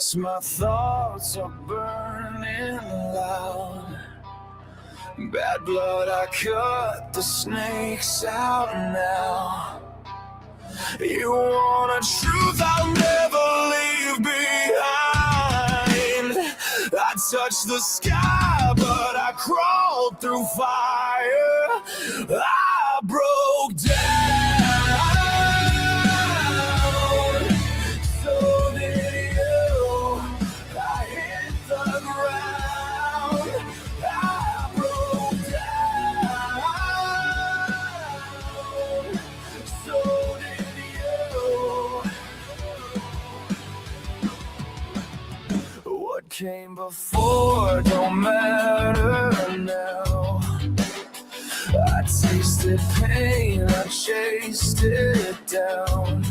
Yes, my thoughts are burning loud. Bad blood, I cut the snakes out now. You want a truth I'll never leave behind. I touched the sky, but I crawled through fire. I broke down. So did you. I hit the ground. I broke down. So did you. What came before don't matter now. I tasted pain, I chased it down.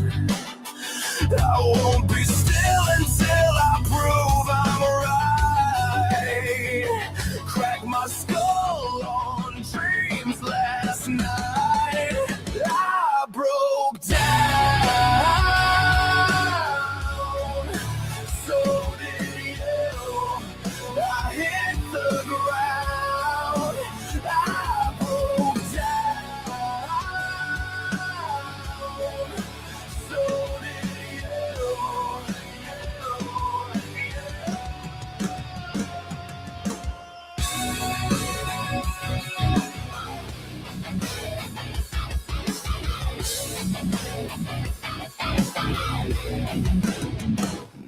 I won't be still until I prove I'm right. Crack my skull on dreams last night. I broke down. So did you. I hit the ground. I broke down. So did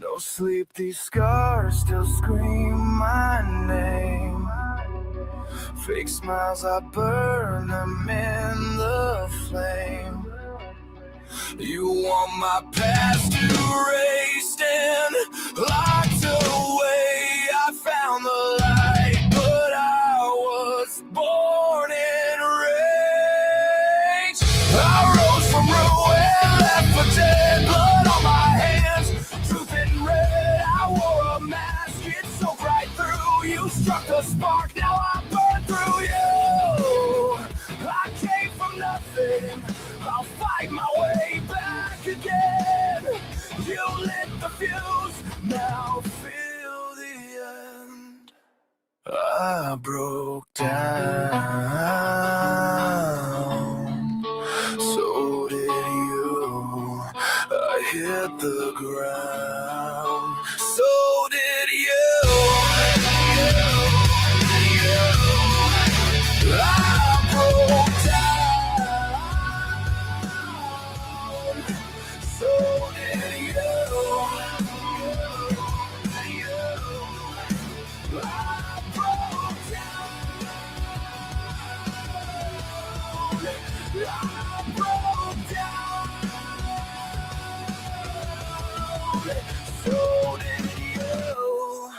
no sleep, these scars still scream my name. Fake smiles, I burn them in the flame. You want my past erased and locked away. I found the light, but I was born in rage. I rose from ruin, left for dead, blood on my hands, truth in red. I wore a mask, it soaked right through. You struck the spark, now I burn through you. I came from nothing, I'll fight my way back again. You lit the fuse, now feel the end. I broke down. So did you. I hit the ground. So did you. I broke down. So did you. I broke down. I broke down. So did you.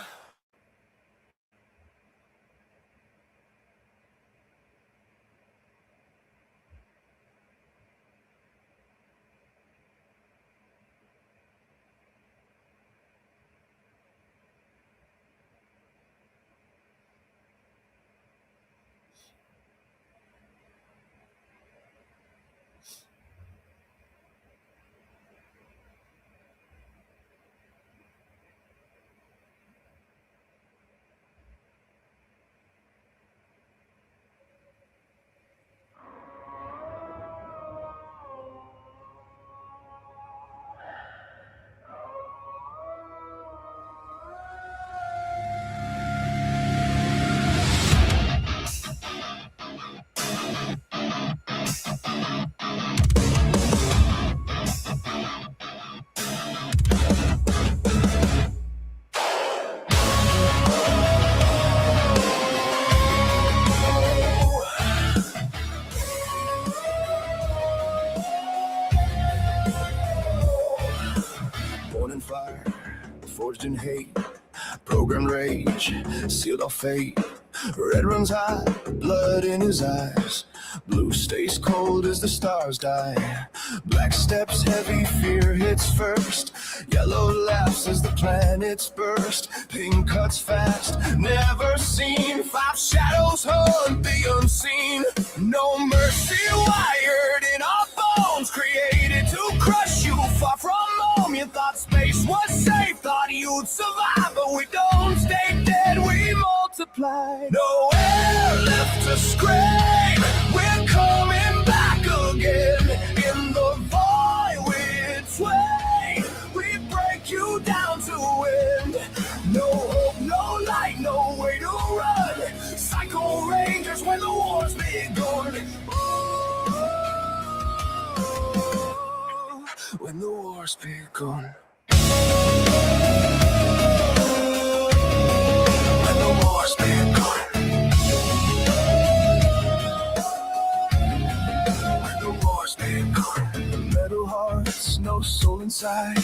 Born in fire, forged in hate, programmed rage, sealed off fate. Red runs high, blood in his eyes. Blue stays cold as the stars die. Black steps heavy, fear hits first. Yellow laughs as the planets burst. Pink cuts fast, never seen. Five shadows hunt the unseen. No mercy wired in our bones, created to crush you far from home. You thought space was safe, thought you'd survive. supplied. Nowhere left to scream. We're coming back again. In the void we sway. We break you down to win. No hope, no light, no way to run. Psycho Rangers when the war's begun. When the war's begun. When the war's begun. When the war's begun. Metal hearts, no soul inside.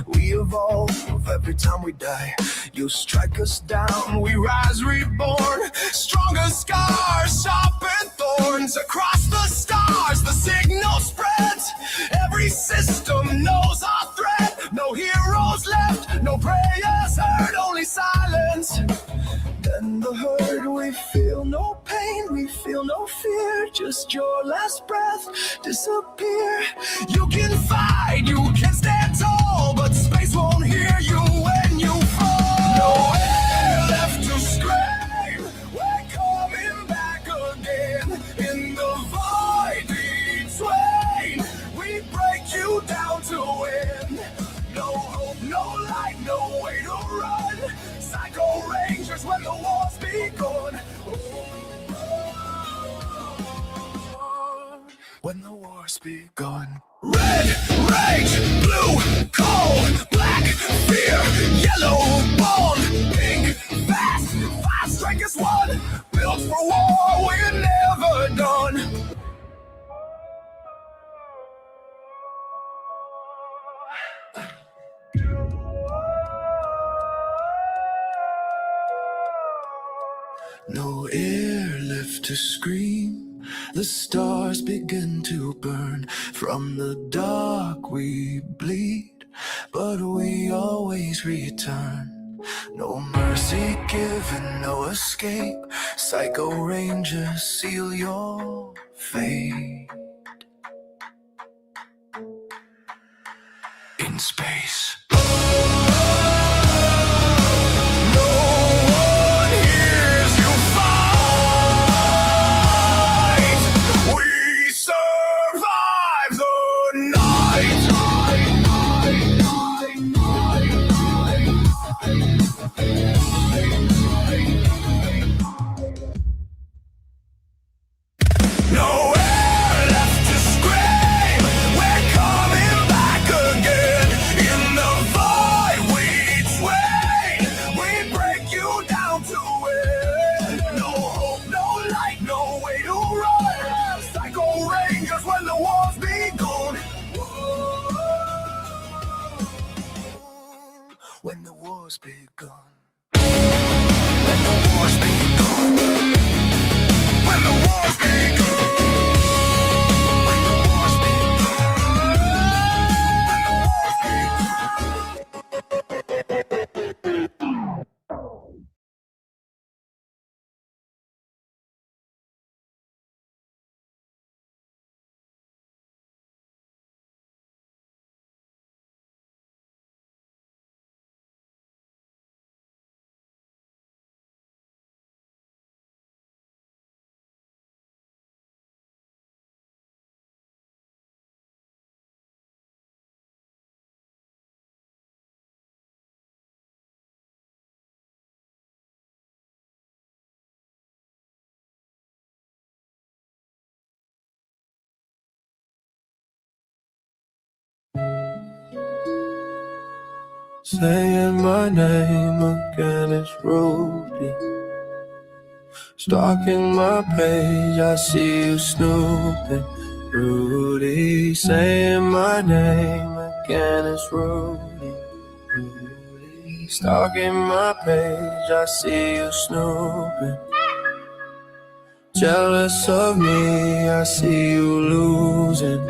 We evolve every time we die. You strike us down, we rise reborn. Stronger scars, sharpened thorns. Across the stars, the signal spreads. Every system knows our threat. No heroes left, no prayers heard, only silence. Then the herd, we feel no pain, we feel no fear. Just your last breath disappear. You can fight, you can stand tall, but space won't hear you when you fall. Nowhere left to scream. We're coming back again. In the void between, we break you down to win. No hope, no light, no way to run. Psycho Rangers when the war's begun. When the war's begun. Red, rage, blue, cold, black, fear, yellow, bone, pink, fast, five strike as one. Built for war, we're never done. No air left to scream. The stars begin to burn. From the dark we bleed, but we always return. No mercy given, no escape. Psycho Rangers seal your fate. In space. When the war's begun. When the war's begun. When the war's begun. When the war's begun. Saying my name again is Rudy. Stalking my page, I see you snooping. Rudy, saying my name again is Rudy. Rudy, stalking my page, I see you snooping. Jealous of me, I see you losing.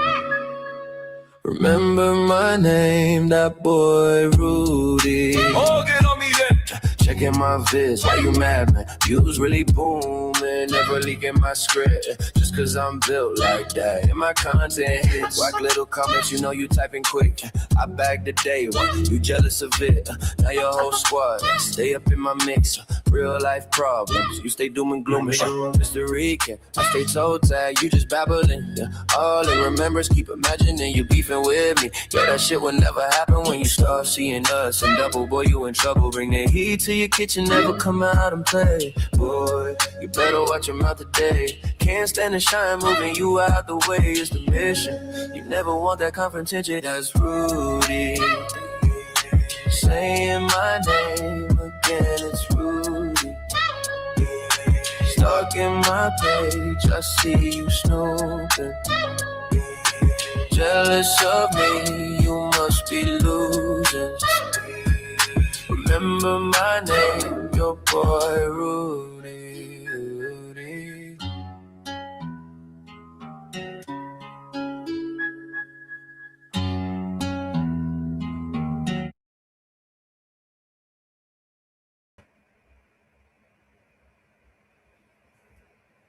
Remember my name, that boy Rudy. Oh, get on me then. Checking my vids, why you mad, man? You was really booming. and never leaking my script. Just cause I'm built like that. And my content hits. Whack little comments, you know you typing quick. I bagged the day one, you jealous of it. Now your whole squad stay up in my mix. Real life problems, you stay doom and glooming. Mr. Recap, I stay toe tag, you just babbling. All it remembers, keep imagining you beefing with me. Yeah, that shit would never happen when you start seeing us. And double, boy, you in trouble. Bring the heat to your kitchen, never come out and play. Boy, you better watch your mouth today. Can't stand the shine, moving you out the way is the mission. You never want that confrontation, that's Rudy. Saying my name again, it's Rudy. Stalking my page, I see you snooping. Jealous of me, you must be losing. Remember my name, your boy Rudy, Rudy.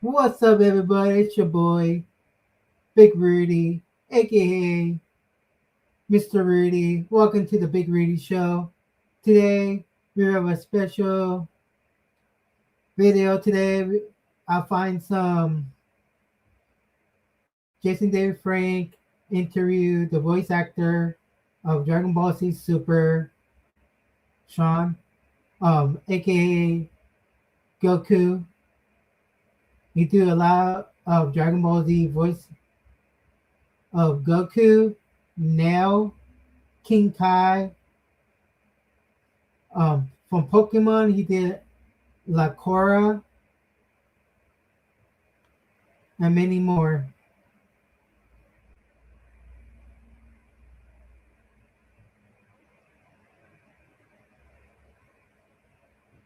What's up, everybody? It's your boy, Big Rudy, aka Mr. Rudy. Welcome to the Big Rudy Show. Today, we have a special video. Today, I'll find some Jason David Frank interview the voice actor of Dragonball Super, Sean, aka Goku. He do a lot of Dragon Ball Z voice of Goku, Nail, King Kai. From Pokemon, he did La Cora, and many more.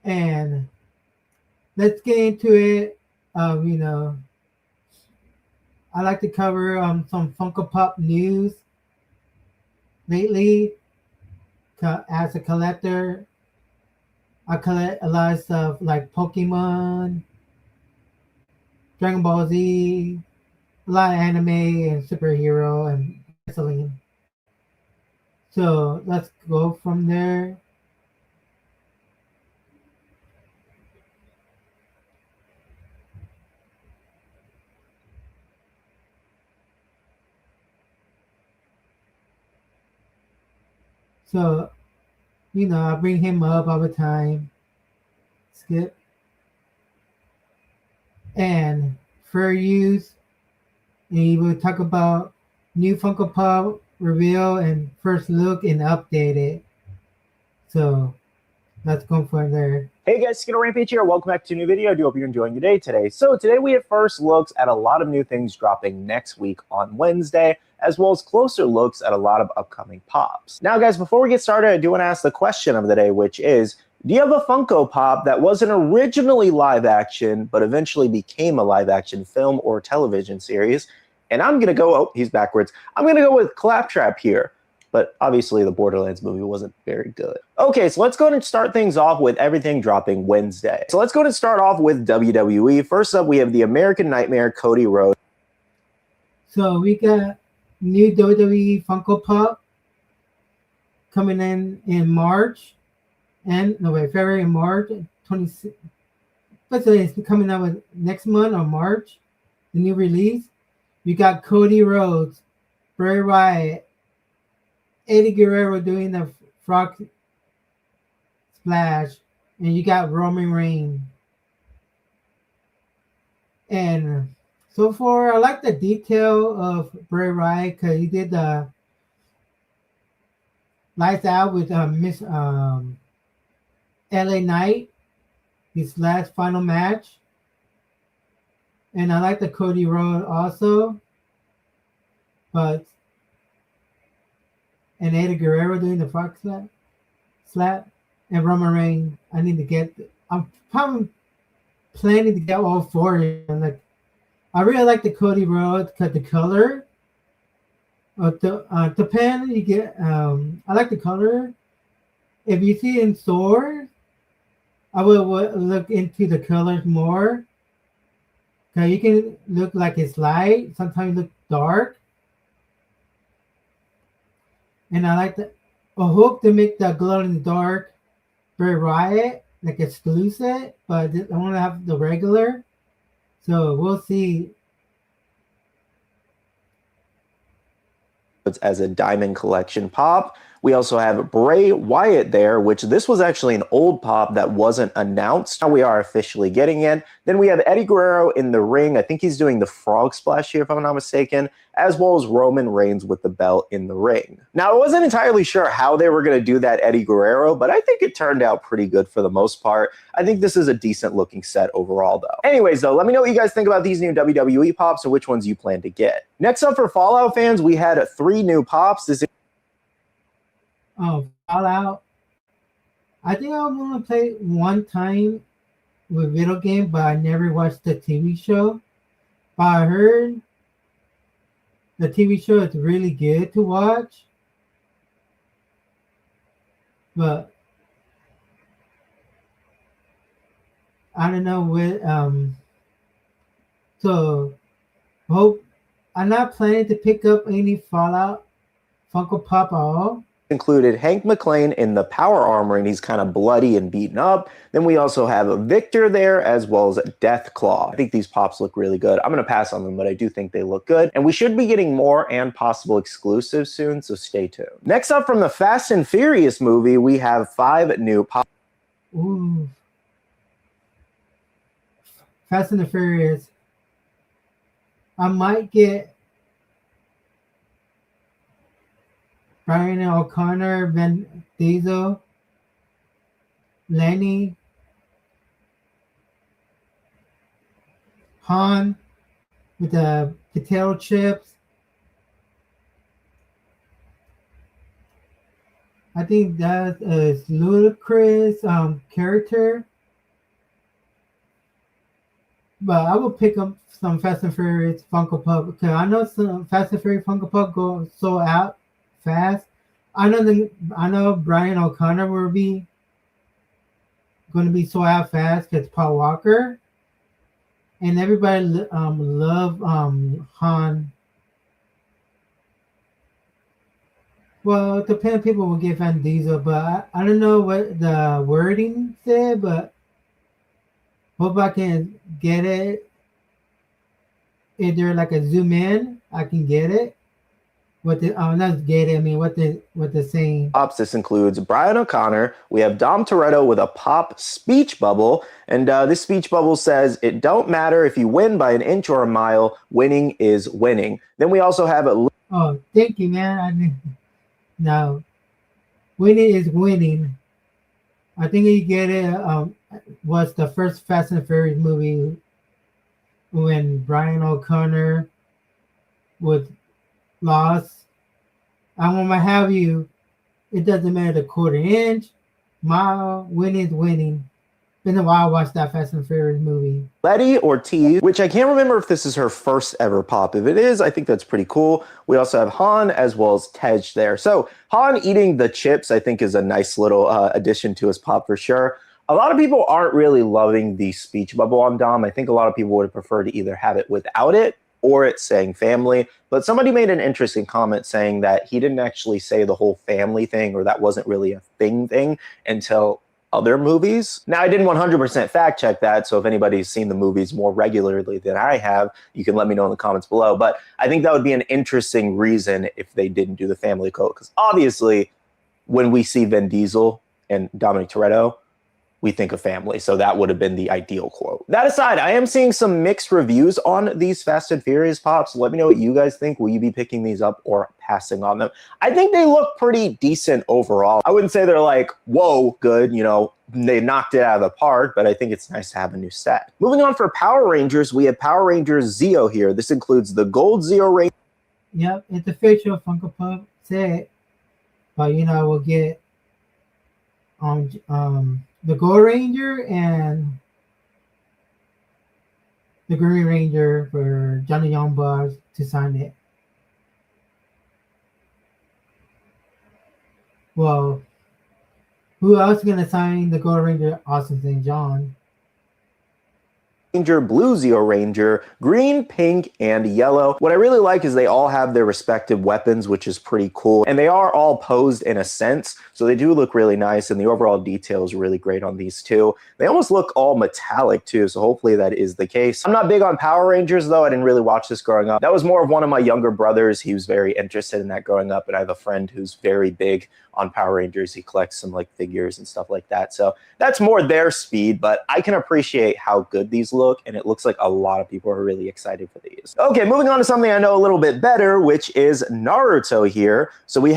And let's get into it. I like to cover some Funko Pop news lately. As a collector, I collect a lot of stuff like Pokemon, Dragon Ball Z, a lot of anime and superhero and wrestling. So let's go from there. So, I bring him up all the time. Skip. And for use, and he will talk about new Funko Pop reveal and first look and update it. So, let's go from there. Hey guys, Skittle Rampage here. Welcome back to a new video. I do hope you're enjoying your day today. So today we have first looks at a lot of new things dropping next week on Wednesday, as well as closer looks at a lot of upcoming pops. Now guys, before we get started, I do want to ask the question of the day, which is, do you have a Funko Pop that wasn't originally live action, but eventually became a live action film or television series? And I'm gonna go, oh, he's backwards. I'm gonna go with Claptrap here. But obviously the Borderlands movie wasn't very good. Okay, so let's go ahead and start things off with everything dropping Wednesday. So let's go ahead and start off with WWE. First up, we have the American Nightmare, Cody Rhodes. So we got new WWE Funko Pop coming in March. February and March 26. Let's say it's coming out with next month or March, the new release. You got Cody Rhodes, Bray Wyatt, Eddie Guerrero doing the frog splash, and you got Roman Reigns. And so far, I like the detail of Bray Wyatt because he did the Lights Out with Miss LA Knight, his last final match. And I like the Cody Rhodes also, and Eddie Guerrero doing the frog slap, and Roman Reigns. I'm probably planning to get all four of them. Like, I really like the Cody Rhodes because the color of the pen you get. I like the color. If you see it in stores, I will look into the colors more. Now you can look like it's light, sometimes look dark. And I like the I hope to make the glow in the dark very riot, like exclusive, but I want to have the regular. So we'll see. As a Diamond Collection pop. We also have Bray Wyatt there, which this was actually an old pop that wasn't announced. Now we are officially getting it. Then we have Eddie Guerrero in the ring. I think he's doing the frog splash here, if I'm not mistaken, as well as Roman Reigns with the belt in the ring. Now, I wasn't entirely sure how they were going to do that Eddie Guerrero, but I think it turned out pretty good for the most part. I think this is a decent looking set overall, though. Anyways, though, let me know what you guys think about these new WWE pops or which ones you plan to get. Next up for Fallout fans, we had 3 new pops. This Fallout. I think I'm gonna play one time with video game, but I never watched the TV show. But I heard the TV show is really good to watch. But I don't know what so hope I'm not planning to pick up any Fallout Funko Pop at all. included Hank McClane in the power armor, and he's kind of bloody and beaten up. Then we also have Victor there, as well as Deathclaw. I think these pops look really good. I'm going to pass on them, but I do think they look good. And we should be getting more and possible exclusives soon, so stay tuned. Next up from the Fast and Furious movie, we have 5 new pops. Ooh. Fast and the Furious. I might get Brian O'Connor, Vin Diesel, Lenny, Han with the potato chips. I think that is ludicrous character. But I will pick up some Fast and Furious Funko Pop because I know some Fast and Furious Funko Pop go sold out fast. I know Brian O'Connor will be going to be sold out fast because Paul Walker, and everybody love Han. Well, it depends. People will get Van Diesel, but I don't know what the wording said, but hope I can get it. If there like a zoom in, I can get it. What the not get it. I mean, what the saying. Pops. This includes Brian O'Connor. We have Dom Toretto with a pop speech bubble, and this speech bubble says, "It don't matter if you win by an inch or a mile. Winning is winning." Then we also have a. Oh, thank you, man. No, winning is winning. I think you get it. Was the first Fast and Furious movie when Brian O'Connor was lost. I want to have you. It doesn't matter the quarter inch, mile. Winning is winning. Been a while I watched that Fast and Furious movie. Letty Ortiz, which I can't remember if this is her first ever pop. If it is, I think that's pretty cool. We also have Han as well as Tej there. So Han eating the chips, I think, is a nice little addition to his pop for sure. A lot of people aren't really loving the speech bubble on Dom. I think a lot of people would prefer to either have it without it or it's saying family. But somebody made an interesting comment saying that he didn't actually say the whole family thing, or that wasn't really a thing until other movies. Now, I didn't 100% fact check that, so if anybody's seen the movies more regularly than I have, you can let me know in the comments below. But I think that would be an interesting reason if they didn't do the family quote, because obviously when we see Vin Diesel and Dominic Toretto, we think of family, so that would have been the ideal quote. That aside, I am seeing some mixed reviews on these Fast and Furious pops. Let me know what you guys think. Will you be picking these up or passing on them? I think they look pretty decent overall. I wouldn't say they're like, whoa, good, you know, they knocked it out of the park, but I think it's nice to have a new set. Moving on for Power Rangers, we have Power Rangers Zeo here. This includes the Gold Zeo Ranger. Yep, it's official Funko Pop set, but you know we'll get the Gold Ranger and the Green Ranger for Johnny Young Bucks to sign it. Well, who else is gonna sign the Gold Ranger? Austin St. John. Ranger, Blue Zeo Ranger, Green, Pink, and Yellow. What I really like is they all have their respective weapons, which is pretty cool. And they are all posed in a sense, so they do look really nice, and the overall detail is really great on these two. They almost look all metallic too, so hopefully that is the case. I'm not big on Power Rangers though. I didn't really watch this growing up. That was more of one of my younger brothers. He was very interested in that growing up, and I have a friend who's very big on Power Rangers. He collects some like figures and stuff like that. So that's more their speed, but I can appreciate how good these look, and it looks like a lot of people are really excited for these. Okay, moving on to something I know a little bit better, which is Naruto here. So we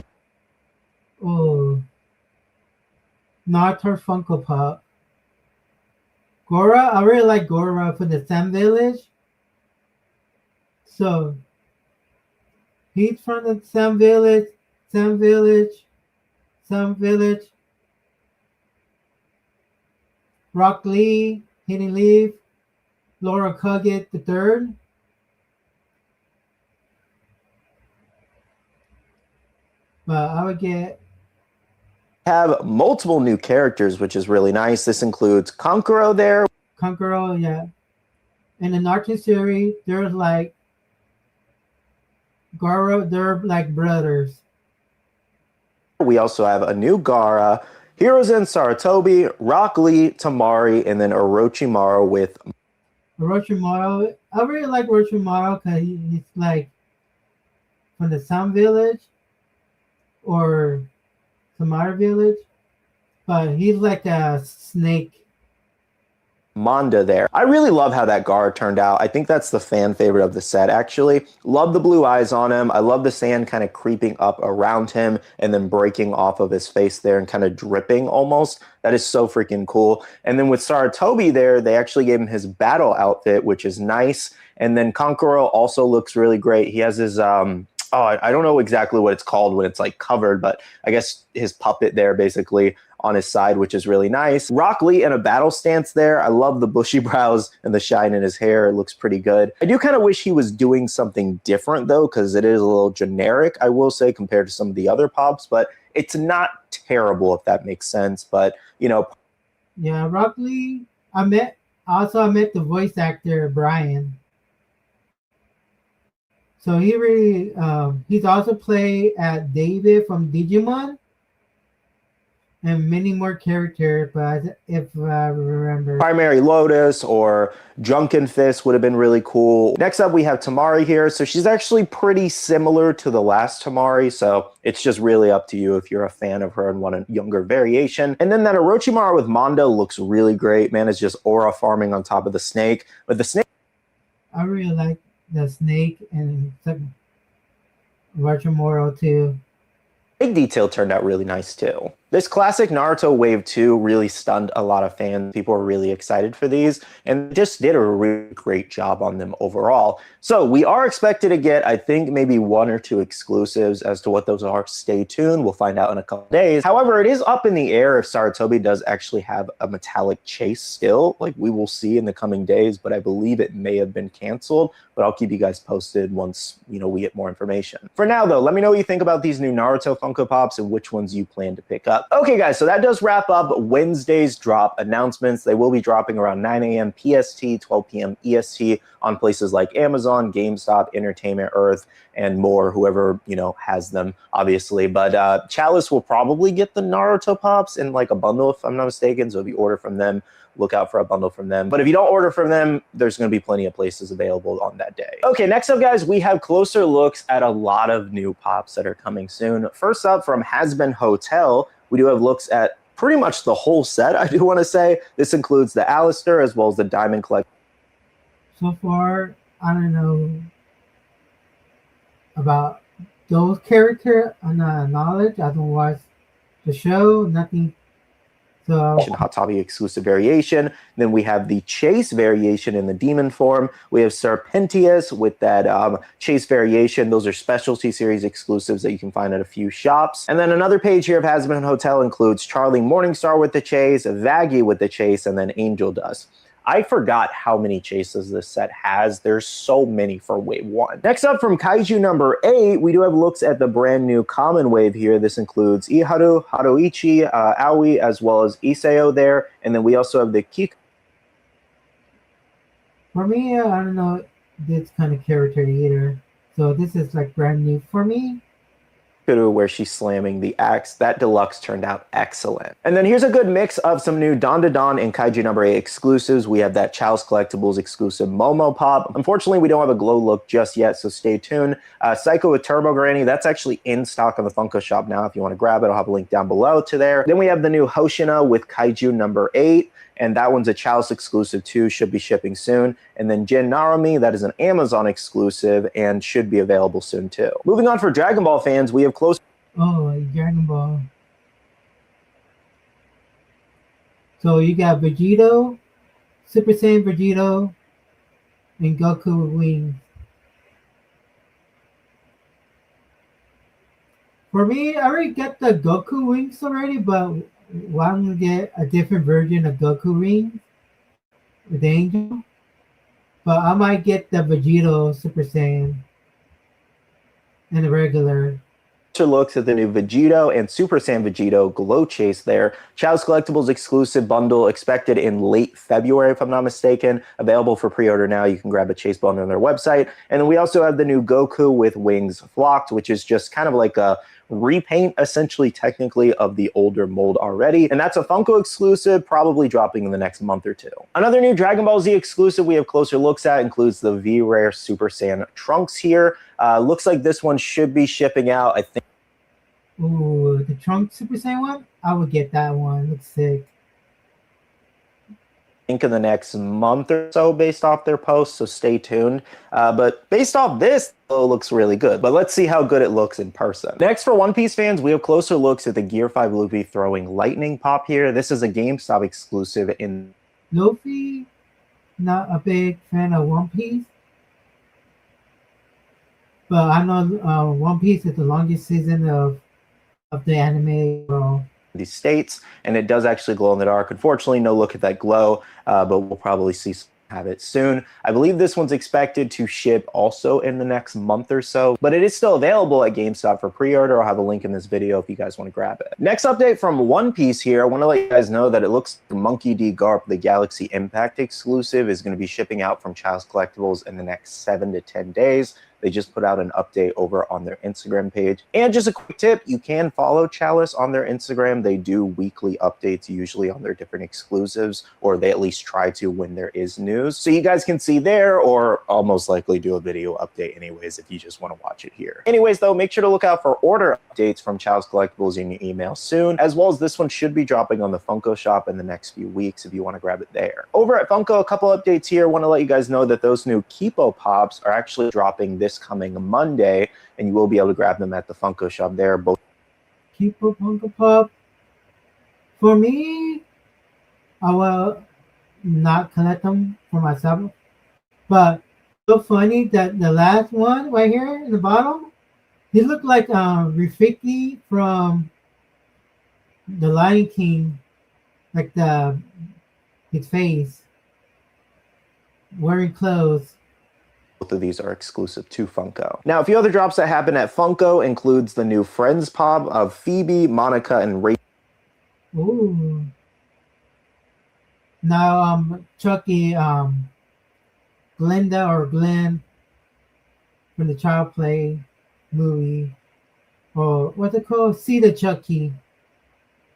Oh, Naruto Funko Pop. Gora, I really like Gora for the Sun Village. So he's from the Sun Village, Sun Village, Sun Village. Rock Lee, Hidden Leaf, Laura Cuggett the third. But I would get have multiple new characters, which is really nice. This includes Kankuro there. Kankuro, yeah. In the Naruto series, there's like Goro, they're like brothers. We also have a new Gaara, Hiruzen Sarutobi, Rock Lee, Tamari, and then Orochimaru with Orochimaru. I really like Orochimaru because he's like from the Sun Village or Tamari Village, but he's like a snake. Manda there. I really love how that Gaara turned out. I think that's the fan favorite of the set, actually. Love the blue eyes on him. I love the sand kind of creeping up around him and then breaking off of his face there and kind of dripping almost. That is so freaking cool. And then with Sarutobi there, they actually gave him his battle outfit, which is nice. And then Kankuro also looks really great. He has his I don't know exactly what it's called when it's like covered, but I guess his puppet there basically on his side, which is really nice. Rock Lee in a battle stance there. I love the bushy brows and the shine in his hair. It looks pretty good. I do kind of wish he was doing something different though, because it is a little generic, I will say, compared to some of the other pops, but it's not terrible if that makes sense. But, you know. Yeah, Rock Lee, I met the voice actor, Brian. So he really, he's also played at David from Digimon and many more characters, but if I remember. Primary Lotus or Drunken Fist would have been really cool. Next up, we have Tamari here. So she's actually pretty similar to the last Tamari, so it's just really up to you if you're a fan of her and want a younger variation. And then that Orochimaru with Mondo looks really great. Man, it's just aura farming on top of the snake. But the snake... I really like the snake and Orochimaru too. Big detail turned out really nice too. This classic Naruto Wave 2 really stunned a lot of fans. People were really excited for these and just did a really great job on them overall. So we are expected to get, I think, maybe 1 or 2 exclusives. As to what those are, stay tuned. We'll find out in a couple days. However, it is up in the air if Sarutobi does actually have a metallic chase still. Like, we will see in the coming days, but I believe it may have been canceled. But I'll keep you guys posted once, you know, we get more information. For now, though, let me know what you think about these new Naruto Funko Pops and which ones you plan to pick up. Okay, guys, so that does wrap up Wednesday's drop announcements. They will be dropping around 9 a.m. PST, 12 p.m. EST on places like Amazon, GameStop, Entertainment Earth, and more, whoever, you know, has them, obviously. But Chalice will probably get the Naruto Pops in like a bundle, if I'm not mistaken. So if you order from them, look out for a bundle from them. But if you don't order from them, there's going to be plenty of places available on that day. Okay, next up, guys, we have closer looks at a lot of new pops that are coming soon. First up, from Has Been Hotel, we do have looks at pretty much the whole set, I do want to say. This includes the Alistair as well as the Diamond Collection. So far, I don't know about those characters. I'm not knowledge. I don't watch the show, nothing. So Hot Topic exclusive variation. Then we have the Chase variation in the demon form. We have Serpentius with that Chase variation. Those are specialty series exclusives that you can find at a few shops. And then another page here of Has Been Hotel includes Charlie Morningstar with the Chase, Vaggie with the Chase, and then Angel Dust. I forgot how many chases this set has. There's so many for Wave 1. Next up, from Kaiju number 8, we do have looks at the brand new Common Wave here. This includes Iharu, Haruichi, Aoi, as well as Iseo there. And then we also have the Kik. For me, I don't know this kind of character either. So this is like brand new for me. Where she's slamming the axe. That deluxe turned out excellent. And then here's a good mix of some new Don and Kaiju number 8 exclusives. We have that Chow's Collectibles exclusive Momo Pop. Unfortunately, we don't have a glow look just yet, so stay tuned. Psycho with Turbo Granny, that's actually in stock on the Funko Shop now. If you want to grab it, I'll have a link down below to there. Then we have the new Hoshina with Kaiju number 8. And that one's a Chow's exclusive too, should be shipping soon. And then Jin Narumi, that is an Amazon exclusive and should be available soon too. Moving on for Dragon Ball fans, we have close. Oh, Dragon Ball. So you got Vegito, Super Saiyan Vegito, and Goku with wings. For me, I already got the Goku wings already, but why I'm gonna get a different version of Goku wings with Angel. But I might get the Vegito Super Saiyan and the regular. Looks at the new Vegito and Super Saiyan Vegito Glow Chase there. Chow's Collectibles exclusive bundle expected in late February, if I'm not mistaken. Available for pre-order now. You can grab a Chase bundle on their website. And then we also have the new Goku with wings flocked, which is just kind of like a repaint, essentially, technically, of the older mold already. And that's a Funko exclusive, probably dropping in the next month or two. Another new Dragon Ball Z exclusive we have closer looks at includes the V-Rare Super Saiyan Trunks here. Looks like this one should be shipping out, I think. Ooh, the Trunks Super Saiyan one? I would get that one. Looks sick. In the next month or so based off their posts, so stay tuned. But based off this, it looks really good. But let's see how good it looks in person. Next, for One Piece fans, we have closer looks at the Gear 5 Luffy throwing lightning pop here. This is a GameStop exclusive in... Luffy, not a big fan of One Piece. But I know One Piece is the longest season of the anime world. These states, and it does actually glow in the dark. Unfortunately, no look at that glow, but we'll probably have it soon. I believe this one's expected to ship also in the next month or so, but it is still available at GameStop for pre-order. I'll have a link in this video if you guys want to grab it. Next update from One Piece here. I want to let you guys know that it looks like Monkey D. Garp, the Galaxy Impact exclusive, is going to be shipping out from Chow's Collectibles in the next 7 to 10 days. They just put out an update over on their Instagram page. And just a quick tip, you can follow Chalice on their Instagram. They do weekly updates, usually on their different exclusives, or they at least try to when there is news. So you guys can see there, or I'll most likely do a video update anyways if you just want to watch it here. Anyways, though, make sure to look out for order updates from Chow's Collectibles in your email soon, as well as this one should be dropping on the Funko Shop in the next few weeks if you want to grab it there. Over at Funko, a couple updates here. I want to let you guys know that those new Kipo Pops are actually dropping this coming Monday, and you will be able to grab them at the Funko Shop there. Both Kipo Funko Pop. For me, I will not collect them for myself. But so funny that the last one right here in the bottom, he looked like Rafiki from the Lion King, like his face, wearing clothes. Both of these are exclusive to Funko. Now, a few other drops that happen at Funko includes the new Friends Pop of Phoebe, Monica, and Rachel. Ooh. Now, Chucky, Glenda or Glenn from the Child Play movie, or what's it called? See the Chucky.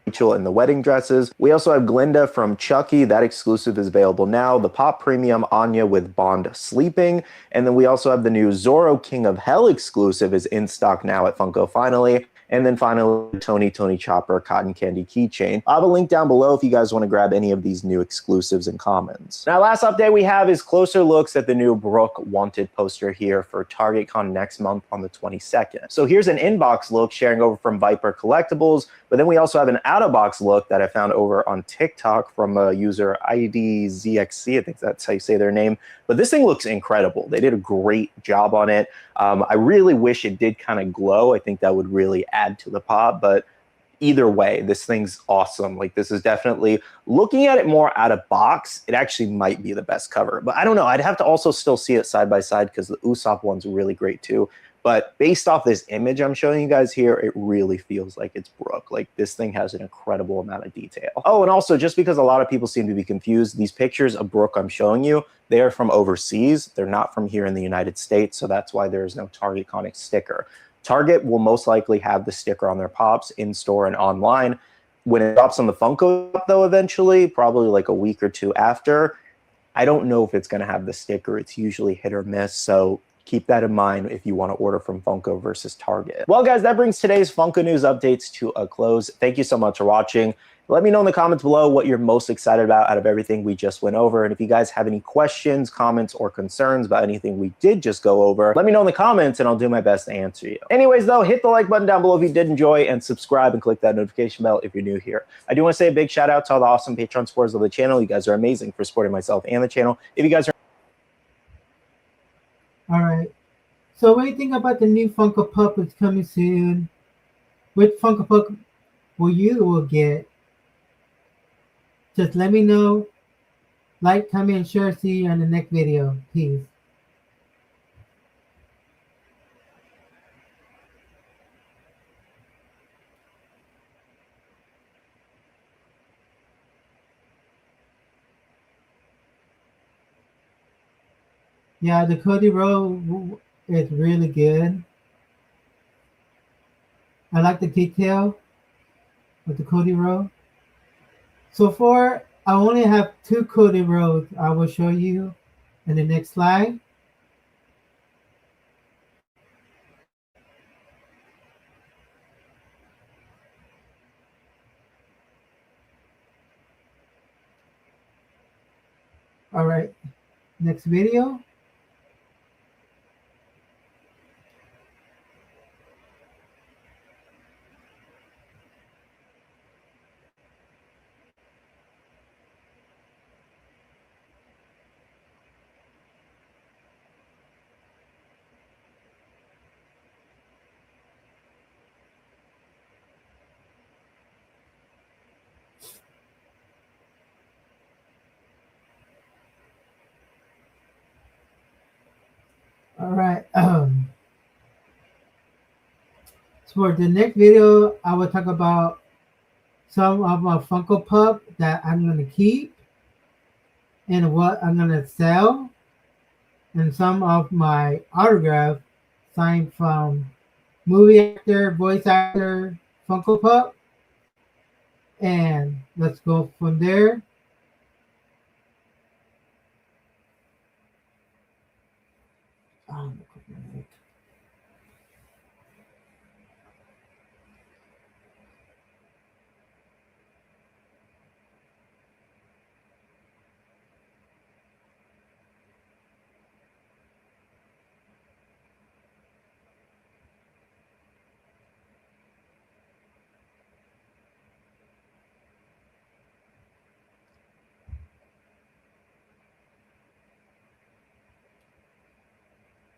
Rachel in the wedding dresses. We also have Glinda from Chucky. That exclusive is available now. The Pop Premium Anya with Bond sleeping. And then we also have the new Zorro King of Hell exclusive is in stock now at Funko finally. And then finally, Tony Chopper Cotton Candy Keychain. I'll have a link down below if you guys want to grab any of these new exclusives and commons. Now, last update we have is closer looks at the new Brooke Wanted poster here for TargetCon next month on the 22nd. So here's an inbox look sharing over from Viper Collectibles, but then we also have an out-of-box look that I found over on TikTok from a user IDZXC, I think that's how you say their name. But this thing looks incredible. They did a great job on it. I really wish it did kind of glow. I think that would really add to the pop, but either way, this thing's awesome. Like, this is definitely, looking at it more out of box, it actually might be the best cover. But I don't know. I'd have to also still see it side by side because the Usopp one's really great too. But based off this image I'm showing you guys here, it really feels like it's Brooke. Like, this thing has an incredible amount of detail. Oh, and also, just because a lot of people seem to be confused, these pictures of Brooke I'm showing you, they are from overseas. They're not from here in the United States, so that's why there is no Target Conic sticker. Target will most likely have the sticker on their Pops in-store and online. When it drops on the Funko, though, eventually, probably like a week or two after, I don't know if it's going to have the sticker. It's usually hit or miss, so keep that in mind if you want to order from Funko versus Target. Well, guys, that brings today's Funko News updates to a close. Thank you so much for watching. Let me know in the comments below what you're most excited about out of everything we just went over. And if you guys have any questions, comments, or concerns about anything we did just go over, let me know in the comments and I'll do my best to answer you. Anyways, though, hit the like button down below if you did enjoy, and subscribe and click that notification bell if you're new here. I do want to say a big shout out to all the awesome Patreon supporters of the channel. You guys are amazing for supporting myself and the channel. If you guys are... All right. So what do you think about the new Funko Pop that's coming soon? Which Funko Pop will you get? Just let me know. Like, comment, and share. See you in the next video. Peace. Yeah, the Cody Rowe is really good. I like the detail of the Cody Rowe. So far, I only have 2 Cody Rows. I will show you in the next slide. All right, next video. All right. So for the next video, I will talk about some of my Funko Pop that I'm going to keep and what I'm going to sell, and some of my autograph signed from movie actor, voice actor, Funko Pop. And let's go from there.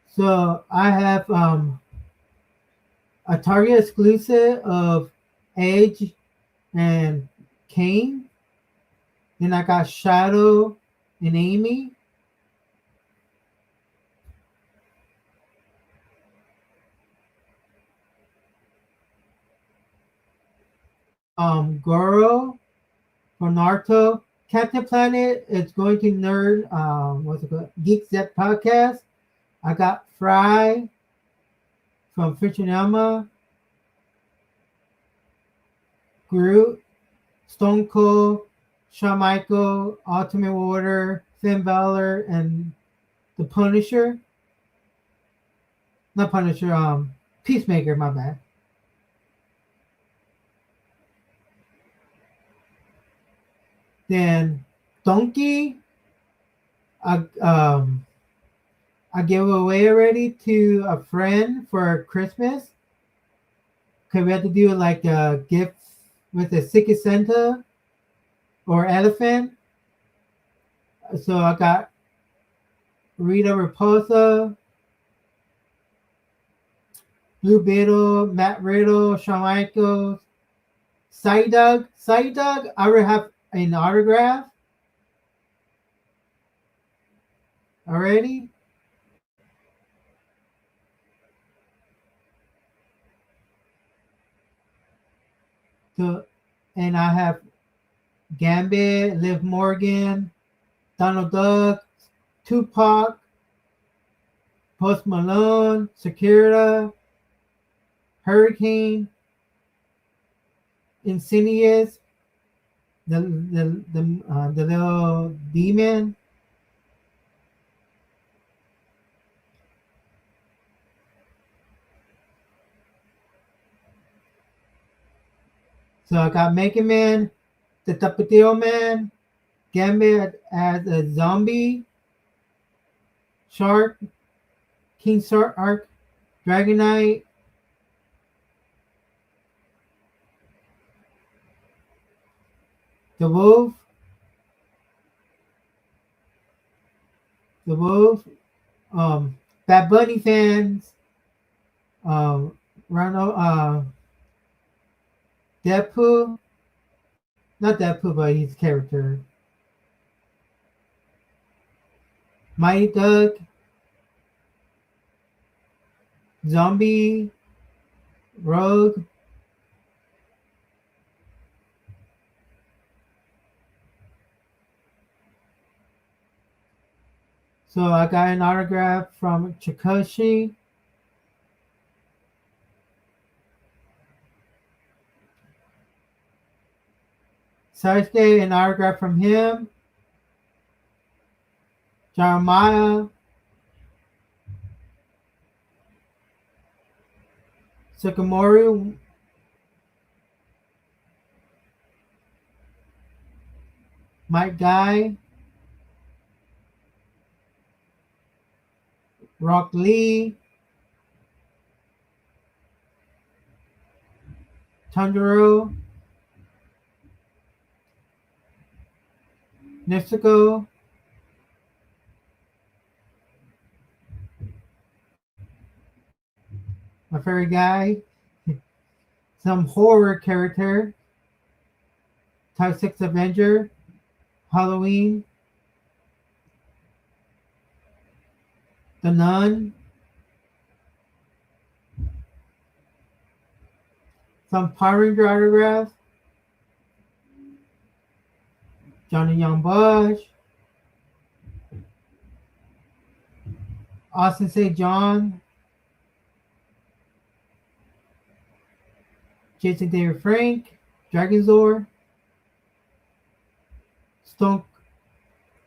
So I have a Target exclusive of Edge and Kane. Then I got Shadow and Amy. Goro from Naruto. Captain Planet is going to nerd. What's it called? Geek Zep Podcast. I got Fry from Futurama. Groot, Stone Cold, Shawn Michaels, Ultimate Warrior, Finn Balor, and the Punisher. Not Punisher, Peacemaker, my bad. Then Donkey, I gave away already to a friend for Christmas. Okay, we had to do like a gift with a Secret Santa or elephant. So I got Rita Repulsa, Blue Beetle, Matt Riddle, Shawn Michaels, Psyduck. Psyduck, I already have an autograph already. So, and I have Gambit, Liv Morgan, Donald Duck, Tupac, Post Malone, Shakira, Hurricane, Insidious, the little demon. So I got Mega Man, the Tapatio Man, Gambit as a zombie, Shark, King Shark, Dragonite, the Wolf, Bad Bunny fans, Ronald, Deadpool, not Deadpool, but his character, Mighty Duck, Zombie, Rogue, so I got an autograph from Chikushi. Sasuke, an autograph from him. Jeremiah. Sakamoru. Mike Guy. Rock Lee. Tanjiro. Nifsuko. My favorite guy. Some horror character. Type 6 Avenger. Halloween. The Nun. Some Power Ranger autographs. Johnny Young Bush. Austin St. John. Jason David Frank. Dragonzor.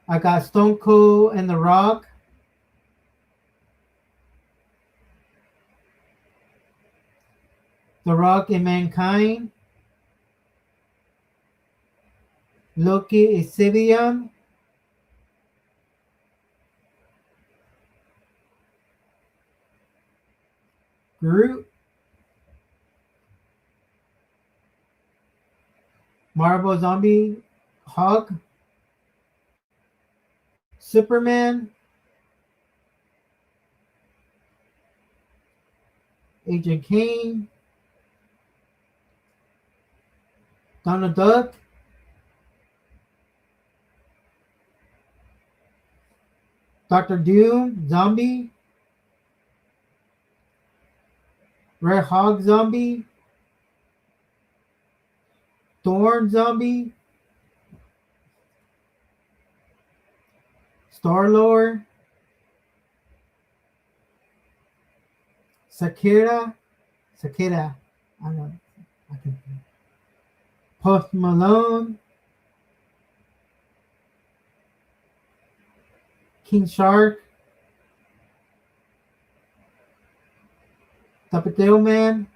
I got Stone Cold and The Rock. The Rock and Mankind. Loki Isidium. Groot. Marvel Zombie Hulk. Superman. Agent Kane. Donald Duck. Dr. Doom Zombie. Red Hog Zombie. Thorn Zombie. Star-Lord. Sakira. I don't know. I can. Post Malone. King Shark. Tapateo Man.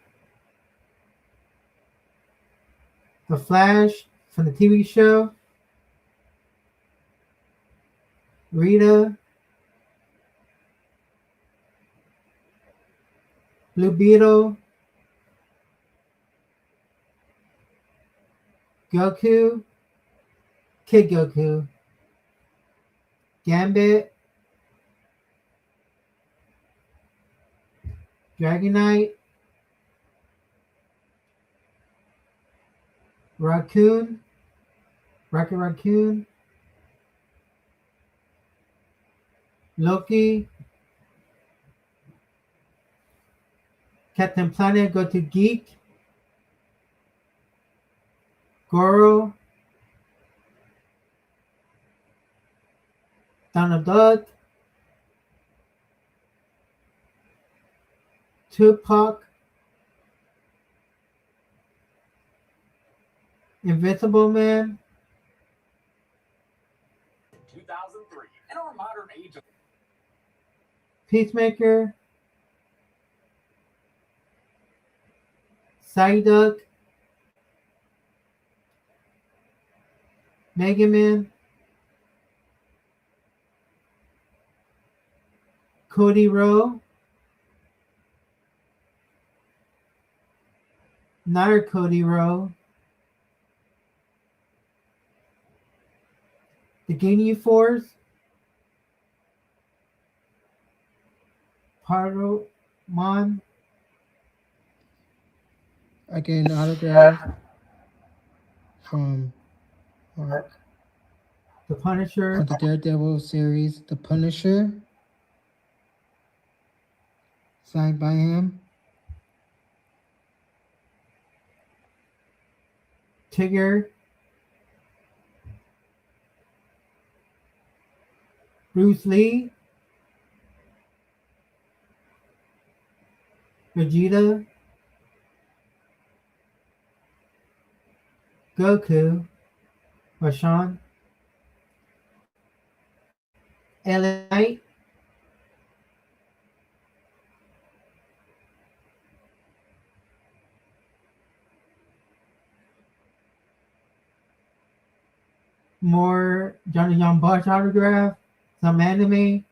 The Flash from the TV show. Rita. Blue Beetle. Goku. Kid Goku. Gambit. Dragonite. Raccoon. Rocket Raccoon. Loki. Captain Planet Go to Geek. Goro, Donald Duck, Tupac, Invisible Man, Peacemaker, Psyduck, Mega Man, Cody Rowe, another Cody Rowe, the Ginyu Force, Paromon. I get an autograph from Mark. The Punisher. For the Daredevil series, The Punisher. Signed by him. Tigger. Bruce Lee. Vegeta. Goku. Rashawn. Knight. More Johnny Young Bush autograph, some anime.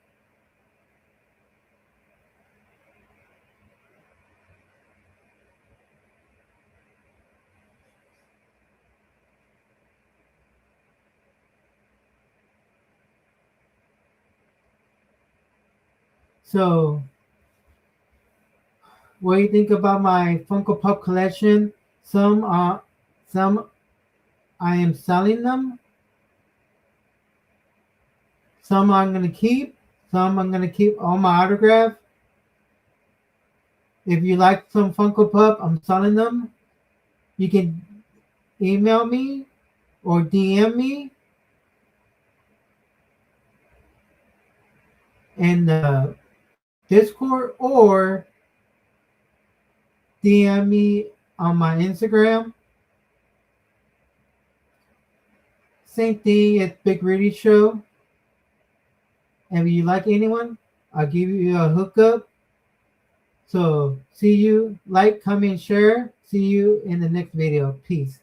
So, what do you think about my Funko Pop collection? Some I am selling them. Some I'm gonna keep. Some I'm gonna keep all my autograph. If you like some Funko Pop, I'm selling them. You can email me or DM me. In the Discord or DM me on my Instagram. Same thing at Big Rudy Show. And if you like anyone, I'll give you a hookup. So see you, like, comment, share. See you in the next video. Peace.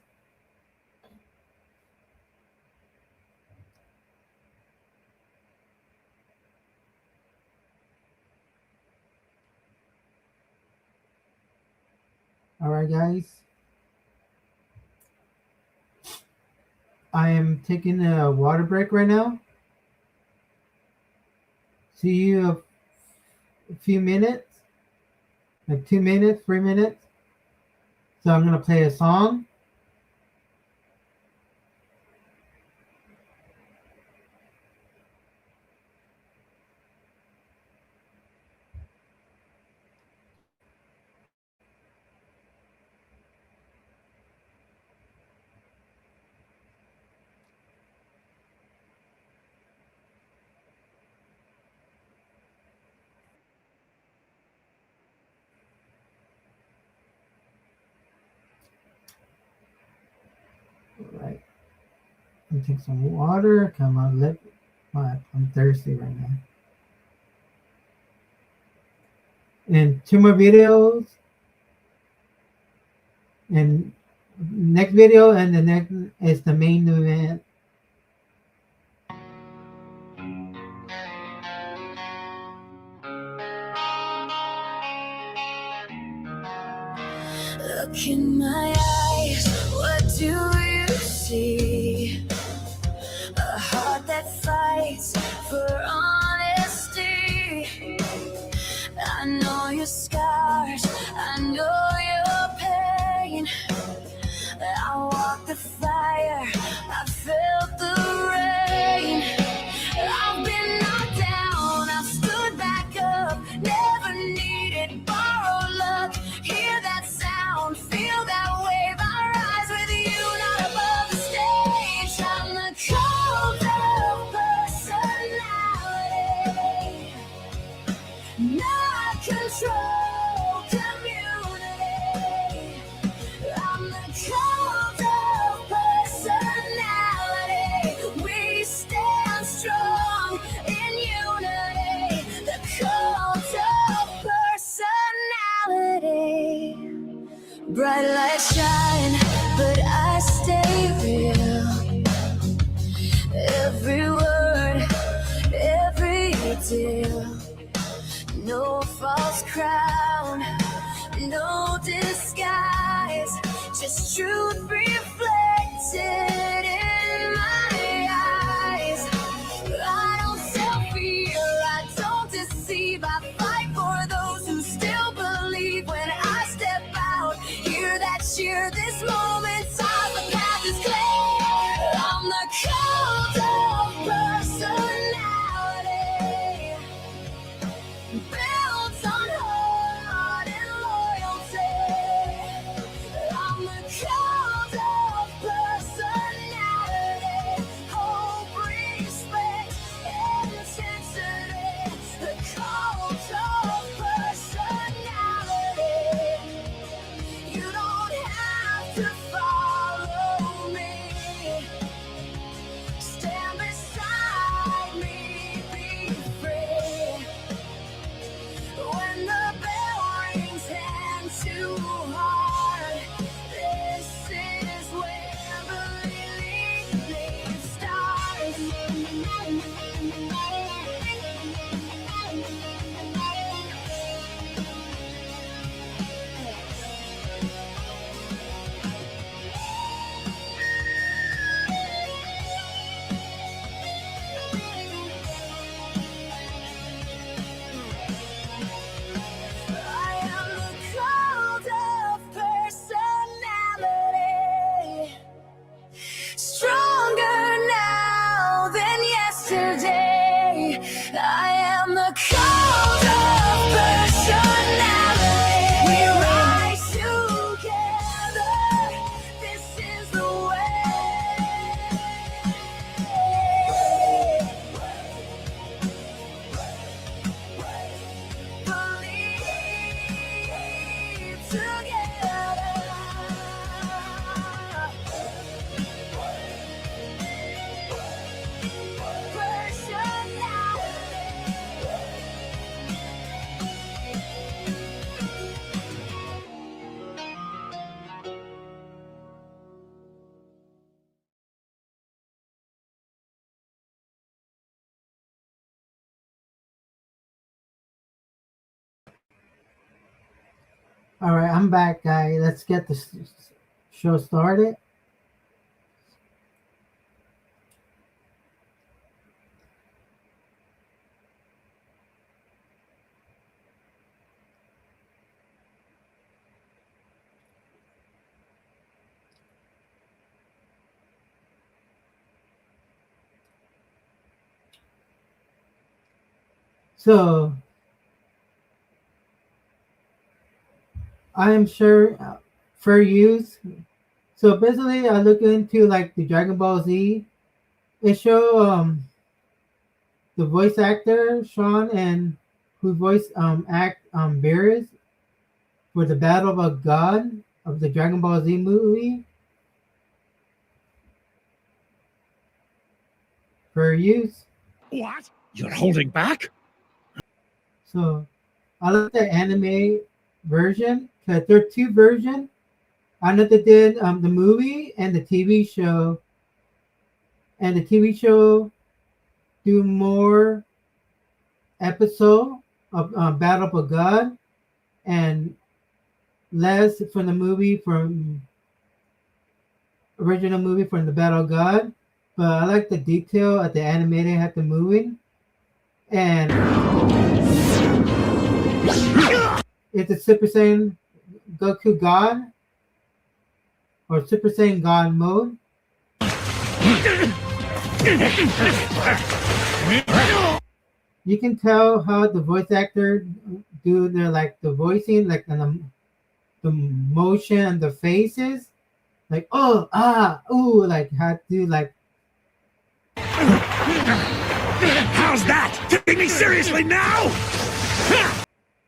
All right, guys. I am taking a water break right now. See you a few minutes, like 2 minutes, 3 minutes. So I'm gonna play a song. All right. Let me take some water. Come on, I'm thirsty right now. And 2 more videos. And next video and the next is the main event. Look in my eyes, what do you see? A heart that fights for honesty. I know your scars, I know your pain. I walked the fire, I felt the rain. I've been knocked down, I stood back up, never needed borrowed luck. Hear that sound, feel that wave, I rise with you, not above. Bright lights shine, but I stay real. Every word, every deal. No false crown, no disguise. Just truth reflected in my eyes. I don't sell fear, I don't deceive. I fight for those who still believe. When I step out, hear that cheer. This moment's time, the path is clear. I'm the cult of personality, built on heart and loyalty. I'm the cult of personality, hope, respect, intensity. The cult of personality. You don't have to follow me. Stand beside me, be free. When the bell rings hand to heart, this is where believing starts. I am the cult of personality, stronger now than yesterday. I am the cult of personality. We rise together. This is the way. Believe together. All right, I'm back, guys. Let's get the show started. So, I am sure fair use. So basically, I look into like the Dragon Ball Z. It show the voice actor Sean and who voiced act Beerus for the Battle of God of the Dragon Ball Z movie. For use. What? You're holding back? So I like the anime version because there are two versions. I know they did the movie and the TV show. And the TV show do more episode of Battle of God and less from the movie from original movie from the Battle of God. But I like the detail at the animated at the movie. And it's a Super Saiyan Goku God or Super Saiyan God mode. You can tell how the voice actor do their like the voicing, like the motion and the faces, like oh ooh, like how to do like. How's that? Take me seriously now!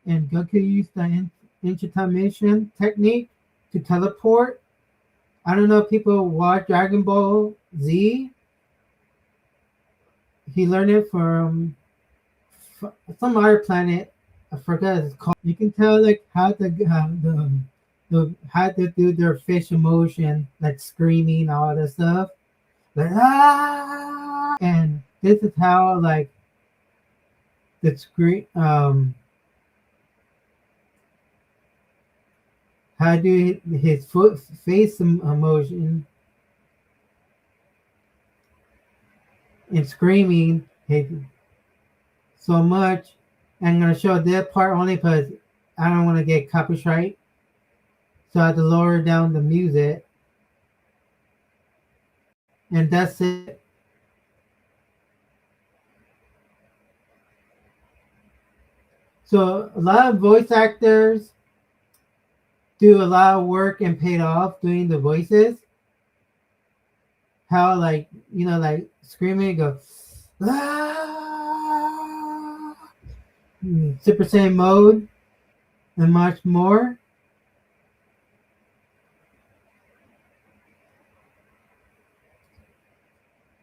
And Goku used the interdimension technique to teleport. I don't know if people watch Dragon Ball Z. He learned it from some other planet. I forgot what it's called. You can tell like how the how to do their facial motion, like screaming, all that stuff, like ah. And this is how like the screen how do his foot face emotion and screaming so much. I'm gonna show that part only because I don't want to get copyright, so I have to lower down the music, and that's it. So a lot of voice actors do a lot of work and paid off doing the voices. How like like screaming, go ah, Super Saiyan mode, and much more.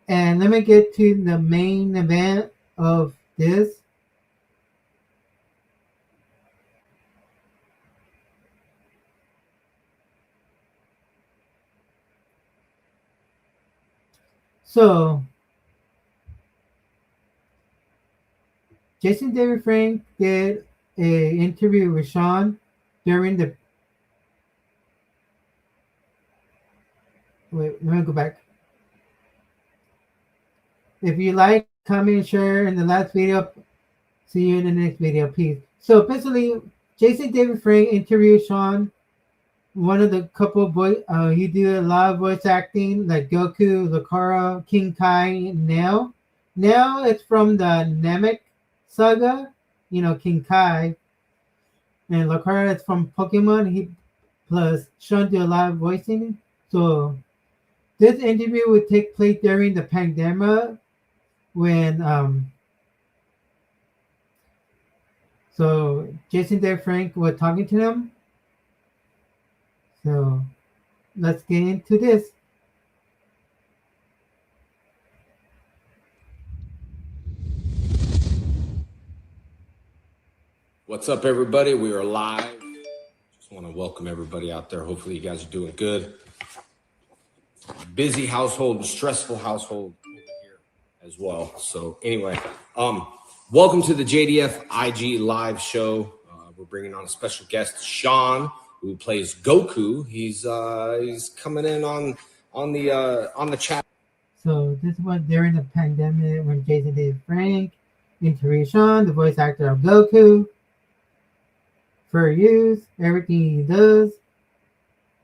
And let me get to the main event of this. So, Jason David Frank did an interview with Sean during the. Wait, let me go back. If you like, comment, share in the last video. See you in the next video. Peace. So basically, Jason David Frank interviewed Sean. One of the couple voice, he did a lot of voice acting like Goku, Lucario, King Kai, Nail. Nail it's from the Namek saga, King Kai. And Lucario is from Pokemon. He plus Sean did a lot of voicing. So this interview would take place during the pandemic when so Jason David Frank was talking to them. So let's get into this. What's up, everybody? We are live. Just want to welcome everybody out there. Hopefully you guys are doing good. Busy household, stressful household over here as well. So anyway, welcome to the JDF IG live show. We're bringing on a special guest, Sean, who plays Goku. He's coming in on the chat. So this was during the pandemic when Jason David Frank interviewed Sean, the voice actor of Goku, for use everything he does.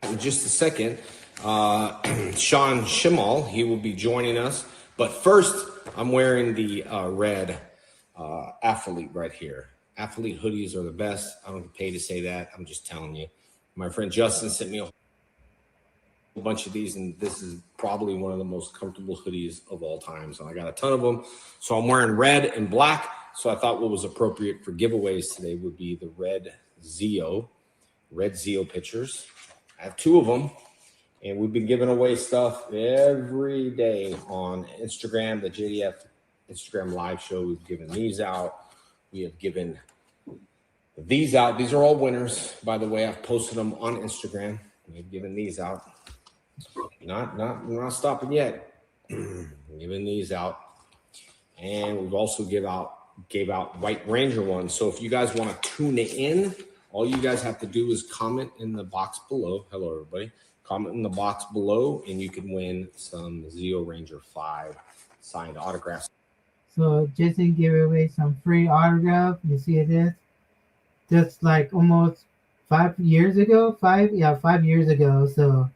In just a second, Sean Schemmel, he will be joining us. But first, I'm wearing the red athlete right here. Athlete hoodies are the best. I don't get paid to say that. I'm just telling you. My friend Justin sent me a bunch of these, and this is probably one of the most comfortable hoodies of all time. So I got a ton of them. So I'm wearing red and black. So I thought what was appropriate for giveaways today would be the red Zeo pictures. I have two of them, and we've been giving away stuff every day on Instagram, the JDF Instagram live show. We've given these out. We have given these out. These are all winners, by the way. I've posted them on Instagram. We've given these out. We're not stopping yet. Giving these out. And we've also gave out White Ranger ones. So if you guys want to tune in, all you guys have to do is comment in the box below. Hello, everybody. Comment in the box below, and you can win some Zeo Ranger 5 signed autographs. So Jason gave away some free autograph. You see this? Just like almost 5 years ago. 5 years ago. So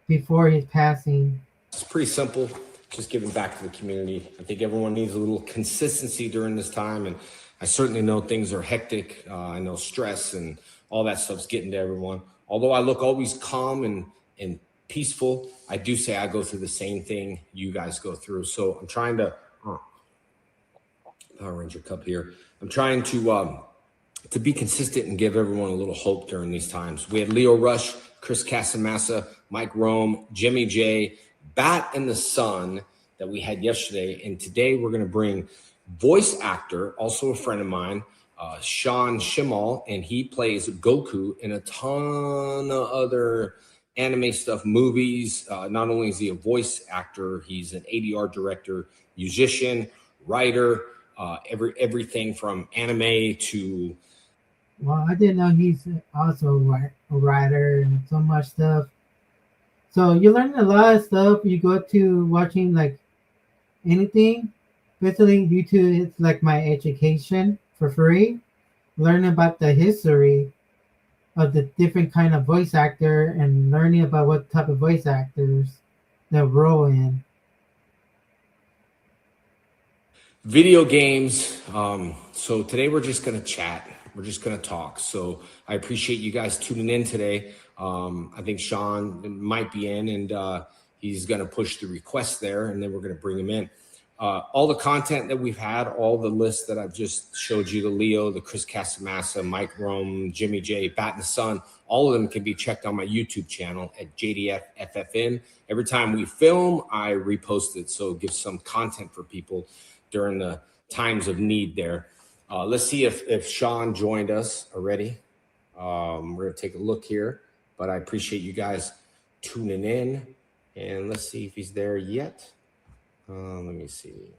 before his passing. It's pretty simple. Just giving back to the community. I think everyone needs a little consistency during this time, and I certainly know things are hectic. I know stress and all that stuff's getting to everyone. Although I look always calm and peaceful, I do say I go through the same thing you guys go through. So I'm trying to Power Ranger cup here. I'm trying to be consistent and give everyone a little hope during these times. We had Leo Rush, Chris Casamassa, Mike Rome, Jimmy J, Bat and the Sun that we had yesterday. And today we're going to bring voice actor, also a friend of mine, Sean Schemmel, and he plays Goku in a ton of other anime stuff, movies. Not only is he a voice actor, he's an ADR director, musician, writer, everything from anime to. Well, I didn't know he's also a writer and so much stuff. So you learn a lot of stuff. You go to watching like anything. Basically, YouTube is like my education for free. Learning about the history of the different kind of voice actor and learning about what type of voice actors they'll role in. Video games. So today we're just going to chat. We're just going to talk. So I appreciate you guys tuning in today. I think Sean might be in, and he's going to push the request there, and then we're going to bring him in. All the content that we've had, all the lists that I've just showed you, the Leo, the Chris Casamassa, Mike Rome, Jimmy J, Bat and the Sun, all of them can be checked on my YouTube channel at JDFFFN. Every time we film, I repost it, so it gives some content for people during the times of need there. Let's see if Sean joined us already. We're going to take a look here, but I appreciate you guys tuning in, and let's see if he's there yet. Let me see.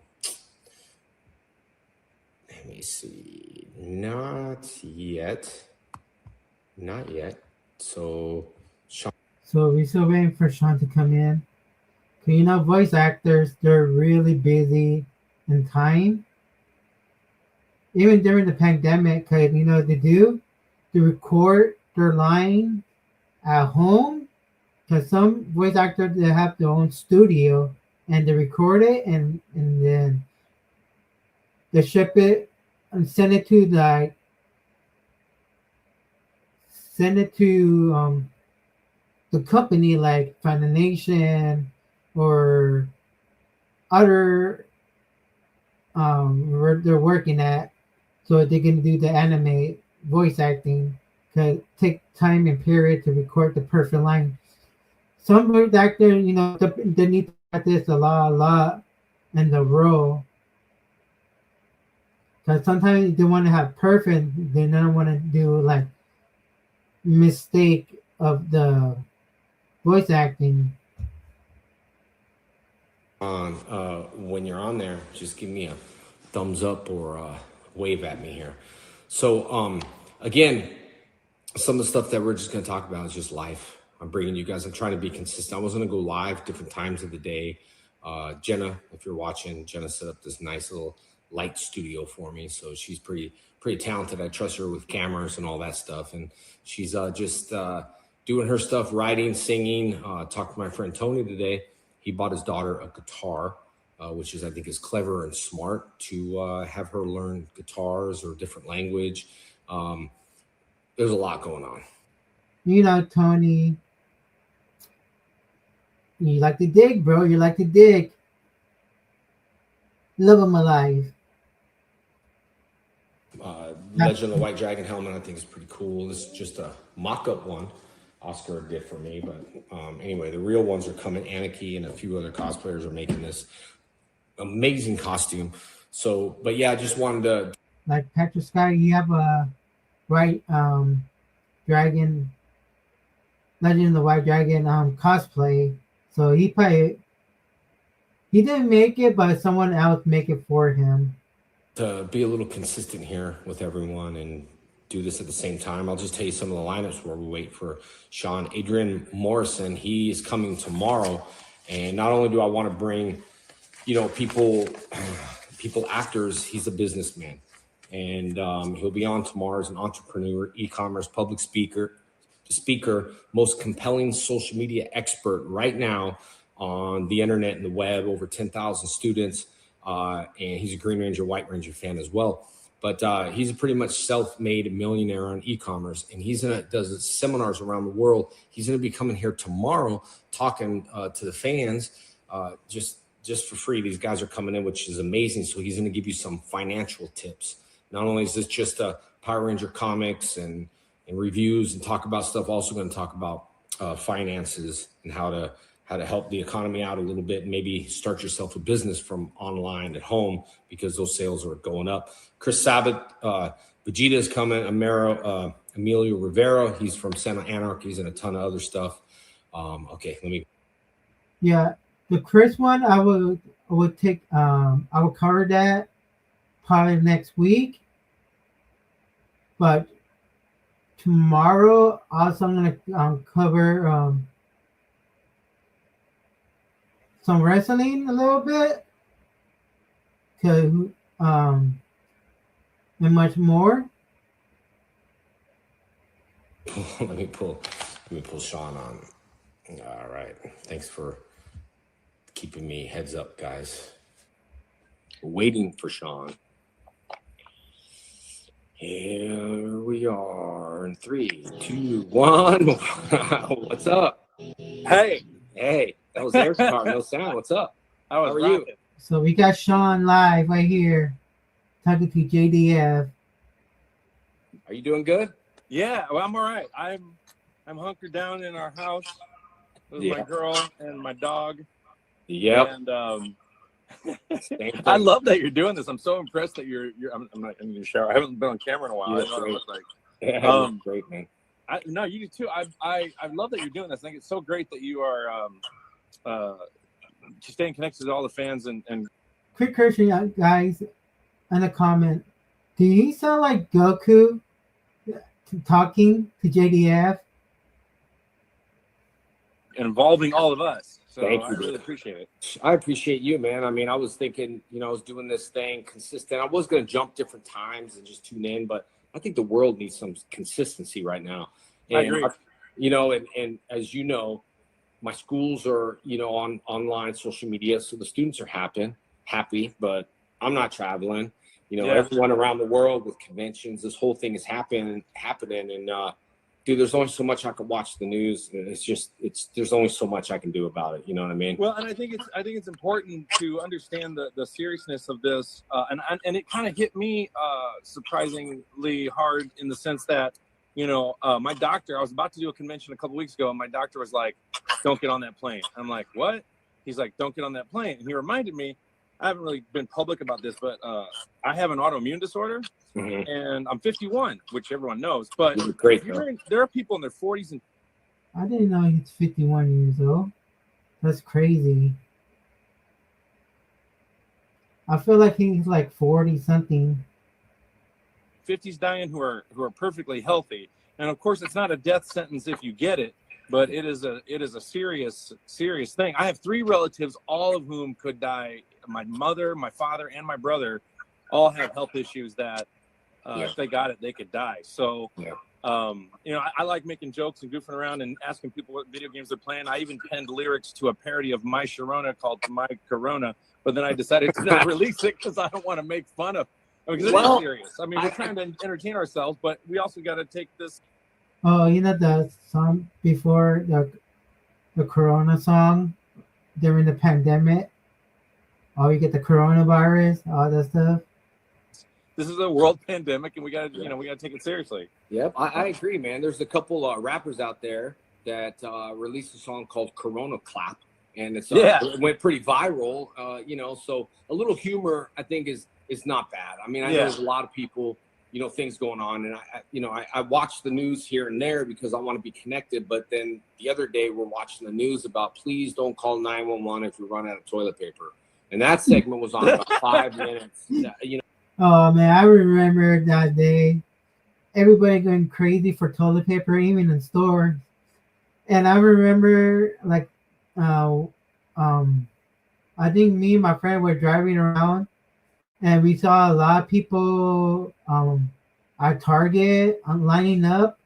Not yet. So, Sean. So we're still waiting for Sean to come in. Cause voice actors, they're really busy in time. Even during the pandemic, cause they do to record their line at home. Cause some voice actors, they have their own studio. And they record it, and then they ship it and send it to the company like Funimation or other where they're working at, so they can do the anime voice acting. Cause take time and period to record the perfect line. Some voice actors, they need to practice a lot in the role, because sometimes they want to have perfect, they don't want to do like mistake of the voice acting. When you're on there, just give me a thumbs up or wave at me here. So again, some of the stuff that we're just going to talk about is just life. I'm bringing you guys, I'm trying to be consistent. I was going to go live different times of the day. Jenna, if you're watching, Jenna set up this nice little light studio for me. So she's pretty talented. I trust her with cameras and all that stuff. And she's just doing her stuff, writing, singing. Talked to my friend Tony today. He bought his daughter a guitar, which I think is clever and smart to have her learn guitars or different language. There's a lot going on. Tony, you like to dig, bro. You like to dig. Love him alive. Legend of the White Dragon helmet, I think is pretty cool. This is just a mock-up one Oscar did for me, but anyway, the real ones are coming. Anarchy and a few other cosplayers are making this amazing costume. So, but yeah, I just wanted to, like Patrick Scott, you have a White Dragon, Legend of the White Dragon cosplay. So he didn't make it, but someone else make it for him. to be a little consistent here with everyone and do this at the same time. I'll just tell you some of the lineups where we wait for Sean. Adrian Morrison, he is coming tomorrow. And not only do I want to bring, people, actors, he's a businessman. And he'll be on tomorrow as an entrepreneur, e-commerce, public speaker, most compelling social media expert right now on the internet and the web, over 10,000 students. And he's a Green Ranger, White Ranger fan as well. But he's a pretty much self-made millionaire on e-commerce, and does seminars around the world. He's going to be coming here tomorrow talking to the fans just for free. These guys are coming in, which is amazing. So he's going to give you some financial tips. Not only is this just a Power Ranger comics and reviews and talk about stuff, also going to talk about finances and how how to help the economy out a little bit, and maybe start yourself a business from online at home because those sales are going up. Chris Sabat, Vegeta is coming. Emilio Rivera, he's from Santa Anarchies and a ton of other stuff. Okay, let me. Yeah, the Chris one, I would take. I would cover that probably next week. But tomorrow, also I'm gonna cover some wrestling a little bit, and much more. Let me pull Sean on. All right, thanks for keeping me heads up, guys. Waiting for Sean. Here we are in 3, 2, 1. What's up? Hey, that was Eric's car. No sound. What's up? how are you? So we got Sean live right here, talking to JDF. Are you doing good? Yeah, well, I'm all right. I'm hunkered down in our house with my girl and my dog. Yep. And I love that you're doing this. I'm so impressed that you're. I'm not in the shower. I haven't been on camera in a while. I don't know what it looks like. Yeah, great, man. No, you do too. I love that you're doing this. I think it's so great that you are staying connected to all the fans and. Quick question, guys, in a comment. Do you sound like Goku talking to JDF? Involving all of us. So Thank I you, really appreciate it. I appreciate you, man. I mean, I was thinking, I was doing this thing consistent. I was going to jump different times and just tune in, but I think the world needs some consistency right now. And, I agree. And as you know, my schools are, on online social media. So the students are happy, but I'm not traveling. Everyone around the world with conventions, this whole thing is happening. And, dude, there's only so much I can watch the news. There's only so much I can do about it. You know what I mean? Well, and I think it's important to understand the seriousness of this. And it kind of hit me surprisingly hard in the sense that, my doctor, I was about to do a convention a couple weeks ago, and my doctor was like, don't get on that plane. I'm like, what? He's like, don't get on that plane. And he reminded me, I haven't really been public about this, but I have an autoimmune disorder, and I'm 51, which everyone knows. But there are people in their 40s and I didn't know he's 51 years old. That's crazy. I feel like he's like 40 something. 50s dying who are perfectly healthy. And of course, it's not a death sentence if you get it, but it is a serious thing. I have 3 relatives, all of whom could die. My mother, my father, and my brother all have health issues that if they got it, they could die. So, I like making jokes and goofing around and asking people what video games they're playing. I even penned lyrics to a parody of My Sharona called My Corona, but then I decided to not release it because I don't want to make fun of. Because it is serious. I mean, we're trying to entertain ourselves, but we also got to take this. Oh, the song before the Corona song during the pandemic. Oh, you get the coronavirus, all that stuff. This is a world pandemic, and we got to take it seriously. Yep, I agree, man. There's a couple rappers out there that released a song called Corona Clap, and it went pretty viral. So a little humor, I think, is not bad. I mean, I know there's a lot of people, things going on, and I watch the news here and there because I want to be connected. But then the other day, we're watching the news about please don't call 911 if you run out of toilet paper, and that segment was on about 5 minutes. Oh man, I remember that day. Everybody going crazy for toilet paper, even in stores. And I remember, I think me and my friend were driving around, and we saw a lot of people at Target lining up,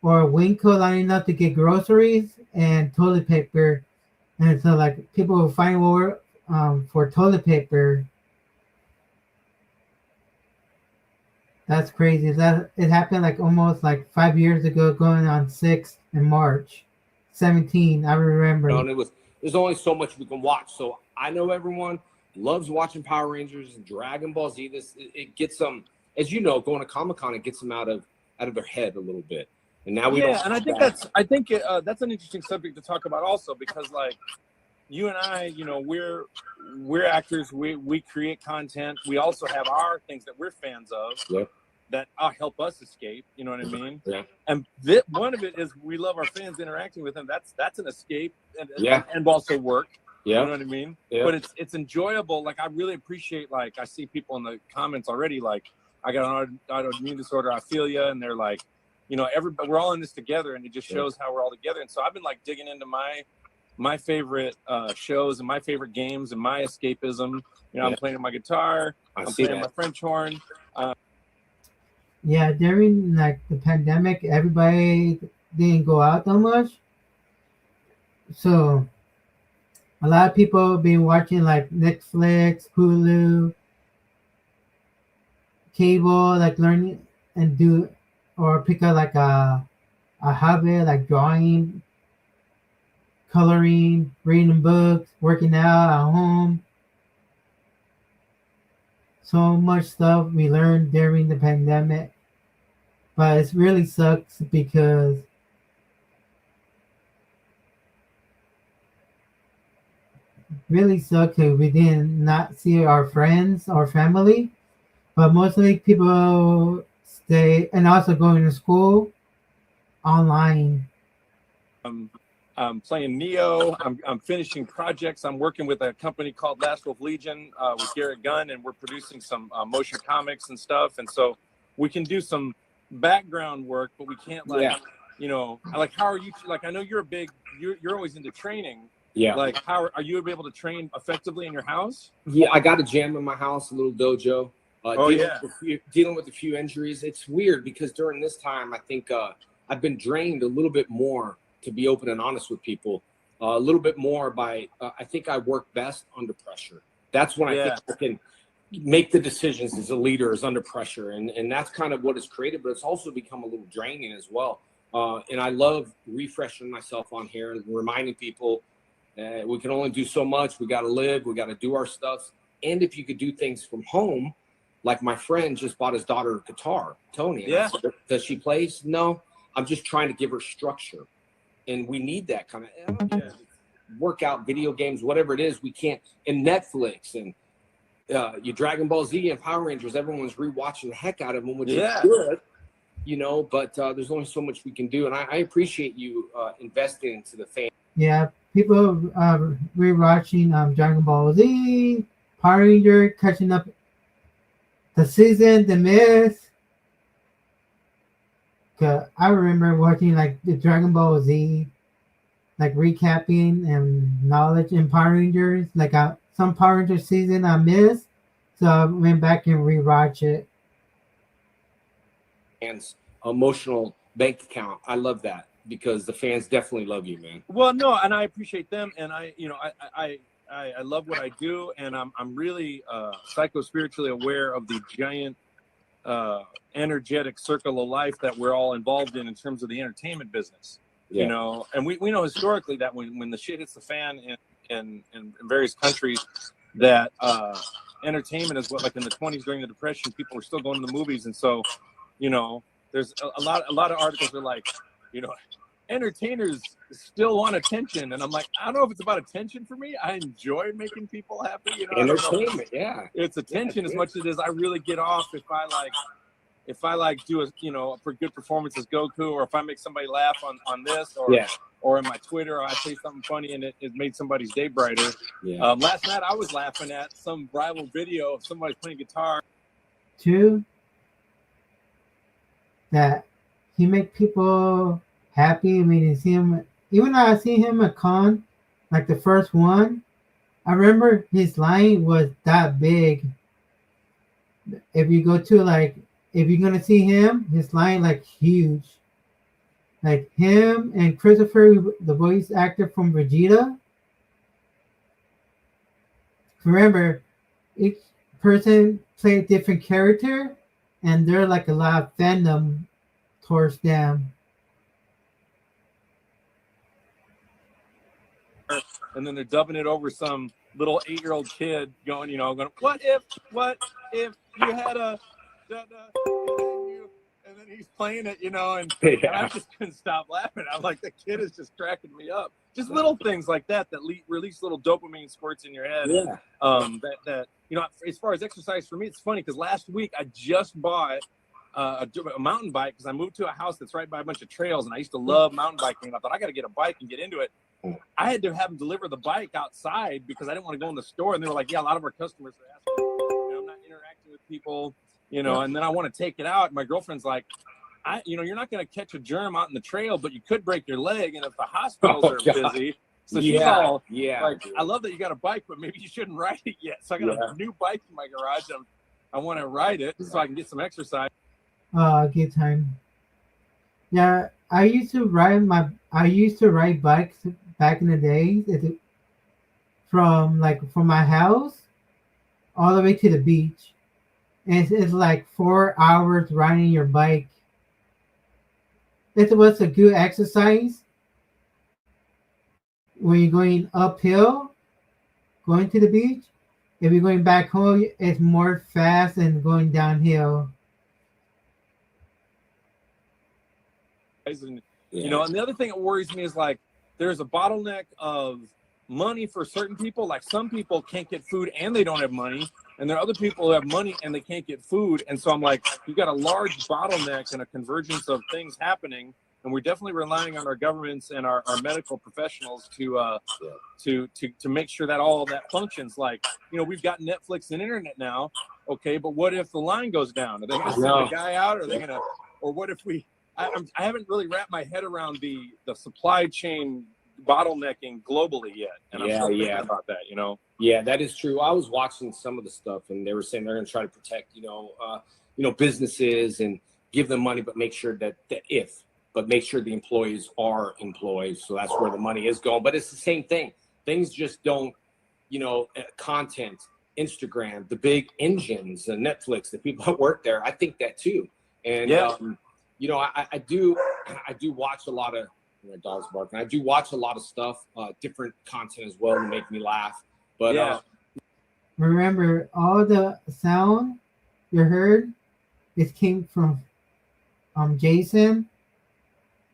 or Winco lining up to get groceries and toilet paper. And so, people were fighting over for toilet paper. That's crazy. It happened almost 5 years ago, going on 6th in March 17. I remember. And there's only so much we can watch. So I know everyone loves watching Power Rangers and Dragon Ball Z. It gets them, as you know, going to Comic-Con, it gets them out of their head a little bit. And now we don't. And I think that's an interesting subject to talk about also, because like you and I, you know, we're actors. We create content. We also have our things that we're fans of. Yep. That help us escape. You know what I mean? Yeah. And one of it is we love our fans, interacting with them. That's an escape and also work. Yeah. You know what I mean? Yeah. But it's enjoyable. Like I really appreciate, like I see people in the comments already, like I got an autoimmune disorder, I feel you, and they're like, you know, we're all in this together, and it just shows how we're all together. And so I've been like digging into my favorite shows and my favorite games and my escapism. You know, I'm playing my guitar, I'm playing my French horn. Yeah, during like the pandemic, everybody didn't go out that much, so a lot of people been watching like Netflix, Hulu, cable, like learning and do or pick up like a hobby like drawing, coloring, reading books, working out at home. So much stuff we learned during the pandemic, but it really sucks because we did not see our friends or family, but mostly people stay and also going to school online. I'm playing Neo. I'm finishing projects. I'm working with a company called Last Wolf Legion with Garrett Gunn, and we're producing some motion comics and stuff. And so we can do some background work, but we can't you know, like how are you? Like I know you're you're always into training. Yeah. Like how are you able to train effectively in your house? Yeah, I got a gym in my house, a little dojo. Dealing with a few injuries. It's weird because during this time, I think I've been drained a little bit more, to be open and honest with people, a little bit more by, I think I work best under pressure. That's when I think I can make the decisions as a leader, is under pressure. And that's kind of what it's created, but it's also become a little draining as well. And I love refreshing myself on here and reminding people we can only do so much. We got to live. We got to do our stuff. And if you could do things from home, like my friend just bought his daughter a guitar, Tony. And I said, does she play? No, I'm just trying to give her structure. And we need that kind of workout, video games, whatever it is. We can't. And Netflix and you Dragon Ball Z and Power Rangers, everyone's rewatching the heck out of them, which is good, you know, but there's only so much we can do. And I appreciate you investing into the fan. Yeah, people rewatching Dragon Ball Z, Power Ranger, catching up the season, the myth. I remember watching like the Dragon Ball Z, like recapping and knowledge in Power Rangers. Like some Power Rangers season I missed, so I went back and rewatched it. Fans' emotional bank account. I love that because the fans definitely love you, man. Well, no, and I appreciate them, and I love what I do, and I'm really psycho-spiritually aware of the giant energetic circle of life that we're all involved in terms of the entertainment business. You know, and we know historically that when the shit hits the fan in various countries, that entertainment is what, like in the 20s during the Depression, people were still going to the movies, and so, you know, there's a lot of articles are like, you know, entertainers still want attention, and I'm like, I don't know if it's about attention for me. I enjoy making people happy. You know, entertainment, it's attention as much as it is. I really get off if I do a, you know, for good performance as Goku, or if I make somebody laugh on this, or in my Twitter, or I say something funny and it made somebody's day brighter. Last night I was laughing at some viral video of somebody playing guitar. Two, that he make people happy. I mean, you see him, even though I see him at con, like the first one, I remember his line was that big. If you go to like, if you're gonna see him, his line like huge. Like him and Christopher, the voice actor from Vegeta. Remember, each person played a different character, and they're like a lot of fandom towards them. And then they're dubbing it over some little 8-year-old kid going, you know, going, what if you had a, and then he's playing it, and I just couldn't stop laughing. I'm like, the kid is just cracking me up. Just little things like that release little dopamine squirts in your head. Yeah. That as far as exercise for me, it's funny because last week I just bought a mountain bike because I moved to a house that's right by a bunch of trails, and I used to love mountain biking. And I thought I got to get a bike and get into it. I had to have them deliver the bike outside because I didn't want to go in the store, and they were like, "Yeah, a lot of our customers are asking. I'm not interacting with people, and then I want to take it out." My girlfriend's like, you're not going to catch a germ out in the trail, but you could break your leg, and if the hospitals are busy." So she's all like, "I love that you got a bike, but maybe you shouldn't ride it yet." So I got a new bike in my garage, and I want to ride it so I can get some exercise. Good time. Yeah, I used to ride bikes back in the day. From my house all the way to the beach. And it's like 4 hours riding your bike. It was a good exercise when you're going uphill, going to the beach. If you're going back home, it's more fast than going downhill. And and the other thing that worries me is like there's a bottleneck of money for certain people. Like some people can't get food and they don't have money, and there are other people who have money and they can't get food. And so I'm like, you've got a large bottleneck and a convergence of things happening, and we're definitely relying on our governments and our medical professionals to make sure that all of that functions. Like, we've got Netflix and internet now, okay, but what if the line goes down? Are they gonna send the guy out? Or what if I haven't really wrapped my head around the supply chain bottlenecking globally yet, and I'm still thinking about that. Yeah, that is true. I was watching some of the stuff, and they were saying they're going to try to protect, businesses and give them money, but make sure make sure the employees are employed. So that's where the money is going. But it's the same thing. Things just don't, content, Instagram, the big engines, and Netflix, the people that work there. I think that too, and I do watch a lot of dogs barking. I do watch a lot of stuff, different content as well to make me laugh. But remember, all the sound you heard, it came from Jason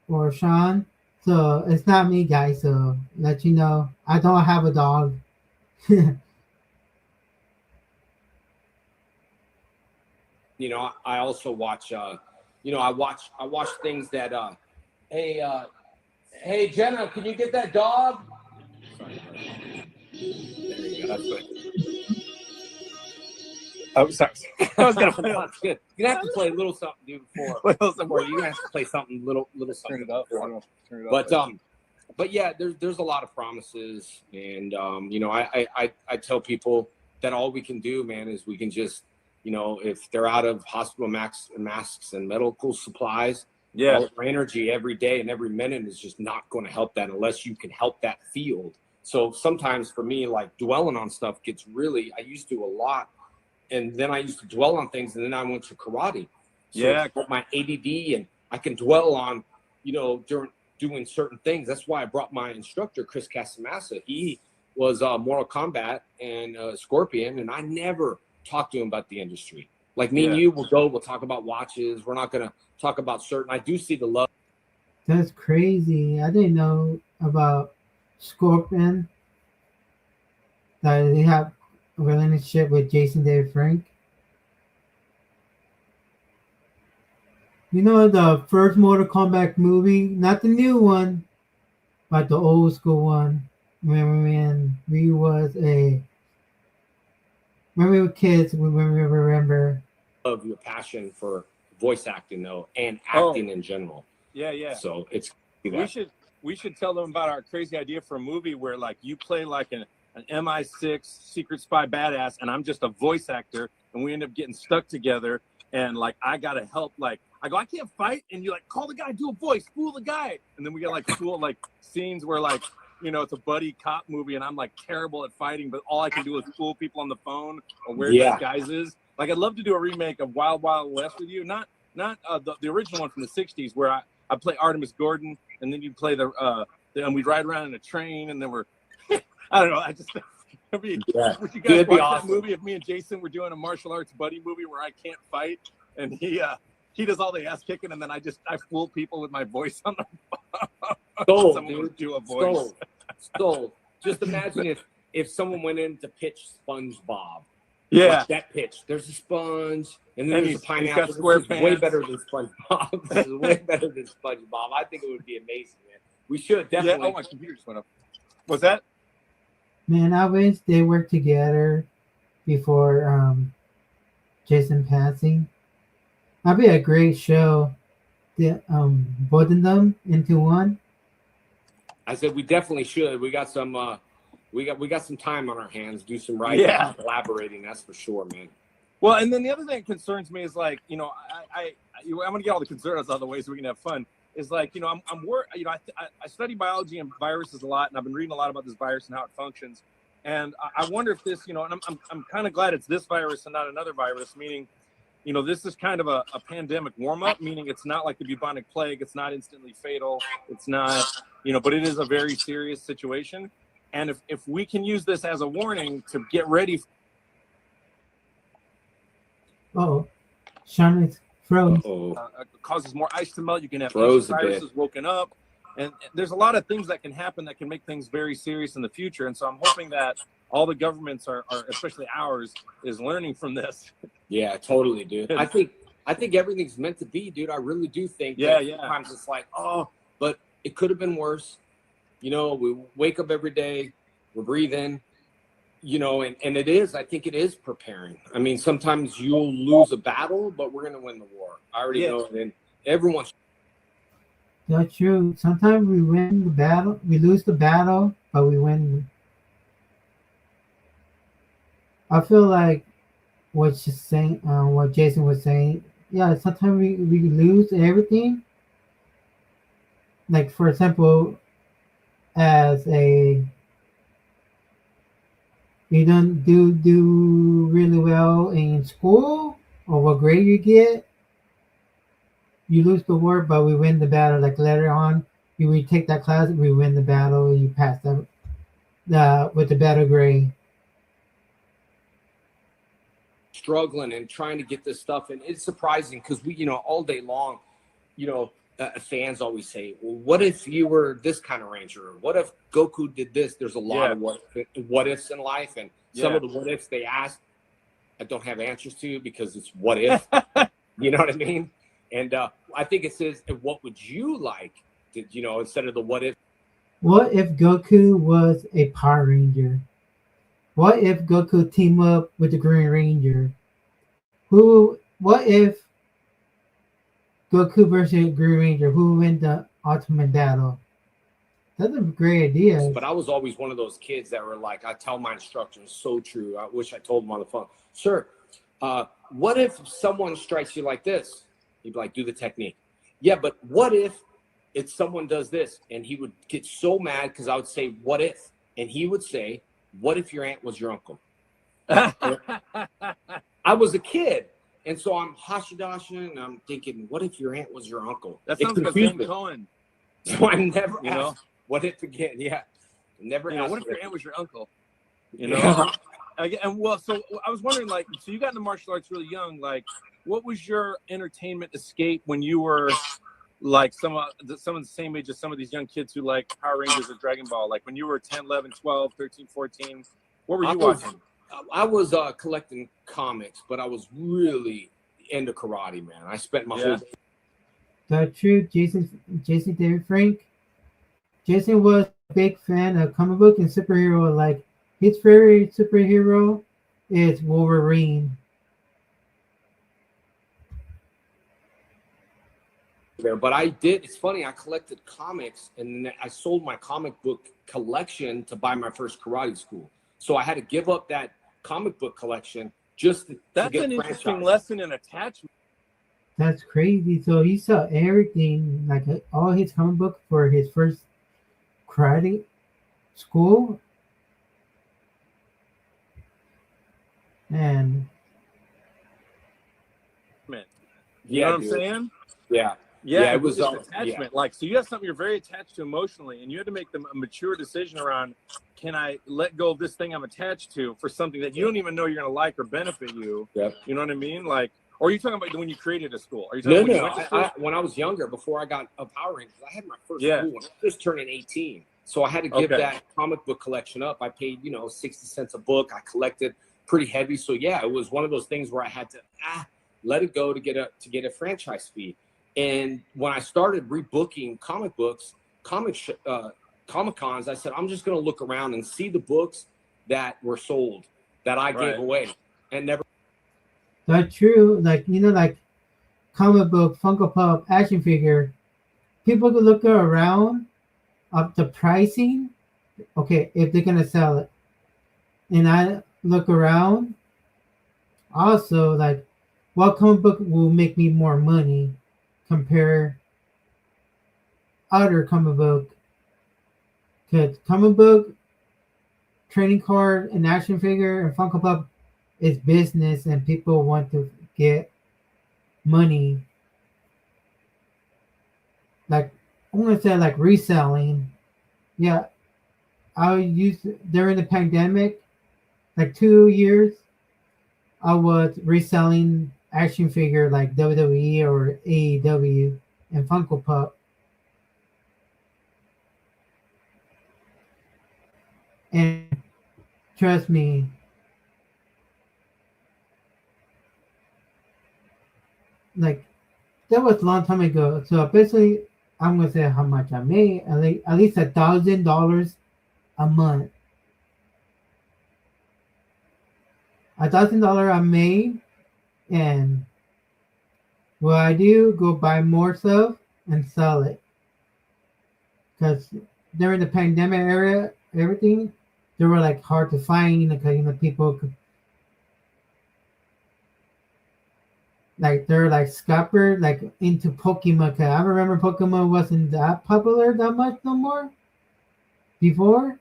or Sean. So it's not me, guys. So let you know, I don't have a dog. I also watch. I watch things that. Hey, Jenna, can you get that dog? Sorry. There you go. That's good. Oh, sorry. I was gonna play. That's good. You're gonna have to play a little something, dude. Before you're gonna have to play something little something. Turn it up. But yeah, there's a lot of promises, and I tell people that all we can do, man, is we can just, if they're out of hospital masks and medical supplies. Yeah, all our energy every day and every minute is just not going to help that unless you can help that field. So sometimes for me, like dwelling on stuff I used to a lot, and then I used to dwell on things, and then I went to karate. So my ADD, and I can dwell on, during doing certain things. That's why I brought my instructor, Chris Casamassa. He was Mortal Kombat and Scorpion, and I never talked to him about the industry. Like me and you we'll talk about watches. We're not going to talk about certain. I do see the love. That's crazy. I didn't know about Scorpion. That they have a relationship with Jason David Frank. The first Mortal Kombat movie, not the new one, but the old school one. When we were kids, we remember. Of your passion for voice acting though, and acting in general. Yeah. So it's we should tell them about our crazy idea for a movie where like you play like an MI6 secret spy badass, and I'm just a voice actor, and we end up getting stuck together, and like I gotta help. Like I go, I can't fight, and you like call the guy, do a voice, fool the guy, and then we get like cool like scenes where like it's a buddy cop movie, and I'm like terrible at fighting, but all I can do is fool people on the phone or wear disguises. Like I'd love to do a remake of Wild Wild West with you, not the original one from the '60s where I play Artemis Gordon, and then you play and we'd ride around in a train, and then we're I don't know. I just would you guys watch that movie if me and Jason were doing a martial arts buddy movie where I can't fight and he he does all the ass kicking, and then I fool people with my voice on the phone. Sold, Someone dude. would do a voice. Sold. Just imagine if someone went in to pitch SpongeBob. Yeah. Like that pitch. There's a sponge, and then there's a pineapple. He's got square This is way pants. better than SpongeBob. This is way better than SpongeBob. I think it would be amazing, man. We should definitely. Yeah. Oh, my computer just went up. What's that? Man, I wish they worked together before Jason passing. That'd be a great show. Both of them into one. I said we definitely should. We got some. We got some time on our hands. Do some writing, and collaborating. That's for sure, man. Well, and then the other thing that concerns me is like, you know, I'm gonna get all the concerns out of the way so we can have fun. Is like, you know, I'm worried. You know, I study biology and viruses a lot, and I've been reading a lot about this virus and how it functions. And I wonder if this, you know, and I'm kind of glad it's this virus and not another virus. Meaning, you know, this is kind of a pandemic warm up. Meaning, it's not like the bubonic plague. It's not instantly fatal. It's not, you know, but it is a very serious situation. And if we can use this as a warning to get ready. Oh, Sean is froze. Causes more ice to melt. You can have viruses woken up. And there's a lot of things that can happen that can make things very serious in the future. And so I'm hoping that all the governments are especially ours, is learning from this. Yeah, totally, dude. I think everything's meant to be, dude. I really do think. Yeah. Sometimes it's like, oh, but it could have been worse. You know, we wake up every day, we're breathing, you know, and it is, I think it is preparing. I mean, sometimes you'll lose a battle, but we're going to win the war. I already know it. And everyone's. That's true. Sometimes we win the battle, we lose the battle, but we win. I feel like what Jason was saying. Yeah, sometimes we lose everything. Like, for example, as you don't do really well in school or what grade you get, you lose the war, but we win the battle. Like later on, you retake that class, we win the battle, you pass them with the better grade. Struggling and trying to get this stuff, and it's surprising because we, you know, all day long, you know, fans always say, well, what if you were this kind of ranger? What if Goku did this? There's a lot of what ifs in life, and some of the what ifs they ask, I don't have answers to because it's what if. You know what I mean? And I think it says, what would you like to, you know, instead of the what if. What if Goku was a Power Ranger? What if Goku teamed up with the Green Ranger? What if Goku versus Green Ranger? Who would win the ultimate battle? That's a great idea. But I was always one of those kids that were like, I tell my instructors, so true. I wish I told them on the phone. Sir, what if someone strikes you like this? He'd be like, do the technique. Yeah, but what if someone does this? And he would get so mad because I would say, what if? And he would say, what if your aunt was your uncle? I was a kid. And so I'm hashidashin, and I'm thinking, what if your aunt was your uncle? That sounds like a Ben Cohen. So I never asked, what if again? Yeah. Never asked. What if your aunt was your uncle? You know? And well, so I was wondering, like, so you got into martial arts really young. Like, what was your entertainment escape when you were like some of the same age as some of these young kids who like Power Rangers or Dragon Ball? Like when you were 10, 11, 12, 13, 14, what were you watching? I was collecting comics, but I was really into karate, man. I spent my whole day. That's true. Jason David Frank. Jason was a big fan of comic book and superhero. Like his favorite superhero is Wolverine. There, but I did. It's funny. I collected comics, and I sold my comic book collection to buy my first karate school. So I had to give up that comic book collection just to That's get an interesting franchise. lesson in attachment. That's crazy. So he saw everything, like all his comic book for his first karate school, and you know what I'm saying? Yeah, it was attachment. Yeah. Like, so you have something you're very attached to emotionally, and you had to make a mature decision around, can I let go of this thing I'm attached to for something that you don't even know you're going to like or benefit you? Yep. You know what I mean? Like, Or are you talking about when you created a school? Are you No, talking when you no. went to school? When I was younger, before I got a Power Rangers, I had my first Yeah. school when I was just turning 18. So I had to give that comic book collection up. I paid, 60 cents a book. I collected pretty heavy. So yeah, it was one of those things where I had to let it go to get a franchise fee. And when I started rebooking comic books, Comic-Cons, I said, I'm just going to look around and see the books that were sold that I gave away and never. That's true. Like, like comic book, Funko Pop, action figure. People could look around up the pricing. Okay, if they're going to sell it. And I look around. Also, like, what comic book will make me more money compare other comic book? Because comic book, trading card, and action figure, and Funko Pop is business, and people want to get money. Like, I'm going to say, like, reselling. Yeah, I used during the pandemic, like 2 years, I was reselling action figure like WWE or AEW and Funko Pop. And trust me, like that was a long time ago. So basically, I'm gonna say how much I made. At least $1,000 a month. $1,000 I made, and what I do, go buy more stuff and sell it. Because during the pandemic era, everything, they were like hard to find because people could, like they're like scalper like into Pokemon. Cause I remember Pokemon wasn't that popular that much no more before.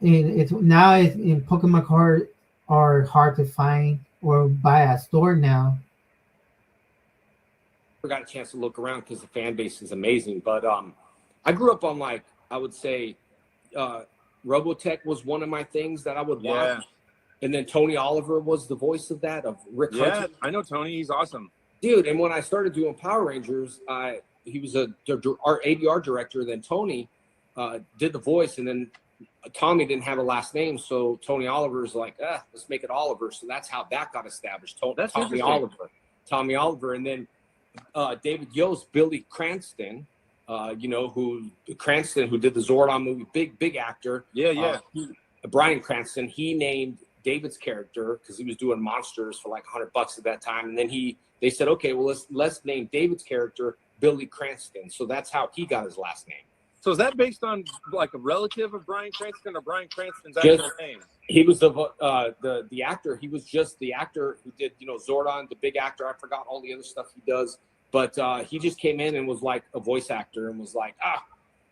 It's now it's in Pokemon cards are hard to find or buy at store now. Got a chance to look around because the fan base is amazing. But I grew up on, like, I would say Robotech was one of my things that I would watch. And then Tony Oliver was the voice of that, of Rick Hunter. I know Tony. He's awesome. Dude, and when I started doing Power Rangers, he was our ADR director. Then Tony did the voice, and then Tommy didn't have a last name, so Tony Oliver's like, let's make it Oliver. So that's how that got established. Tommy Oliver, and then David Yost, Billy Cranston, who did the Zordon movie, big actor. Bryan Cranston, he named David's character because he was doing monsters for like $100 at that time, and then they said, okay, well let's name David's character Billy Cranston. So that's how he got his last name. So is that based on like a relative of Bryan Cranston or Bryan Cranston's actual name? He was the actor. He was just the actor who did, Zordon, the big actor. I forgot all the other stuff he does. But he just came in and was like a voice actor and was like,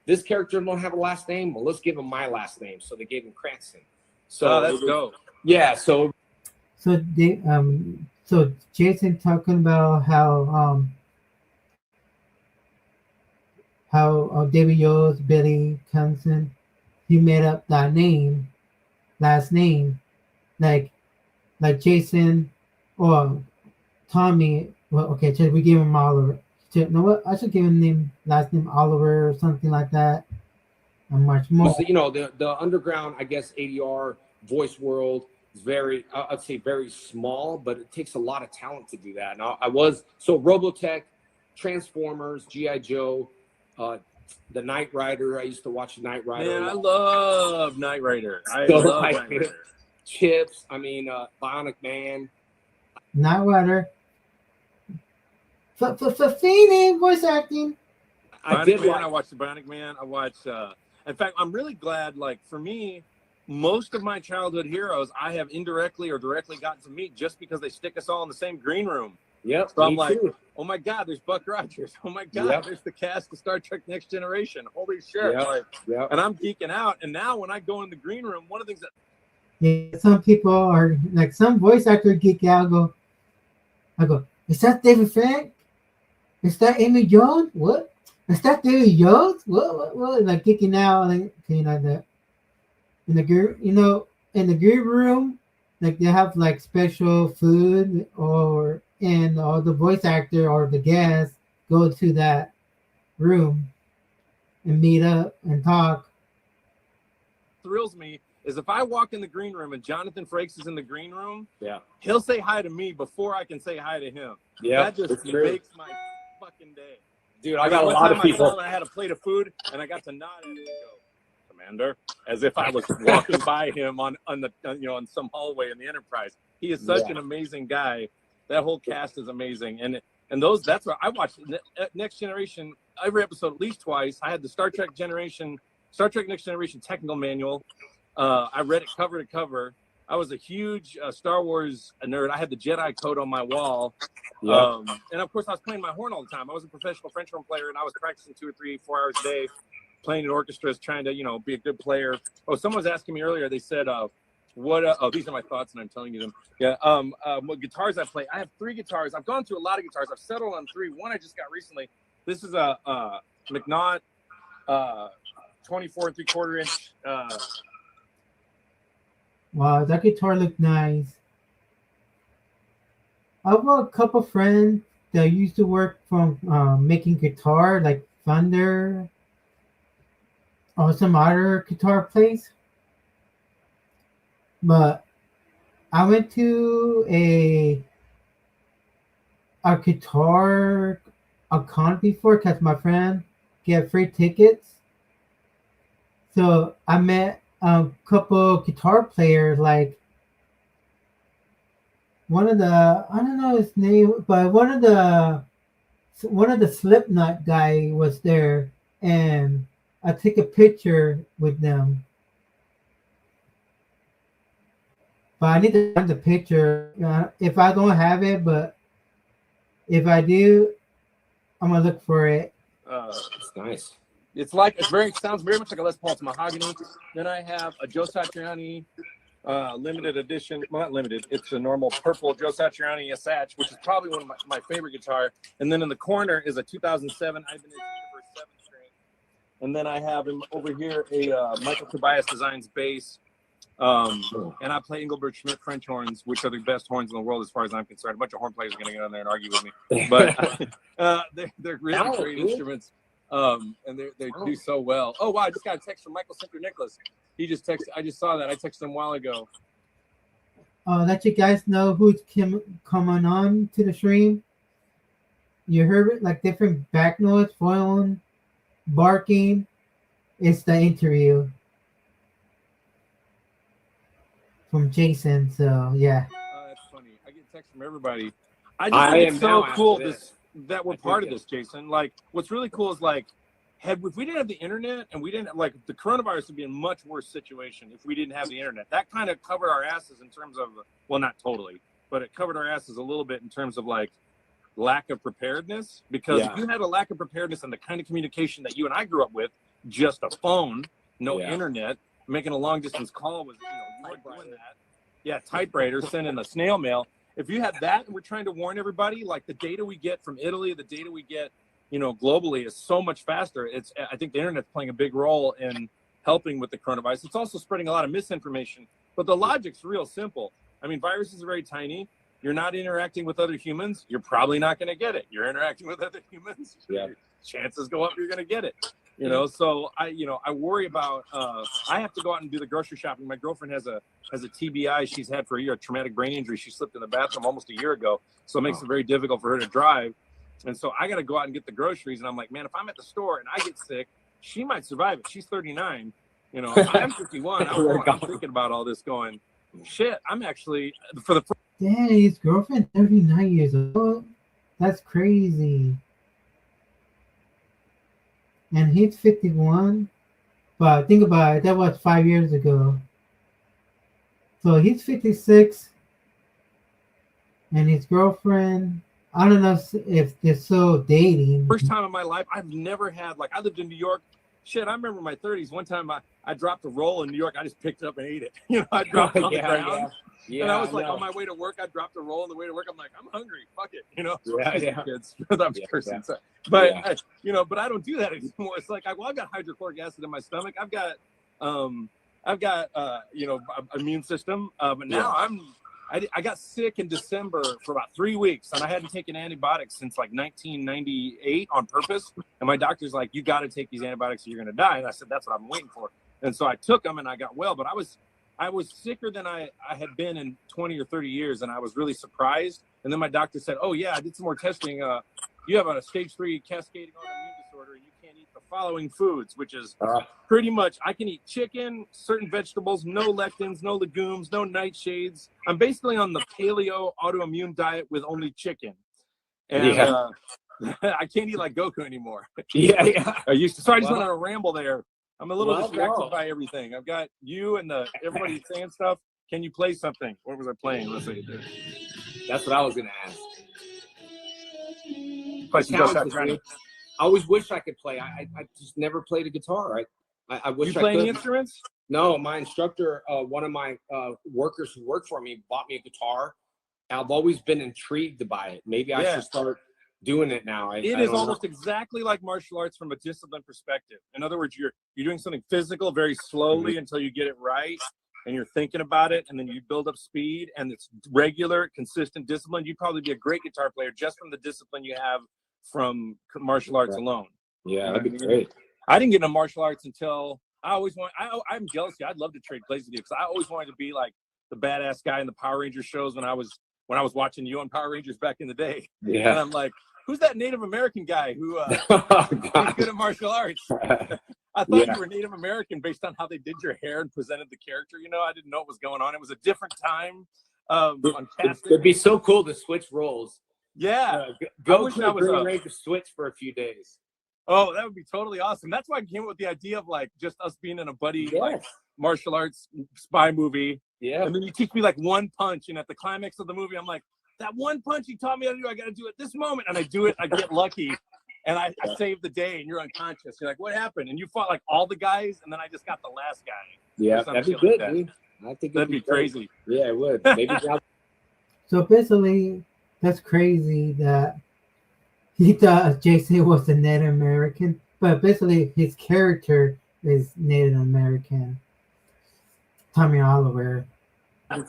this character don't have a last name. Well, let's give him my last name. So they gave him Cranston. So that's dope. Yeah. So Jason talking about how David Yost, Billy Cranston, he made up that last name, like Jason or Tommy. Well, okay, so we give him Oliver. You know what? I should give him last name Oliver or something like that. And much more. The underground, I guess, ADR voice world is I'd say very small, but it takes a lot of talent to do that. And Robotech, Transformers, G.I. Joe, the Knight Rider. I used to watch Knight Rider. Man, I love Knight Rider. Knight Rider. Chips. Bionic Man. Knight Rider. Phoenix voice acting. I watched the Bionic Man. I watched. In fact, I'm really glad. Like for me, most of my childhood heroes, I have indirectly or directly gotten to meet just because they stick us all in the same green room. Yep. So I'm like, oh my God, there's Buck Rogers. Oh my God, there's the cast of Star Trek Next Generation. Holy shit! And I'm geeking out. And now when I go in the green room, one of the things that some people are like, some voice actor geek out. I go, is that David Frank? Is that Amy Jones? What? Is that David Yost? What? Like geeking out, like that. In the green room, like they have like special food, or and or the voice actor or the guest go to that room and meet up and talk. Thrills me is if I walk in the green room and Jonathan Frakes is in the green room, Yeah. he'll say hi to me before I can say hi to him. Yeah. That just makes my fucking day. Dude, I got a lot of people. I called and I had a plate of food and I got to nod at him and go, Commander, as if I was walking by him on some hallway in the Enterprise. He is such an amazing guy. That whole cast is amazing. And that's what I watched Next Generation every episode at least twice. I had the Star Trek Next Generation technical manual. I read it cover to cover. I was a huge Star Wars nerd. I had the Jedi code on my wall. Yeah. And of course, I was playing my horn all the time. I was a professional French horn player, and I was practicing 2 or 3, 4 hours a day, playing in orchestras, trying to, be a good player. Oh, someone was asking me earlier. They said, these are my thoughts, and I'm telling you them. Yeah. What guitars I play? I have 3 guitars. I've gone through a lot of guitars. I've settled on 3. One I just got recently. This is a McNaught 24 3/4 inch. Wow, that guitar looked nice. I have a couple friends that used to work from making guitar, like Thunder or some other guitar place. But I went to a guitar con before because my friend get free tickets. So I met a couple guitar players, like one of the, I don't know his name, but one of the Slipknot guy was there, and I took a picture with them. But I need to find the picture. If I don't have it, but if I do, I'm gonna look for it. It's nice. Sounds very much like a Les Paul. It's mahogany. Then I have a Joe Satriani limited edition. Well, not limited. It's a normal purple Joe Satriani Satch, which is probably one of my favorite guitar. And then in the corner is a 2007 Ibanez Universe 7-string. And then I have him over here a Michael Tobias Designs bass. And I play Engelbert Schmidt French horns, which are the best horns in the world as far as I'm concerned. A bunch of horn players are going to get on there and argue with me, but they're really great instruments. And they do so well. Oh wow! I just got a text from Michael Center Nicholas. He just texted. I just saw that. I texted him a while ago. Let you guys know who's coming on to the stream. You heard it, like different back noise, foiling, barking. It's the interview from Jason. So yeah. That's funny. I get texts from everybody. I just think it's so cool that we're part of this, Jason. Like, what's really cool is like, if we didn't have the internet and we didn't like the coronavirus would be in a much worse situation if we didn't have the internet. That kind of covered our asses in terms of, well, not totally, but it covered our asses a little bit in terms of like lack of preparedness. Because if you had a lack of preparedness and the kind of communication that you and I grew up with, just a phone, no internet, making a long distance call was, you weren't doing that. Yeah, typewriter, sending a snail mail. If you had that and we're trying to warn everybody, like the data we get from Italy, the data we get, globally is so much faster. I think the internet's playing a big role in helping with the coronavirus. It's also spreading a lot of misinformation, but the logic's real simple. I mean, viruses are very tiny. You're not interacting with other humans. You're probably not going to get it. You're interacting with other humans. Chances go up you're going to get it. So I worry about, I have to go out and do the grocery shopping. My girlfriend has a TBI she's had for a year, a traumatic brain injury. She slipped in the bathroom almost a year ago. So it makes it very difficult for her to drive. And so I got to go out and get the groceries. And I'm like, man, if I'm at the store and I get sick, she might survive it. She's 39. I'm 51. I'm thinking about all this going, shit, I'm actually, for the first. Dang, his girlfriend 39 years old. That's crazy. And he's 51. But think about it, that was 5 years ago. So he's 56. And his girlfriend, I don't know if they're still dating. First time in my life, I've never had, I lived in New York. Shit, I remember in my 30s, one time I dropped a roll in New York. I just picked it up and ate it. I dropped it on the ground. Yeah, and I was on my way to work, I dropped a roll on the way to work. I'm like, I'm hungry. Fuck it. Kids. I'm cursing. So, but I don't do that anymore. It's like, I've got hydrochloric acid in my stomach. I've got immune system. But now I got sick in December for about 3 weeks, and I hadn't taken antibiotics since like 1998 on purpose. And my doctor's like, "You got to take these antibiotics, or you're going to die." And I said, "That's what I'm waiting for." And so I took them, and I got well. But I was sicker than I had been in 20 or 30 years, and I was really surprised. And then my doctor said, "Oh yeah, I did some more testing. You have a stage 3 cascading autoimmune disorder, and you can't eat the following foods," which is pretty much I can eat chicken, certain vegetables, no lectins, no legumes, no nightshades. I'm basically on the paleo autoimmune diet with only chicken. And I can't eat like Goku anymore. I used to. So I just went on a ramble there. I'm a little distracted by everything. I've got you and everybody saying stuff. Can you play something? What was I playing? Let's see. That's what I was gonna ask. I always wish I could play. I just never played a guitar. I wish you I play could. any instruments? No, my instructor, one of my workers who worked for me, bought me a guitar. I've always been intrigued by it. Maybe I should start doing it now. It is almost exactly like martial arts from a discipline perspective. In other words, you're doing something physical very slowly until you get it right, and you're thinking about it, and then you build up speed, and it's regular, consistent discipline. You'd probably be a great guitar player just from the discipline you have from martial arts alone. Yeah, that'd be great. I didn't get into martial arts until I'm jealous. I'd love to trade places with you because I always wanted to be like the badass guy in the Power Rangers shows when I was watching you on Power Rangers back in the day. Yeah. And I'm like, who's that Native American guy who is good at martial arts? I thought you were Native American based on how they did your hair and presented the character. I didn't know what was going on. It was a different time. It'd be so cool to switch roles. Yeah. Go to the Green Ranger switch for a few days. Oh, that would be totally awesome. That's why I came up with the idea of like just us being in a buddy like martial arts spy movie. Yeah. And then you teach me like one punch, and at the climax of the movie, I'm like, that one punch you taught me how to do, I got to do it this moment. And I do it, I get lucky, and I save the day, and you're unconscious. You're like, what happened? And you fought like all the guys, and then I just got the last guy. Yeah, that'd be good, dude. I think that'd be crazy. Yeah, it would. Maybe. So basically, that's crazy that he thought Jason was a Native American, but basically his character is Native American. Tommy Oliver. Now's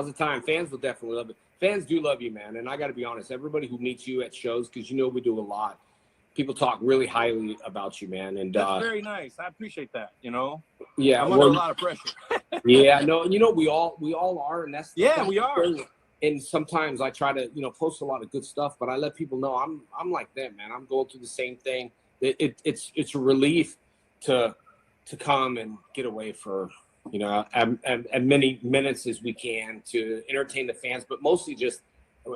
the time. Fans will definitely love it. Fans do love you, man. And I got to be honest, everybody who meets you at shows, because we do a lot. People talk really highly about you, man. And that's very nice. I appreciate that. Yeah, I'm under a lot of pressure. Yeah, no, we all are, and that's we are. And sometimes I try to post a lot of good stuff, but I let people know I'm like them, man. I'm going through the same thing. It's a relief to come and get away for as many minutes as we can to entertain the fans, but mostly just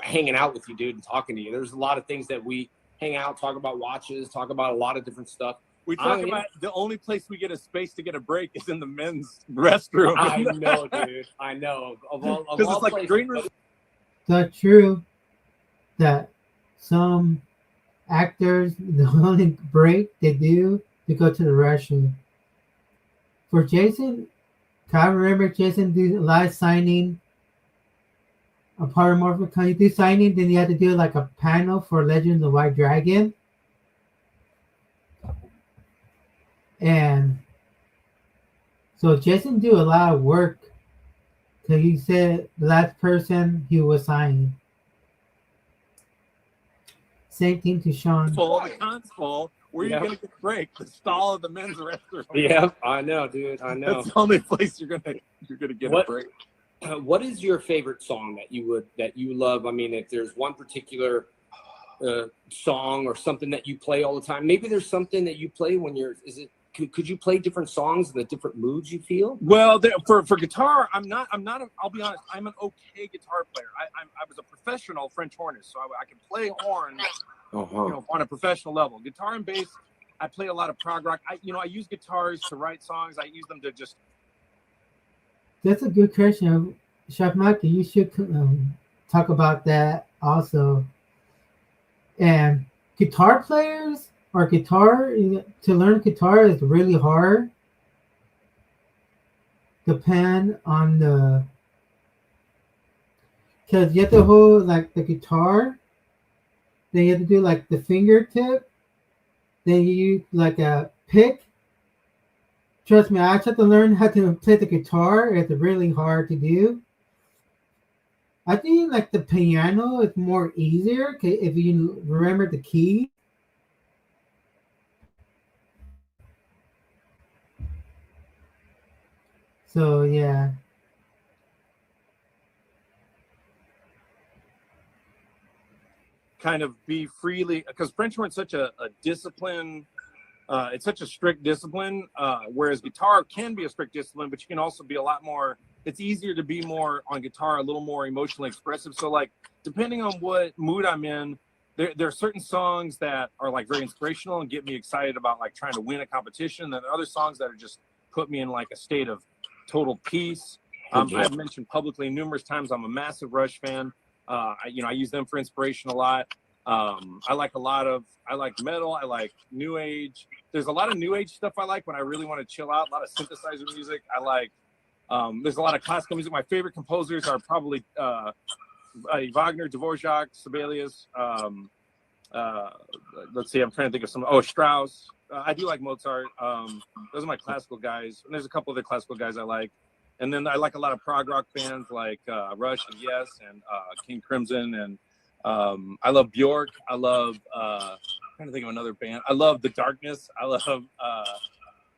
hanging out with you, dude, and talking to you. There's a lot of things that we hang out, talk about watches, talk about a lot of different stuff. We talk about the only place we get a space to get a break is in the men's restroom. I know, dude. I know. Because it's like green room. It's true that some actors, the only break they do to go to the restroom. For Jason, I remember Jason do live signing a Paramorphic. Can you do signing? Then you had to do like a panel for Legend of the White Dragon. And so Jason do a lot of work. So he said the last person he was signing. Same thing to Sean. The con's full. Where are you going to get a break? The stall of the men's restroom. Yeah, I know, dude. I know. That's the only place you're gonna get a break. What is your favorite song that you love? I mean, if there's one particular song or something that you play all the time, maybe there's something that you play when could you play different songs in the different moods you feel? Well, for guitar, I'll be honest, I'm an okay guitar player. I was a professional French hornist, so I can play horn, on a professional level. Guitar and bass, I play a lot of prog rock. I use guitars to write songs. I use them to just. That's a good question, Chef Mikey. You should talk about that also. And guitar players. Or to learn guitar is really hard. Depend on because you have to hold like the guitar, then you have to do like the fingertip, then you use like a pick, Trust me, I tried to learn how to play the guitar. It's really hard to do. I think like the piano is more easier if you remember the key. So yeah. Kind of be freely, because French horn's such a discipline. It's such a strict discipline, whereas guitar can be a strict discipline, but you can also be a lot more. It's easier to be more on guitar, a little more emotionally expressive. So like, depending on what mood I'm in, there are certain songs that are like very inspirational and get me excited about like trying to win a competition. And there are other songs that are just put me in like a state of total peace. I've mentioned publicly numerous times I'm a massive Rush fan. I use them for inspiration a lot. I like metal. I like new age. There's a lot of new age stuff I like when I really want to chill out. A lot of synthesizer music. I like. There's a lot of classical music. My favorite composers are probably Wagner, Dvorak, Sibelius. Let's see. I'm trying to think of some. Oh, Strauss. I do like Mozart. Those are my classical guys. And there's a couple other classical guys I like. And then I like a lot of prog rock bands like Rush and Yes and King Crimson. And I love Bjork. I love, I'm trying to think of another band. I love The Darkness. I love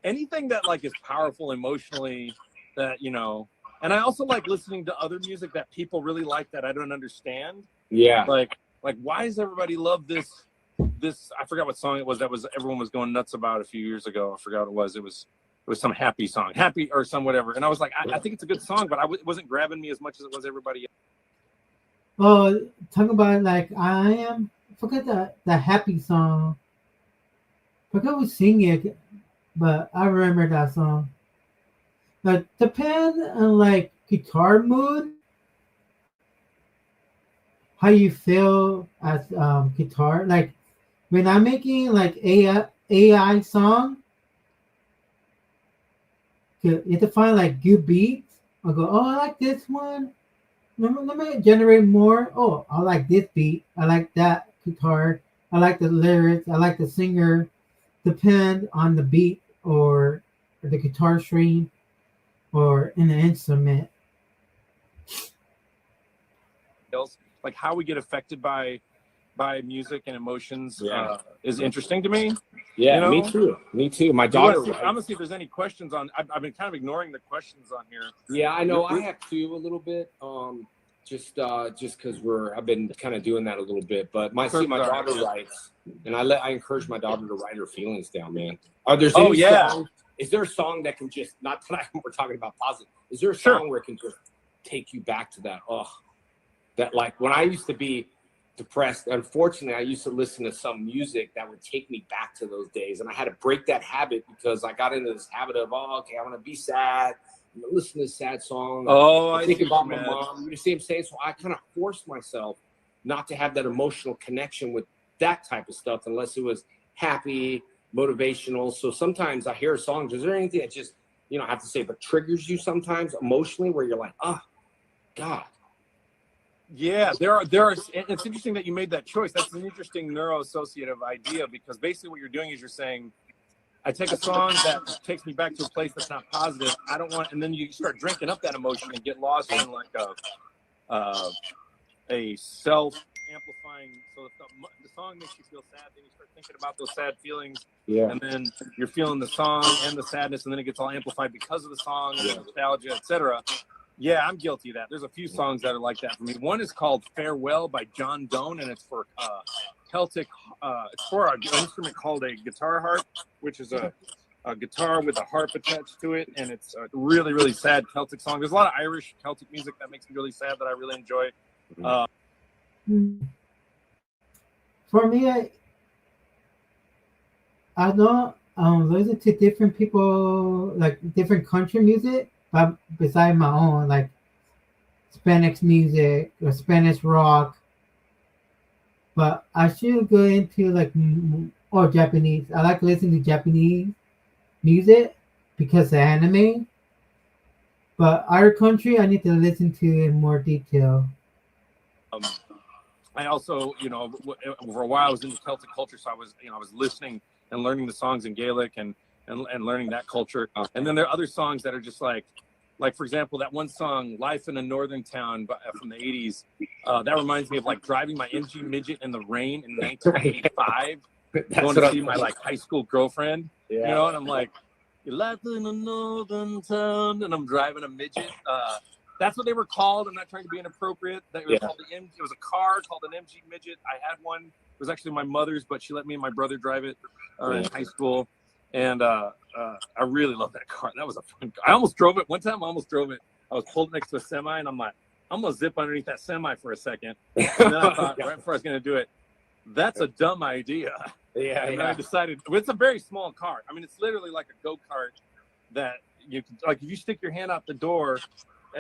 anything that like is powerful emotionally that, and I also like listening to other music that people really like that I don't understand. Yeah. Like why does everybody love this? I forgot what song it was everyone was going nuts about a few years ago. I forgot what it was. It was some happy song, happy or some whatever. And I was like, I think it's a good song, but it wasn't grabbing me as much as it was everybody else. Oh, talk about like forget the happy song. Forget who sing it, but I remember that song. But depends on like guitar mood, how you feel as guitar. Like when I'm making like AI song, you have to find like good beats. I'll go, oh, I like this one. Let me generate more. Oh, I like this beat. I like that guitar. I like the lyrics. I like the singer. Depend on the beat or the guitar string or in the instrument. Like how we get affected by music and emotions is interesting to me. Yeah, me too. My daughter. I'm gonna see if there's any questions on. I've been kind of ignoring the questions on here. Yeah, I know. I have too a little bit. Just because I've been kind of doing that a little bit. But my daughter writes, and I encourage my daughter to write her feelings down, man. Song? Is there a song that can just not tonight? We're talking about positive. Is there a song where it can just take you back to that? That like when I used to be depressed, unfortunately I used to listen to some music that would take me back to those days, and I had to break that habit because I got into this habit of okay, I want to be sad, I'm gonna listen to a sad song, I think about my mom, you see what I'm saying? So I kind of forced myself not to have that emotional connection with that type of stuff unless it was happy, motivational. So sometimes I hear songs, is there anything that just I have to say but triggers you sometimes emotionally where you're like, oh God? Yeah, there are. It's interesting that you made that choice. That's an interesting neuroassociative idea because basically what you're doing is you're saying, I take a song that takes me back to a place that's not positive. I don't want, and then you start drinking up that emotion and get lost in like a self-amplifying. So if the song makes you feel sad, then you start thinking about those sad feelings. Yeah. And then you're feeling the song and the sadness, and then it gets all amplified because of the song and the nostalgia, etc. Yeah, I'm guilty of that. There's a few songs that are like that for me. One is called Farewell by John Donne, and it's for Celtic. It's for an instrument called a guitar harp, which is a guitar with a harp attached to it, and it's a really, really sad Celtic song. There's a lot of Irish Celtic music that makes me really sad that I really enjoy. For me, I don't listen to different people, like different country music, but beside my own, like Spanish music or Spanish rock. But I should go into like or Japanese. I like listening to Japanese music because of anime. But our country, I need to listen to in more detail. I also, for a while I was into Celtic culture, so I was listening and learning the songs in Gaelic, and and learning that culture. And then there are other songs that are just like for example, that one song, Life in a Northern Town from the 80s, that reminds me of like driving my MG Midget in the rain in 1985, going to see my like high school girlfriend, you know, and I'm like, life in a northern town, and I'm driving a midget. That's what they were called. I'm not trying to be inappropriate. That was called it was a car called an MG Midget. I had one. It was actually my mother's, but she let me and my brother drive it in high school. And I really love that car. That was a fun car. I almost drove it. One time I almost drove it. I was pulled next to a semi, and I'm like, I'm going to zip underneath that semi for a second. And then I thought, right before I was going to do it, that's a dumb idea. And then I decided, it's a very small car. I mean, it's literally like a go-kart that you can, like, if you stick your hand out the door,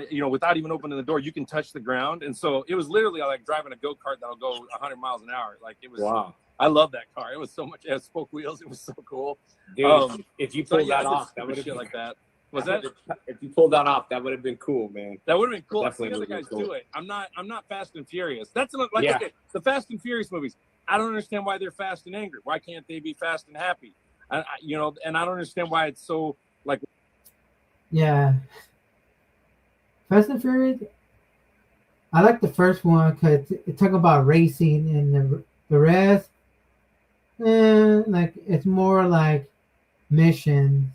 you know, without even opening the door, you can touch the ground. And so it was literally like driving a go-kart that'll go 100 miles an hour. Like, it was, wow. I love that car. It was so much. It had spoke wheels. It was so cool. Dude, if you pulled that off, that would have been like that. Was that? If you pulled that off, that would have been cool, man. That would have been cool. I've seen other guys do it. I'm not Fast and Furious. That's like okay, the Fast and Furious movies. I don't understand why they're fast and angry. Why can't they be fast and happy? You know, and I don't understand why it's so like. Yeah. Fast and Furious. I like the first one because it talk about racing, and the rest, like it's more like missions.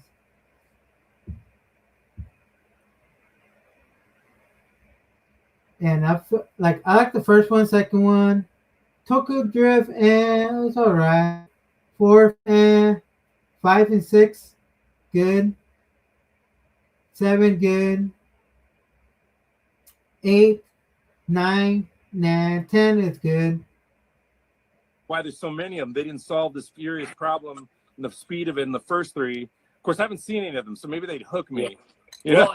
And I like the first one, second one, Tokyo Drift, and it's alright. 4, 5 and 6, good. 7, good. 8, 9, 10 is good. Why there's so many of them? They didn't solve this Furious problem and the speed of it in the first 3. Of course, I haven't seen any of them, so maybe they'd hook me. Well,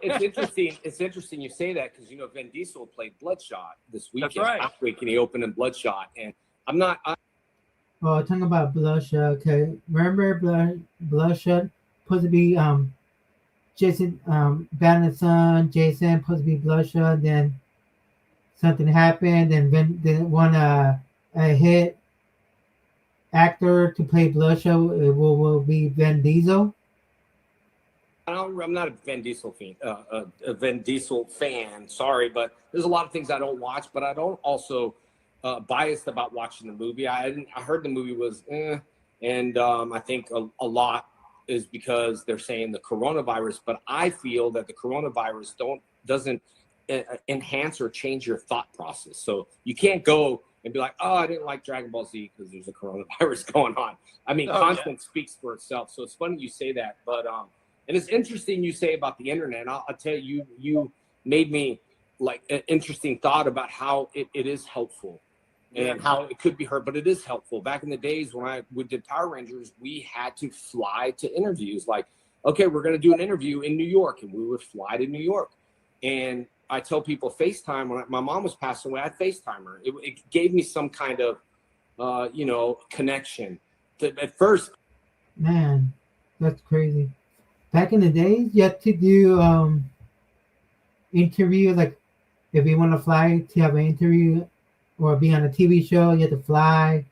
it's interesting. It's interesting you say that because, you know, Vin Diesel played Bloodshot this weekend. That's right. Last week, and he opened in Bloodshot, and I'm not. Talking about Bloodshot. Okay, remember Bloodshot supposed to be Jason Banner's son. Jason supposed to be Bloodshot. Then something happened, and then one a hit actor to play Bloodshot will be Vin Diesel. I'm not a Vin Diesel fan. Sorry, but there's a lot of things I don't watch. But I don't also biased about watching the movie. I heard the movie was, and I think a lot is because they're saying the coronavirus. But I feel that the coronavirus doesn't enhance or change your thought process. So you can't go and be like, oh, I didn't like Dragon Ball Z because there's a coronavirus going on. I mean, content speaks for itself. So it's funny you say that, but and it's interesting you say about the internet. I'll tell you, you made me like an interesting thought about how it is helpful and how it could be hurt, but it is helpful. Back in the days when we did Power Rangers, we had to fly to interviews. Like, okay, we're going to do an interview in New York, and we would fly to New York. And I tell people FaceTime. When my mom was passing away, I FaceTime her. It gave me some kind of, connection. At first, man, that's crazy. Back in the days, you had to do interviews. Like, if you want to fly to have an interview or be on a TV show, you have to fly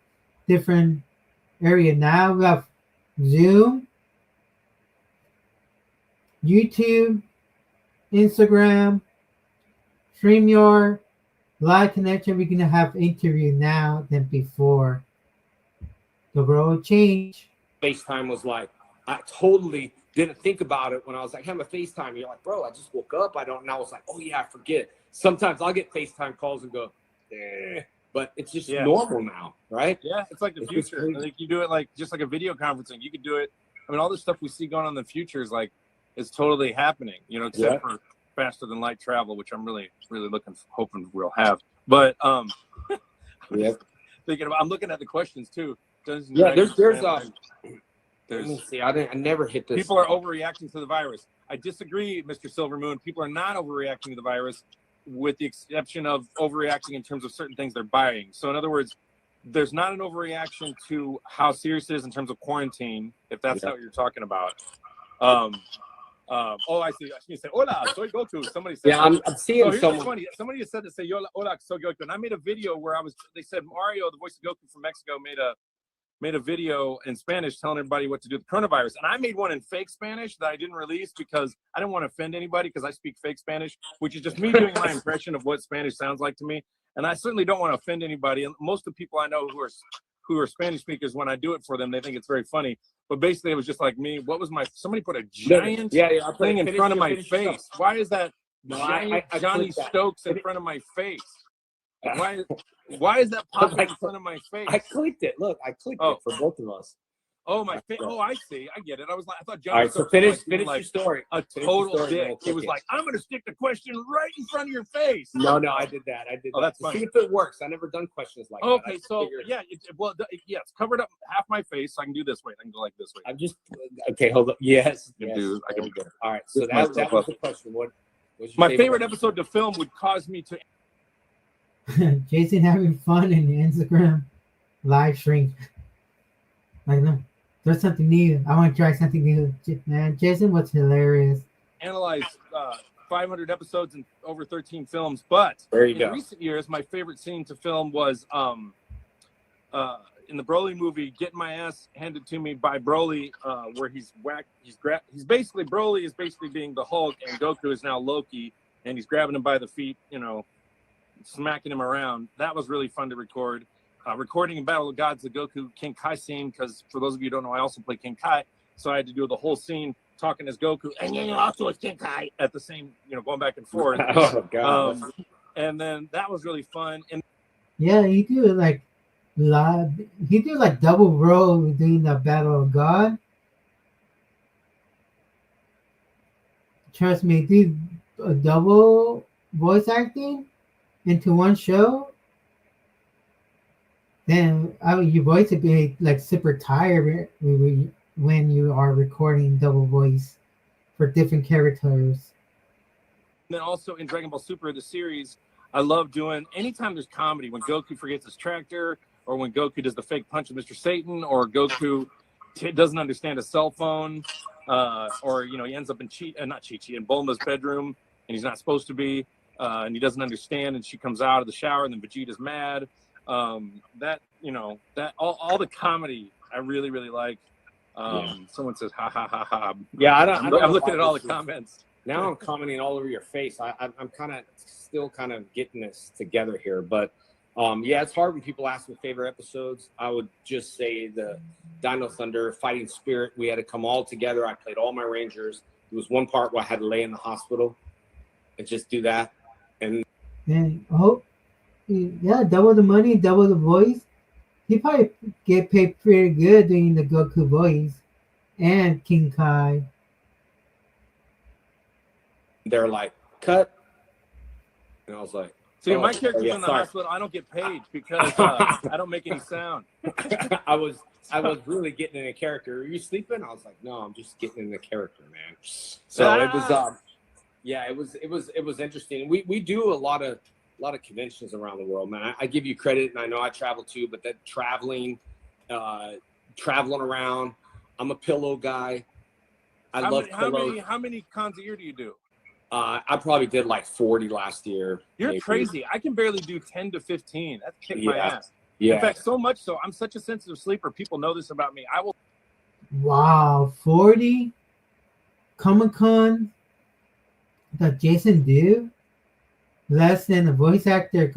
different area. Now we have Zoom, YouTube, Instagram, StreamYard, live connection. We can have interview now than before. The world changed. FaceTime was like, I totally didn't think about it when I was like, hey, I'm a FaceTime. You're like, bro, I just woke up. And I was like, oh yeah, I forget. Sometimes I'll get FaceTime calls and go, but it's just normal now, right? Yeah, it's like the future. Like you do it like just like a video conferencing. You could do it. I mean, all this stuff we see going on in the future is like it's totally happening. You know, except for faster than light travel, which I'm really, really hoping we'll have. But thinking about, I'm looking at the questions too. Let me see. I never hit this. People are overreacting to the virus. I disagree, Mr. Silvermoon. People are not overreacting to the virus, with the exception of overreacting in terms of certain things they're buying. So in other words, there's not an overreaction to how serious it is in terms of quarantine, if that's not what you're talking about. Oh, I see. I should say, hola, soy Goku. Somebody said, I'm seeing someone. Funny. Somebody has said to say, hola, soy Goku. And I made a video where they said Mario, the voice of Goku from Mexico, made a made a video in Spanish telling everybody what to do with coronavirus. And I made one in fake Spanish that I didn't release because I didn't want to offend anybody, because I speak fake Spanish, which is just me doing my impression of what Spanish sounds like to me. And I certainly don't want to offend anybody. And most of the people I know who are Spanish speakers, when I do it for them, they think it's very funny. But basically, it was just like me. Somebody put a giant thing in front of my face. Why is that giant Johnny Stokes in front of my face? Why is that popping in front of my face? I clicked it. Look, I clicked it for both of us. Oh, my face. Oh, I see. I get it. I thought Johnny. All right, so finish your story. A total dick. He was like, I'm going to stick the question right in front of your face. No, I did that. Oh, that's funny. See if it works. I never done questions like that. Okay, so yeah, it's covered up half my face. So I can do this way. I can go like this way. I'm just okay. Hold up. Yes. Dude, I can do it. All right. So that was the question. What was my favorite episode to film would cause me to. Jason having fun in the Instagram live stream. Like, no, there's something new. I want to try something new. Man, Jason was hilarious. Analyze 500 episodes and over 13 films, but in recent years, my favorite scene to film was in the Broly movie, Getting My Ass Handed to Me by Broly, where Broly is basically being the Hulk, and Goku is now Loki, and he's grabbing him by the feet, smacking him around. That was really fun to record. Recording in Battle of Gods, the Goku King Kai scene, because for those of you who don't know, I also play King Kai, so I had to do the whole scene talking as Goku, and then also as King Kai at the same, going back and forth. Oh God! And then that was really fun. And yeah, he do like double role doing the Battle of God. Trust me, do a double voice acting into one show. Then your voice would be like super tired when you are recording double voice for different characters. And then also in Dragon Ball Super, the series, I love doing anytime there's comedy, when Goku forgets his tractor, or when Goku does the fake punch of Mr. Satan, or Goku doesn't understand a cell phone, or he ends up in in Bulma's bedroom, and he's not supposed to be, and he doesn't understand, and she comes out of the shower, and then Vegeta's mad. That all the comedy I really, really like. Someone says ha ha ha ha. Yeah, I'm looking at all the comments. Now I'm commenting all over your face. I'm still getting this together here, but it's hard when people ask me favorite episodes. I would just say the Dino Thunder Fighting Spirit. We had to come all together. I played all my Rangers. There was one part where I had to lay in the hospital and just do that. And double the money, double the voice. He probably get paid pretty good doing the Goku voice and King Kai. They're like, cut. And I was like, see, my character's in the hospital. I don't get paid because I don't make any sound. I was really getting in a character. Are you sleeping? I was like, no, I'm just getting in the character, man. So it was it was interesting. We do a lot of conventions around the world, man. I give you credit, and I know I travel too, but that traveling around, I'm a pillow guy. I love pillows. How many cons a year do you do? I probably did like 40 last year. You're maybe. Crazy. I can barely do 10 to 15. That's kicked my ass. Yeah. In fact, so much so, I'm such a sensitive sleeper. People know this about me. I will. Wow, 40 Comic-Con that Jason did? Less than a voice actor,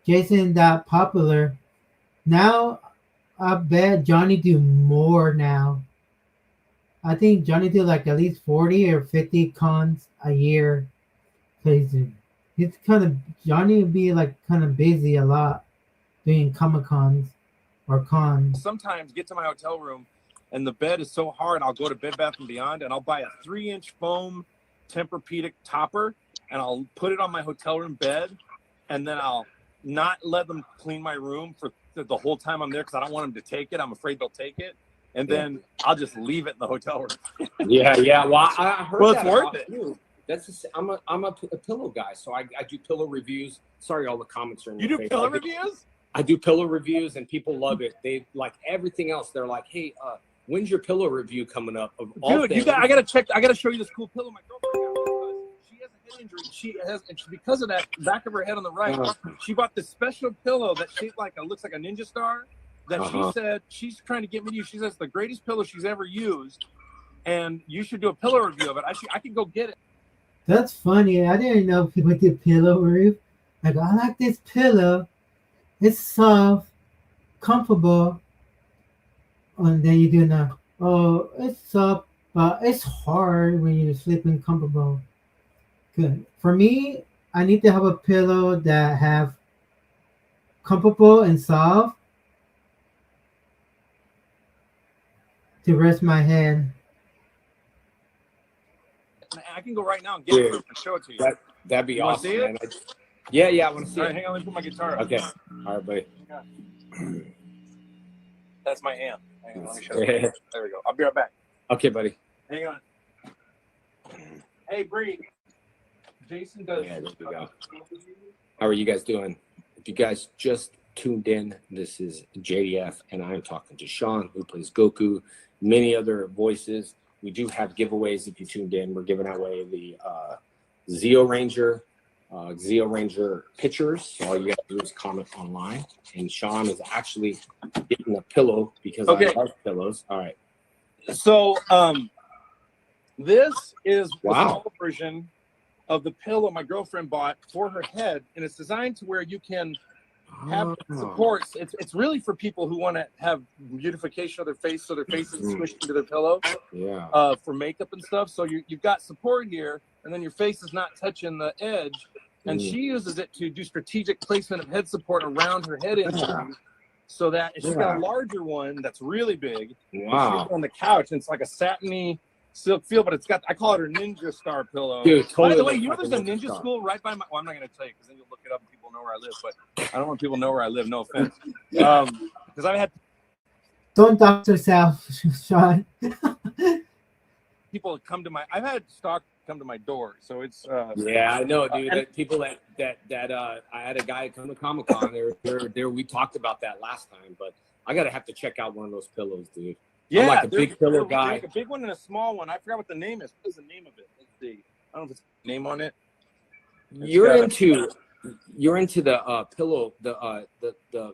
Jason that popular. Now, I bet Johnny do more now. I think Johnny do like at least 40 or 50 cons a year. Cause Johnny would be like kind of busy a lot doing Comic-Cons or cons. Sometimes get to my hotel room and the bed is so hard, I'll go to Bed Bath & Beyond and I'll buy a 3-inch foam Tempur-Pedic topper and I'll put it on my hotel room bed, and then I'll not let them clean my room for the whole time I'm there because I don't want them to take it. I'm afraid they'll take it, and then I'll just leave it in the hotel room. Yeah. Well, I heard it's worth it. Too. I'm a pillow guy, so I do pillow reviews. Sorry, all the comments are in You do pillow reviews? I do pillow reviews, and people love it. They like everything else. They're like, hey, when's your pillow review coming up? Dude, I gotta show you this cool pillow my girlfriend got. She has a head injury. Because of that back of her head on the right, she bought this special pillow that shaped looks like a ninja star. that she said she's trying to get me to use. She says it's the greatest pillow she's ever used, and you should do a pillow review of it. I can go get it. That's funny. I didn't know people did pillow review. Like, I like this pillow. It's soft, comfortable. And then you do now. Oh, it's soft, but it's hard when you're sleeping comfortable. Good. For me, I need to have a pillow that have comfortable and soft to rest my head. I can go right now and get it and show it to you. That'd be awesome. See it? Man. Yeah, I want to see All it. right, hang on, let me put my guitar up. Okay. All right, buddy. That's my amp. Hang on, let me show you. There we go. I'll be right back. Okay, buddy. Hang on. Hey, Bree. Jason does. Yeah, there we go. How are you guys doing? If you guys just tuned in, this is JDF, and I'm talking to Sean, who plays Goku, many other voices. We do have giveaways if you tuned in. We're giving away the Zeo Ranger pictures. So all you have to do is comment online. And Sean is actually getting a pillow because I love pillows. All right. So this is the Wow. small version of the pillow my girlfriend bought for her head, and it's designed to where you can have supports. It's really for people who want to have beautification of their face, so their face is squished into their pillow. Yeah. For makeup and stuff. So you've got support here, and then your face is not touching the edge. And she uses it to do strategic placement of head support around her head injury, so that she's got a larger one that's really big. Wow. She's on the couch, and it's like a satiny silk feel, but it's got, I call it her ninja star pillow. Dude, totally. By the way, you know there's a ninja school right by my, well, I'm not going to tell you because then you'll look it up and people know where I live, but I don't want people to know where I live, no offense. Because I've had Don't dox yourself, Sean. people come to my, I've had stock come to my door, so it's yeah, I know, dude. That people that I had a guy come to Comic-Con. There we talked about that last time, but I gotta have to check out one of those pillows, dude. yeah, I'm like a big pillow guy. Like a big one and a small one. I forgot what the name is. What is the name of it? Let's see. I don't know if it's a name on it. You're into the pillow, the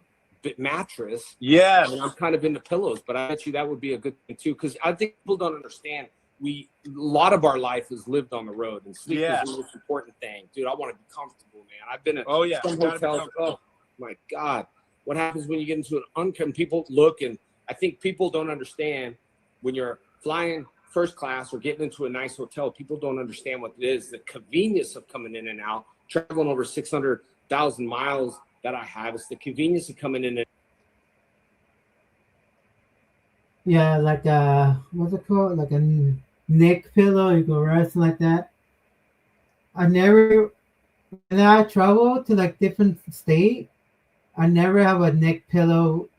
mattress. Yes. And I'm kind of into pillows, but I bet you that would be a good thing too, because I think people don't understand. A lot of our life is lived on the road, and sleep is the most important thing, dude. I want to be comfortable, man. I've been at some hotels. Oh my God, what happens when you get into an uncomfortable? People look, and I think people don't understand when you're flying first class or getting into a nice hotel. People don't understand what it is. The convenience of coming in and out, traveling over 600,000 miles that I have. It's the convenience of coming in and Yeah, like what's it called? Like a neck pillow. You go rest like that. When I travel to like different state, I never have a neck pillow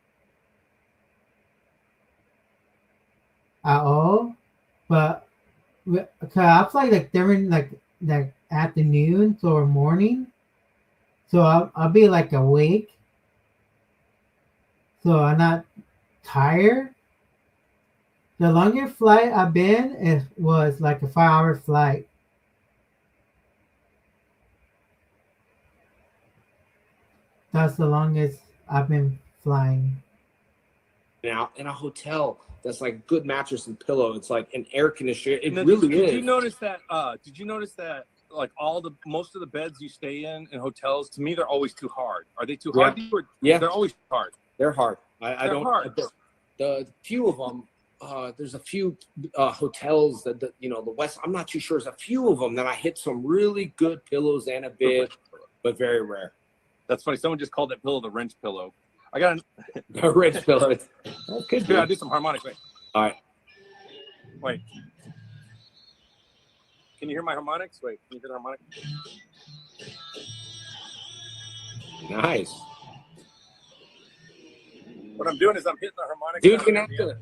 at all. But I fly like during like afternoon or morning, so I'll be like awake, so I'm not tired. The longest flight I've been was like a 5-hour flight. That's the longest I've been flying. out in a hotel that's like good mattress and pillow. It's like an air conditioner. It Now, really is. Did you notice that? Like most of the beds you stay in hotels, to me, they're always too hard. Are they too hard? Yeah, they're always hard. They're hard. I don't. Hard. The few of them. There's a few hotels that the West. I'm not too sure. There's a few of them that I hit some really good pillows and a bed, but very rare. That's funny. Someone just called that pillow the wrench pillow. I got a wrench pillow. Okay, dude, I'll do some harmonics. Wait. All right. Wait. Can you hear my harmonics? Wait. Can you hear the harmonic? Nice. What I'm doing is I'm hitting the harmonics. Dude, you're gonna have to.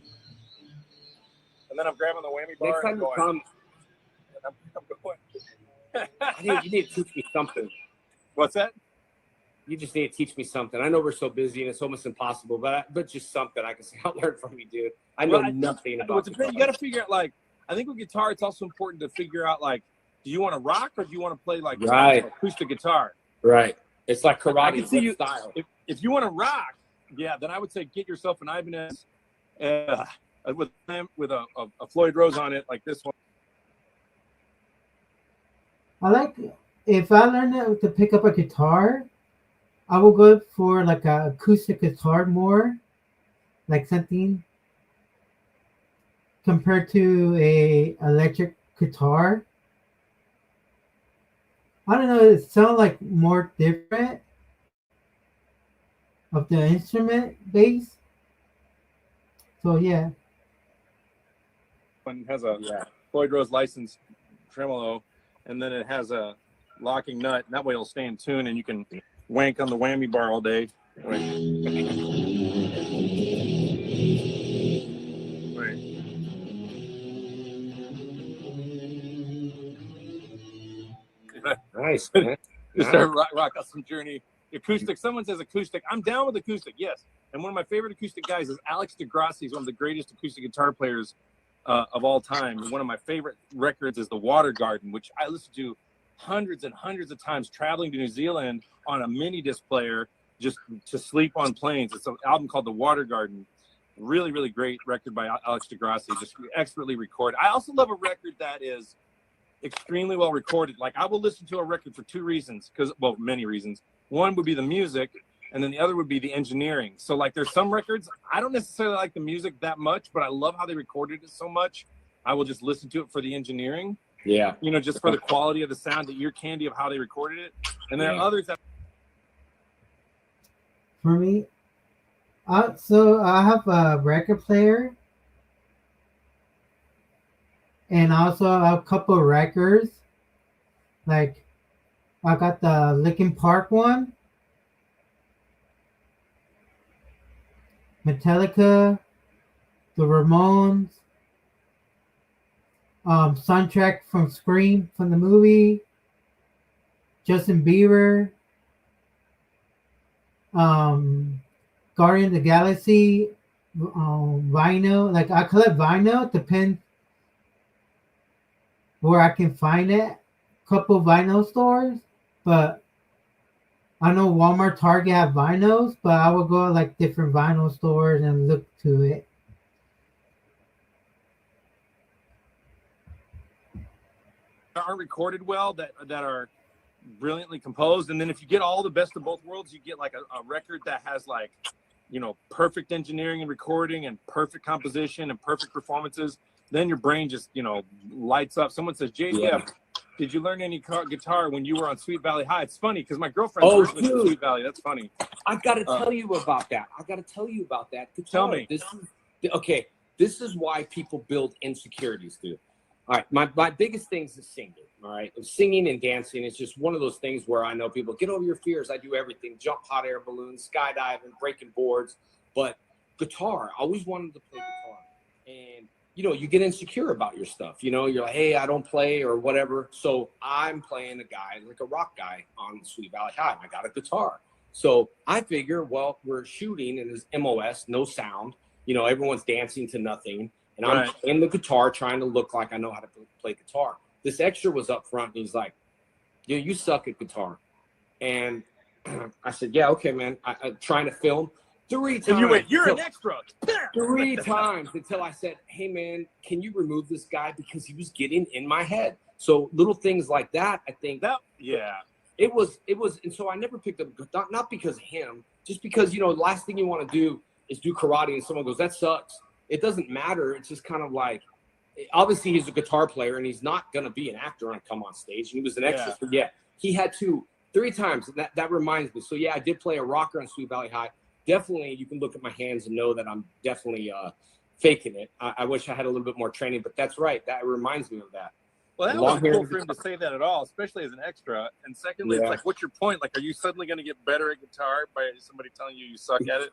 And then I'm grabbing the whammy bar. Next time you come, I'm going. you need to teach me something. What's that? You just need to teach me something. I know we're so busy and it's almost impossible, but just something I can say. I'll learn from you, dude. I know nothing about it. You got to figure out, like, I think with guitar, it's also important to figure out, like, do you want to rock or do you want to play, like, acoustic guitar? Right. It's like karate. I can see you, style. If you want to rock, Yeah, then I would say get yourself an Ibanez with a Floyd Rose on it, like this one. I like, if I learn to pick up a guitar, I will go for like a acoustic guitar more, like something compared to a electric guitar. I don't know, it sounds like more different of the instrument bass. So yeah. One has a Floyd Rose licensed tremolo, and then it has a locking nut, and that way it'll stay in tune, and you can wank on the whammy bar all day. Right. Nice, man. Just start rock out some Journey. Acoustic. Someone says acoustic. I'm down with acoustic, yes. And one of my favorite acoustic guys is Alex DeGrassi. He's one of the greatest acoustic guitar players of all time. And one of my favorite records is The Water Garden, which I listen to hundreds and hundreds of times traveling to New Zealand on a mini disc player just to sleep on planes. It's an album called The Water Garden. Really, really great record by Alex DeGrassi, just expertly recorded. I also love a record that is extremely well recorded. Like, I will listen to a record for two reasons, well, many reasons. One would be the music, and then the other would be the engineering. So like, there's some records I don't necessarily like the music that much, but I love how they recorded it so much. I will just listen to it for the engineering. Yeah. You know, just for the quality of the sound, the ear candy of how they recorded it. And there are others that. For me, so I have a record player, and also a couple records. Like, I got the Linkin Park one, Metallica, the Ramones, soundtrack from Scream, from the movie, Justin Bieber, Guardian of the Galaxy, vinyl. Like, I collect vinyl, depends where I can find it. Couple vinyl stores, but I know Walmart, Target have vinyls, but I will go to like different vinyl stores and look to it. Aren't recorded well, that are brilliantly composed. And then if you get all the best of both worlds, you get like a record that has like, you know, perfect engineering and recording and perfect composition and perfect performances. Then your brain just, you know, lights up. Someone says, JDF, did you learn any guitar when you were on Sweet Valley High? It's funny because my girlfriend was with Sweet Valley. That's funny. I've got to tell you about that. Guitar. Tell me. This is why people build insecurities, dude. All right, my biggest things is singing. All right, singing and dancing is just one of those things where I know people get over your fears. I do everything: jump hot air balloons, skydiving, breaking boards. But guitar, I always wanted to play guitar, and you know, you get insecure about your stuff. You know, you're like, hey, I don't play or whatever. So I'm playing a guy, like a rock guy on Sweet Valley High. I got a guitar. So I figure, well, we're shooting and there's MOS, no sound. You know, everyone's dancing to nothing. And I'm playing the guitar, trying to look like I know how to play guitar. This extra was up front, and he's like, yeah, you suck at guitar. And I said, yeah, okay, man. I'm trying to film. 3 times. And you went, you're an extra. 3 times until I said, hey, man, can you remove this guy? Because he was getting in my head. So little things like that, I think. It was. And so I never picked up, not because of him, just because, you know, the last thing you want to do is do karate and someone goes, that sucks. It doesn't matter. It's just kind of like, obviously he's a guitar player and he's not going to be an actor and come on stage. And he was an extra. So he had to 3 times. That reminds me. So yeah, I did play a rocker on Sweet Valley High. Definitely, you can look at my hands and know that I'm definitely faking it. I wish I had a little bit more training, but that's right. That reminds me of that. Well, that wasn't cool for him to say that at all, especially as an extra. And secondly, it's like, what's your point? Like, are you suddenly going to get better at guitar by somebody telling you suck at it?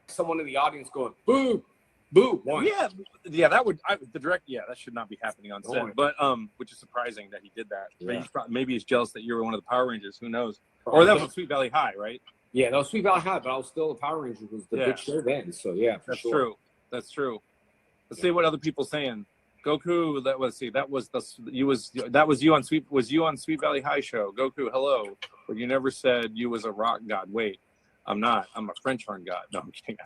Someone in the audience going, boo, boo. One. Yeah, that would that should not be happening on set. But which is surprising that he did that. Yeah. But maybe he's jealous that you were one of the Power Rangers. Who knows? Or that was Sweet Valley High, right? Yeah, that was Sweet Valley High, but I was still a Power Ranger. Was the big show then? So yeah, That's true. Let's see what other people saying. Goku, that was you on Sweet Valley High show. Goku, hello. But you never said you was a rock god. Wait, I'm not. I'm a French horn god. No, I'm kidding.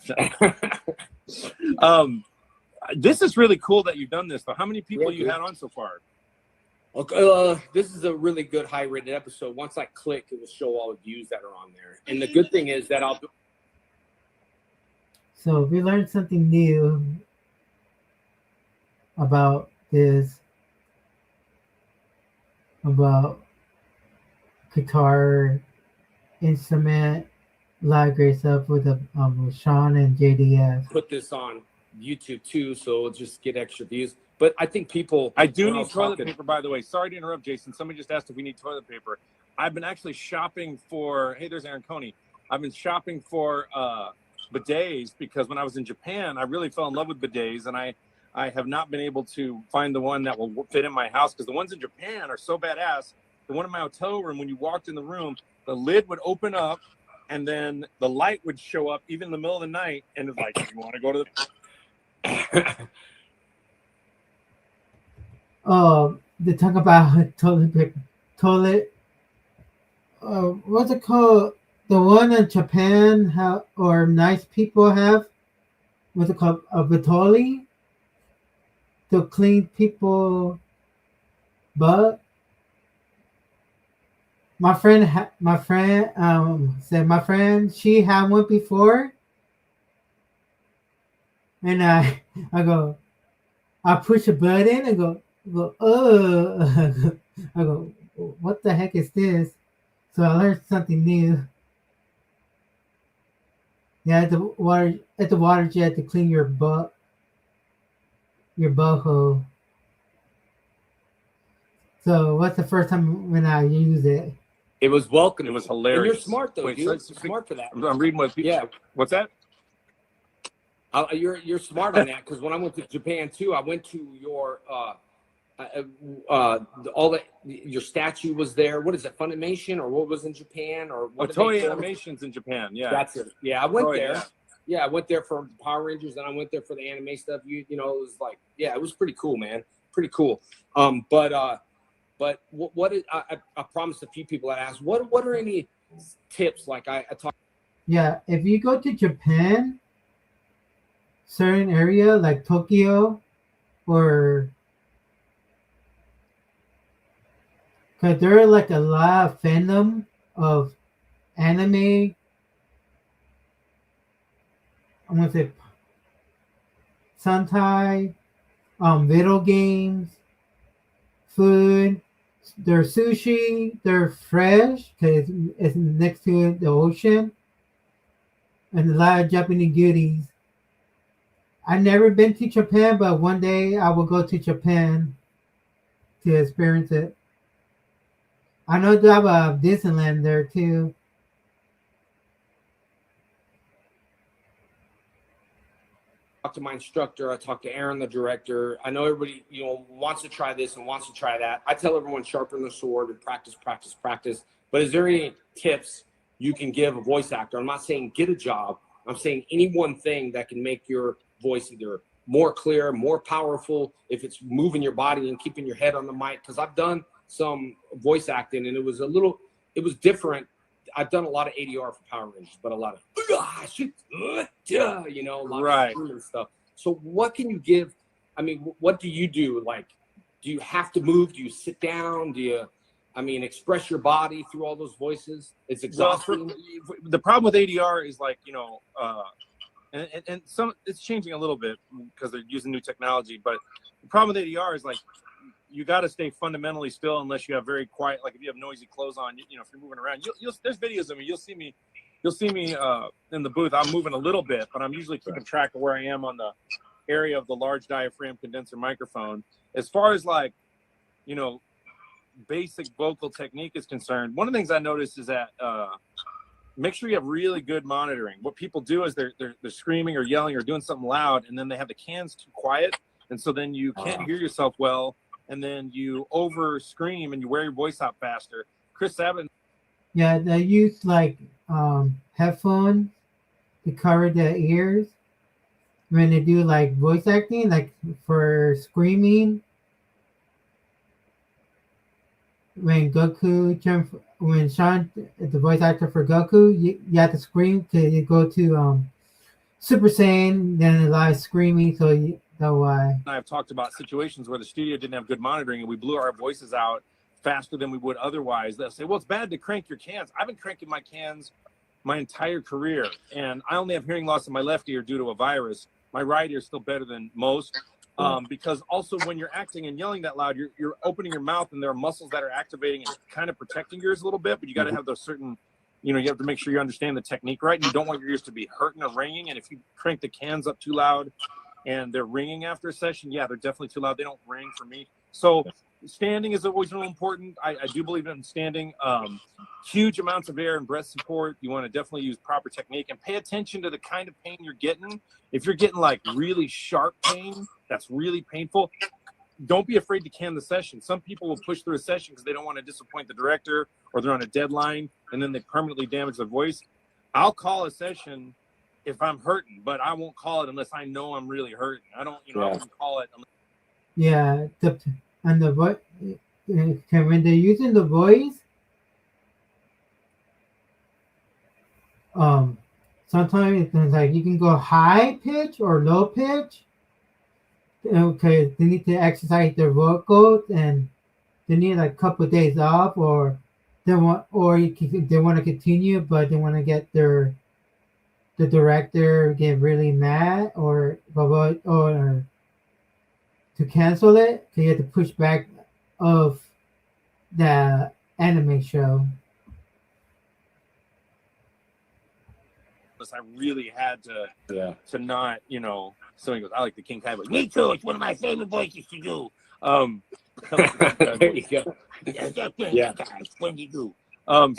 This is really cool that you've done this. Though, how many people you had on so far? Okay, this is a really good high-rated episode. Once I click, it will show all the views that are on there. And the good thing is that So we learned something new about this, about guitar instrument, a lot of great stuff with Sean and JDS. put this on YouTube too, so it'll just get extra views. But I think people... I do need toilet paper, by the way. Sorry to interrupt, Jason. Somebody just asked if we need toilet paper. I've been actually shopping for... Hey, there's Aaron Coney. I've been shopping for bidets because when I was in Japan, I really fell in love with bidets, and I have not been able to find the one that will fit in my house because the ones in Japan are so badass. The one in my hotel room, when you walked in the room, the lid would open up, and then the light would show up even in the middle of the night, and it's like, you want to go to the... They talk about toilet. What's it called? The one in Japan, or nice people have. What's it called? A Vitoli to clean people butt. My friend said she had one before, and I go, I push a button and go, I go, what the heck is this? So I learned something new. Yeah, at the water jet to clean your butthole. So what's the first time when I used it? It was welcome. It was hilarious. And you're smart though, Wait, dude. You're smart for that. I'm reading what people... Yeah. What's that? You're smart on that because when I went to Japan too, I went to your your statue was there. What is it, Funimation or what was in Japan or what? Toei Animation's in Japan. Yeah, that's it. Yeah, I went Toei, there. Yeah, I went there for Power Rangers, and I went there for the anime stuff. You know, it was like, yeah, it was pretty cool, man. Pretty cool. But what is, I promised a few people that asked, what are any tips? Like I talked. Yeah, if you go to Japan, certain area like Tokyo, or because there are like a lot of fandom of anime. I'm gonna say Sentai, video games, food. They're sushi. They're fresh because it's next to the ocean, and a lot of Japanese goodies. I've never been to Japan, but one day I will go to Japan to experience it. I know they have a Disneyland there too. Talked to my instructor. I talked to Aaron, the director. I know everybody, wants to try this and wants to try that. I tell everyone sharpen the sword and practice, practice, practice. But is there any tips you can give a voice actor? I'm not saying get a job. I'm saying any one thing that can make your voice either more clear, more powerful, if it's moving your body and keeping your head on the mic. Because I've done some voice acting and it was different. I've done a lot of ADR for Power Rangers, but a lot of a lot of human stuff. So what can you give? I mean, what do you do? Like, do you have to move? Do you sit down? Do you, express your body through all those voices? It's exhausting. Well, the problem with ADR is like, and some it's changing a little bit because they're using new technology. But the problem with ADR is like, you got to stay fundamentally still unless you have very quiet. Like if you have noisy clothes on, if you're moving around, there's videos of me. You'll see me in the booth. I'm moving a little bit, but I'm usually keeping track of where I am on the area of the large diaphragm condenser microphone. As far as like, basic vocal technique is concerned, one of the things I noticed is that make sure you have really good monitoring. What people do is they're screaming or yelling or doing something loud, and then they have the cans too quiet, and so then you can't hear yourself well. And then you over scream and you wear your voice out faster. Chris Sabat. Yeah, they use like headphones to cover their ears. when they do like voice acting, like for screaming. When when Sean, the voice actor for Goku, you have to scream to you go to Super Saiyan, then a lot of screaming, so you know why. I've talked about situations where the studio didn't have good monitoring and we blew our voices out faster than we would otherwise. They'll say, well, it's bad to crank your cans. I've been cranking my cans my entire career, and I only have hearing loss in my left ear due to a virus. My right ear is still better than most. Because also when you're acting and yelling that loud, you're opening your mouth and there are muscles that are activating and kind of protecting yours a little bit, but you got to have those certain, you have to make sure you understand the technique right. And you don't want your ears to be hurting or ringing. And if you crank the cans up too loud and they're ringing after a session, yeah, they're definitely too loud. They don't ring for me. So standing is always real important. I do believe in standing. Huge amounts of air and breath support. You want to definitely use proper technique and pay attention to the kind of pain you're getting. If you're getting like really sharp pain, that's really painful, don't be afraid to can the session. Some people will push through a session because they don't want to disappoint the director or they're on a deadline and then they permanently damage their voice. I'll call a session if I'm hurting, but I won't call it unless I know I'm really hurting. I don't, I won't call it. Yeah, and the voice, when they're using the voice, sometimes it's like you can go high pitch or low pitch. Okay, they need to exercise their vocals and they need like a couple of days off, or they want to continue, but they want to get the director get really mad or to cancel it. So you have to push back of the anime show. I really had to not, somebody goes, I like the King Kai voice. Me too. It's one of my favorite voices to do. There you go. Yeah. When you do.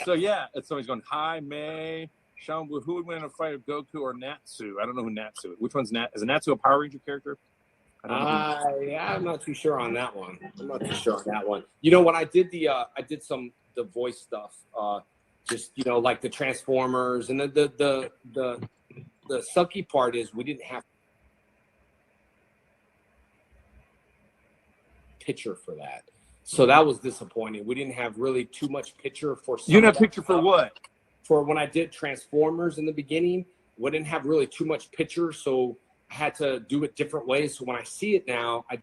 So yeah, and somebody's going, hi, May. Sean, who would win in a fight of Goku or Natsu? I don't know who Natsu is. Which one's Is Natsu a Power Ranger character? I'm not too sure on that one. When I did the voice stuff, just like the Transformers, and the sucky part is we didn't have picture for that, so that was disappointing. We didn't have really too much picture for. You didn't have picture for what? For when I did Transformers in the beginning, we didn't have really too much picture, so I had to do it different ways. So when I see it now, I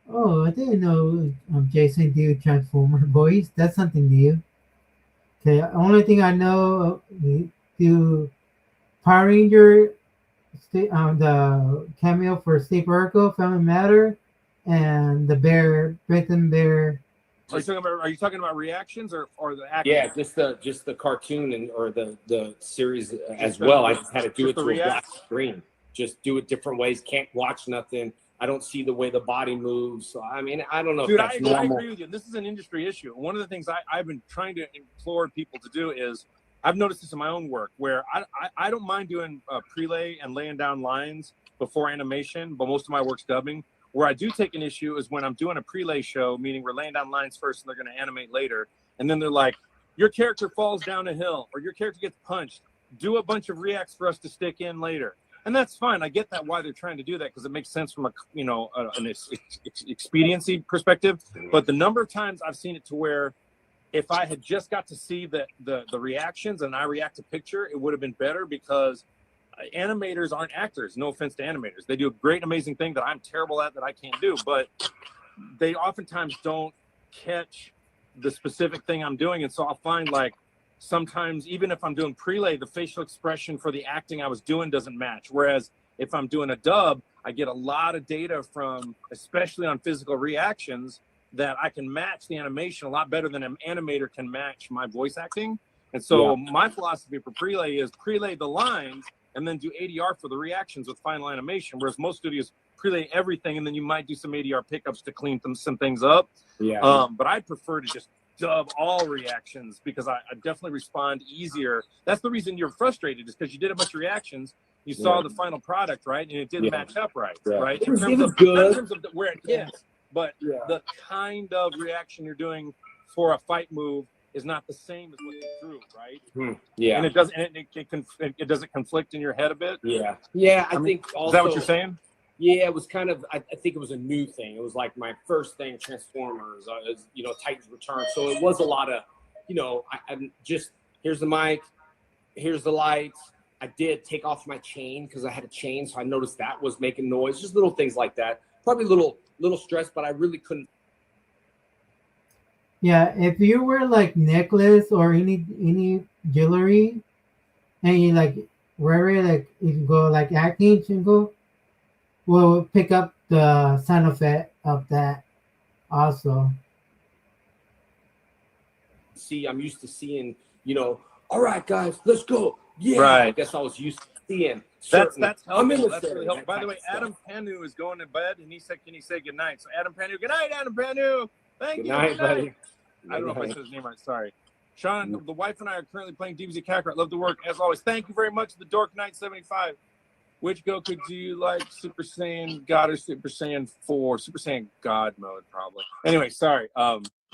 didn't know Jason do Transformer voice. That's something new. Okay, only thing I know do Power Ranger, the cameo for Steve Urkel, Family Matter, and the Benton Bear. Are you talking about reactions or the acting? Yeah, just the cartoon or the series as well. I just had to do it to a black screen. Just do it different ways. Can't watch nothing. I don't see the way the body moves. So, I mean, I don't know. Dude, if that's normal. I agree with you. This is an industry issue. One of the things I've been trying to implore people to do is, I've noticed this in my own work, where I don't mind doing prelay and laying down lines before animation, but most of my work's dubbing. Where I do take an issue is when I'm doing a prelay show, meaning we're laying down lines first and they're going to animate later. And then they're like, your character falls down a hill or your character gets punched. Do a bunch of reacts for us to stick in later. And that's fine. I get that why they're trying to do that, because it makes sense from an expediency perspective. But the number of times I've seen it to where if I had just got to see the reactions and I react to picture, it would have been better, because animators aren't actors. No offense to animators. They do a great, amazing thing that I'm terrible at that I can't do. But they oftentimes don't catch the specific thing I'm doing. And so I'll find like, sometimes even if I'm doing prelay, the facial expression for the acting I was doing doesn't match. Whereas if I'm doing a dub, I get a lot of data from, especially on physical reactions, that I can match the animation a lot better than an animator can match my voice acting. And so my philosophy for prelay is prelay the lines and then do ADR for the reactions with final animation. Whereas most studios prelay everything and then you might do some ADR pickups to clean some things up. But I prefer to just dub all reactions, because I definitely respond easier. That's the reason you're frustrated, is because you did a bunch of reactions, you saw the final product, right, and it didn't match up right. In terms of where it hits, but the kind of reaction you're doing for a fight move is not the same as what they threw, right? Yeah. And it doesn't. It doesn't conflict in your head a bit. Yeah. Yeah. I think also. Is that what you're saying? Yeah, it was kind of. I think it was a new thing. It was like my first thing, Transformers. Titans Return. So it was a lot of, I'm just here's the mic, here's the lights. I did take off my chain because I had a chain, so I noticed that was making noise. Just little things like that. Probably little stress, but I really couldn't. Yeah, if you wear like necklace or any jewelry, and you like wear it, like you can go like acting jingle, will pick up the sound effect of that also. See, I'm used to seeing, all right, guys, let's go. Yeah, Right. I guess I was used to seeing. That's helpful. Military, That's really helpful. By the way, Adam Panu is going to bed, and he said, "Can you say good night?" So Adam Panu, good night, Adam Panu. Thank you. Good night, buddy. I don't know if I said his name right. Sorry. Sean, the wife and I are currently playing DBZ Kakarot. Love the work as always. Thank you very much, the Dork Knight 75. Which Goku do you like, Super Saiyan God or Super Saiyan 4? Super Saiyan God mode, probably. Anyway, sorry.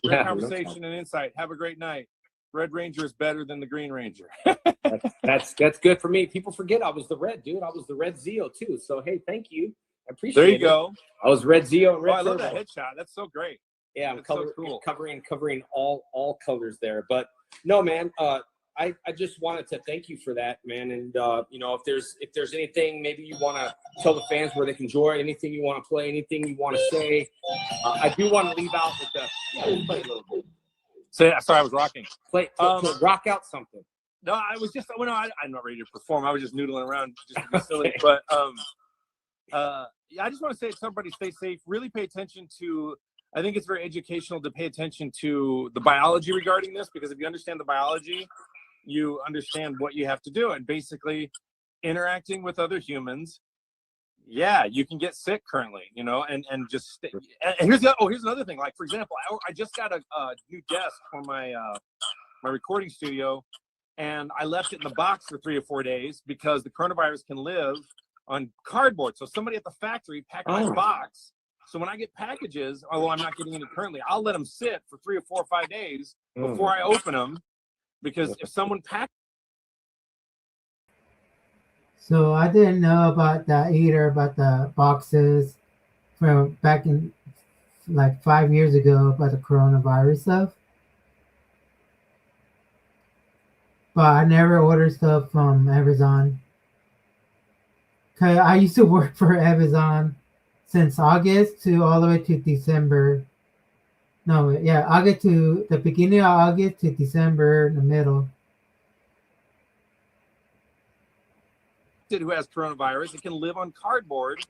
Great conversation and insight. Have a great night. Red Ranger is better than the Green Ranger. that's good for me. People forget I was the red, dude. I was the red Zeo too. So hey, thank you. I appreciate it. There you go. I was red Zeo and red. I love that headshot. That's so great. Yeah, I'm so cool. covering all colors there. But no, man, I just wanted to thank you for that, man. And if there's anything maybe you want to tell the fans where they can join, anything you want to play, anything you want to say, I do want to leave out with play a little bit. Sorry, I was rocking. Rock out something. No, I was just I'm not ready to perform. I was just noodling around just to be silly. But I just want to say to everybody, stay safe. Really pay attention to. I think it's very educational to pay attention to the biology regarding this, because if you understand the biology, you understand what you have to do. And basically, interacting with other humans, you can get sick currently, and just stay. And here's another thing. Like, for example, I just got a new desk for my recording studio, and I left it in the box for 3 or 4 days because the coronavirus can live on cardboard. So somebody at the factory packed my box. So when I get packages, although I'm not getting any currently, I'll let them sit for 3 or 4 or 5 days before I open them, because if someone packed. So I didn't know about that either, about the boxes from back in like 5 years ago about the coronavirus stuff. But I never ordered stuff from Amazon. Cause I used to work for Amazon since August to all the way to December. August to the beginning of August to December in the middle. Who has coronavirus, it can live on cardboard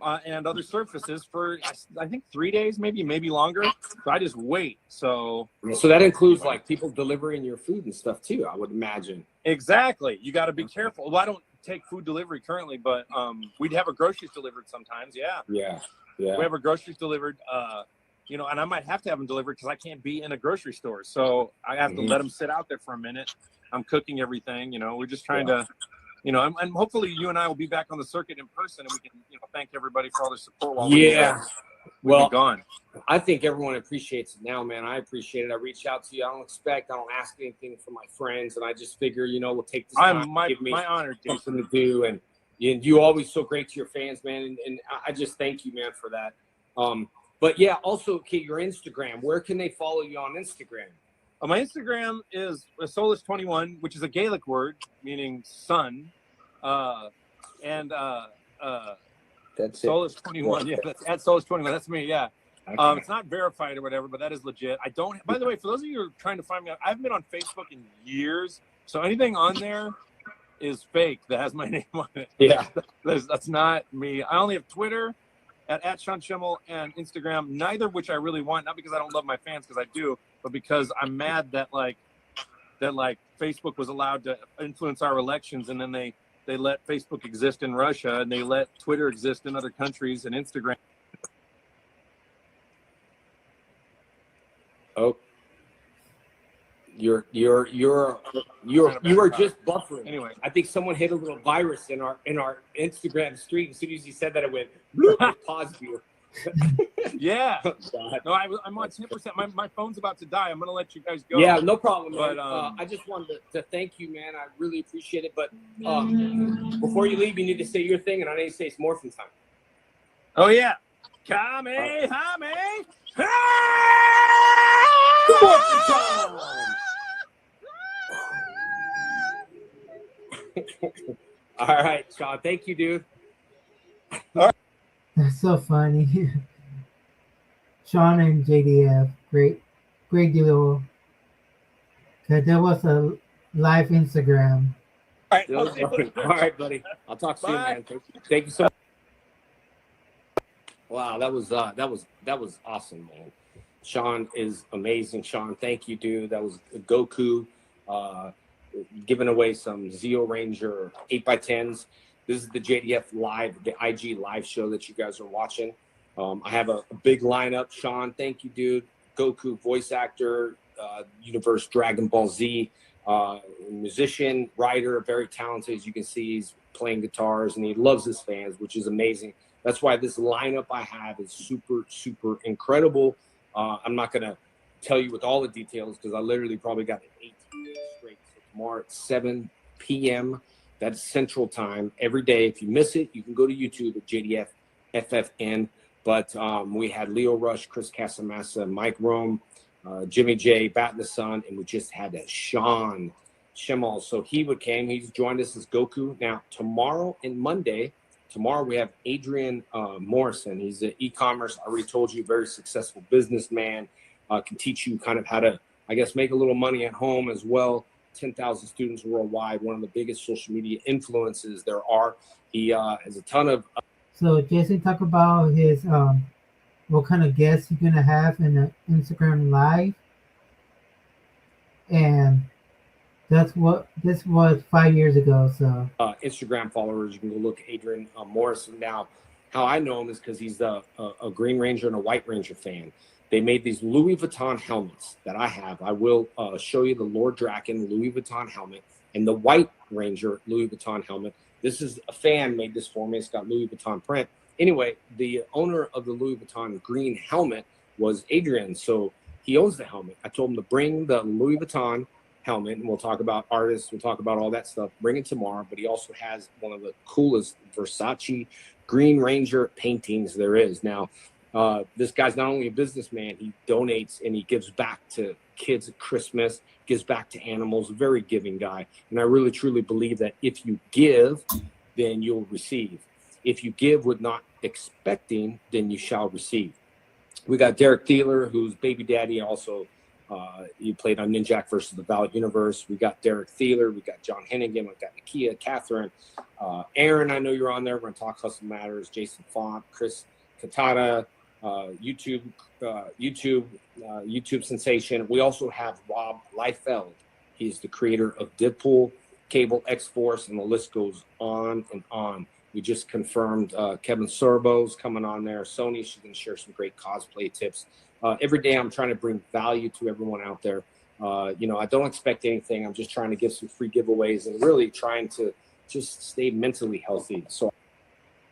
and other surfaces for I think 3 days, maybe longer. So I just wait. So that includes like people delivering your food and stuff too, I would imagine. Exactly. You got to be careful. Well, I don't take food delivery currently, but we'd have our groceries delivered sometimes. Yeah. We have our groceries delivered. And I might have to have them delivered because I can't be in a grocery store. So I have to let them sit out there for a minute. I'm cooking everything. We're just trying to. And hopefully you and I will be back on the circuit in person, and we can, thank everybody for all their support while we're gone. I think everyone appreciates it now, man. I appreciate it. I reach out to you. I don't ask anything from my friends, and I just figure, we'll take this time. Give me my honor, something to do, and you always so great to your fans, man. And I just thank you, man, for that. But yeah, also, okay, your Instagram. Where can they follow you on Instagram? My Instagram is Solus21, which is a Gaelic word meaning sun. That's Solus21. Yeah, that's at Solus21. That's me. Yeah. Okay. It's not verified or whatever, but that is legit. I don't. By the way, for those of you who are trying to find me, I haven't been on Facebook in years, so anything on there is fake that has my name on it. Yeah, that's not me. I only have Twitter at Sean Schemmel and Instagram, neither of which I really want. Not because I don't love my fans, because I do, but because I'm mad that Facebook was allowed to influence our elections, and then they let Facebook exist in Russia, and they let Twitter exist in other countries, and Instagram. Oh, you are just buffering. Anyway, I think someone hit a little virus in our Instagram stream. As soon as you said that, it went bloop, it paused you. Yeah. God. No, I'm on 10%. My phone's about to die. I'm gonna let you guys go. Yeah, no problem, man. But I just wanted to thank you, man. I really appreciate it. But before you leave, you need to say your thing, and I need to say it's morphin' time. oh yeah, Kamehame. Morphin' time! All right, Sean. Thank you, dude. That's so funny. Sean and JDF, great duo. Cause there was a live Instagram. All right, All right, buddy. I'll talk to you, Bye. man. Thank you so much. Wow, that was awesome, man. Sean is amazing. Sean, thank you, dude. That was Goku giving away some Zeo Ranger 8x10s. This is the JDF live, the IG live show that you guys are watching. I have a big lineup. Sean, thank you, dude. Goku, voice actor, universe Dragon Ball Z, musician, writer, very talented. As you can see, he's playing guitars and he loves his fans, which is amazing. That's why this lineup I have is super, super incredible. I'm not going to tell you with all the details because I literally probably got 18 days straight. So tomorrow at 7 p.m., that's Central Time, every day. If you miss it, you can go to YouTube at JDF FFN. But we had Leo Rush, Chris Casamassa, Mike Rome, Jimmy J, Bat in the Sun, and we just had a Sean Schemmel. So came. He's joined us as Goku. Now, tomorrow and Monday, we have Adrian Morrison. He's an e-commerce, I already told you, very successful businessman. Can teach you kind of how to, I guess, make a little money at home as well. 10,000 students worldwide, one of the biggest social media influences there are. He has a ton of... So Jason, talk about his what kind of guests he's gonna have in the Instagram live, and this was 5 years ago. So Instagram followers, you can go look at Adrian Morrison. Now, how I know him is because he's a Green Ranger and a White Ranger fan. They made these Louis Vuitton helmets that I have. I will show you the Lord Draken Louis Vuitton helmet and the White Ranger Louis Vuitton helmet. This is a fan made this for me. It's got Louis Vuitton print. Anyway, the owner of the Louis Vuitton green helmet was Adrian. So he owns the helmet. I told him to bring the Louis Vuitton helmet, and we'll talk about artists. We'll talk about all that stuff. Bring it tomorrow. But he also has one of the coolest Versace Green Ranger paintings there is. Now, this guy's not only a businessman, he donates and he gives back to kids at Christmas, gives back to animals, very giving guy. And I really, truly believe that if you give, then you'll receive. If you give with not expecting, then you shall receive. We got Derek Thieler, who's baby daddy. Also, he played on Ninjak versus the Valiant Universe. We got Derek Thieler. We got John Hennigan. We got Nakia, Catherine, Aaron. I know you're on there. We're going to talk Hustle Matters. Jason Font, Chris Katata, YouTube sensation. We also have Rob Liefeld. He's the creator of Deadpool, Cable, X-Force, and the list goes on and on. We just confirmed Kevin Sorbo's coming on there. Sony, she's going to share some great cosplay tips. Every day I'm trying to bring value to everyone out there. I don't expect anything. I'm just trying to give some free giveaways and really trying to just stay mentally healthy. So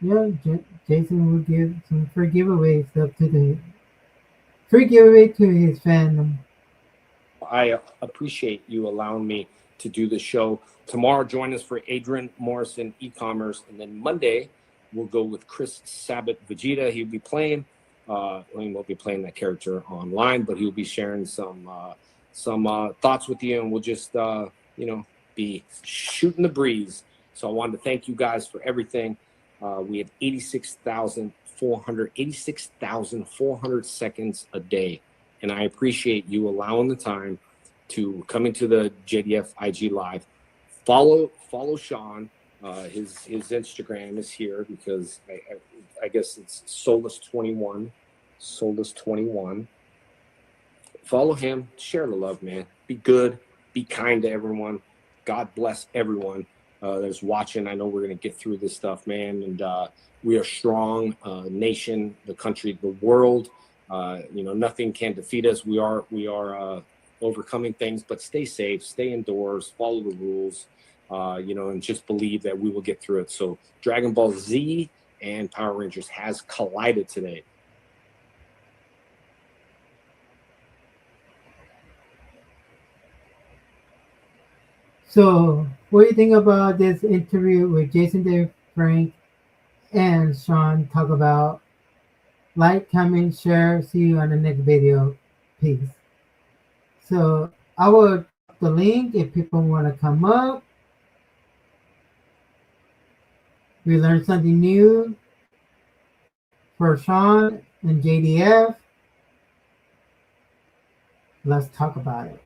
yeah, Jason will give some free giveaways up to the free giveaway to his fandom. I appreciate you allowing me to do the show. Tomorrow, join us for Adrian Morrison e-commerce, and then Monday we'll go with Chris Sabat Vegeta. He'll be playing. He won't be playing that character online, but he'll be sharing some thoughts with you, and we'll just be shooting the breeze. So I wanted to thank you guys for everything. We have 86,400 seconds a day, and I appreciate you allowing the time to come into the JDF IG Live. Follow Sean. His Instagram is here because I guess it's Solus21. Solus21. Follow him. Share the love, man. Be good. Be kind to everyone. God bless everyone that's watching. I know we're going to get through this stuff, man. And we are strong nation, the country, the world. Nothing can defeat us. We are overcoming things, but stay safe, stay indoors, follow the rules. And just believe that we will get through it. So Dragon Ball Z and Power Rangers has collided today. So, what do you think about this interview with Jason, Dave, Frank, and Sean? Talk about like, comment, share. See you on the next video. Peace. So, I will drop the link if people want to come up. We learned something new for Sean and JDF. Let's talk about it.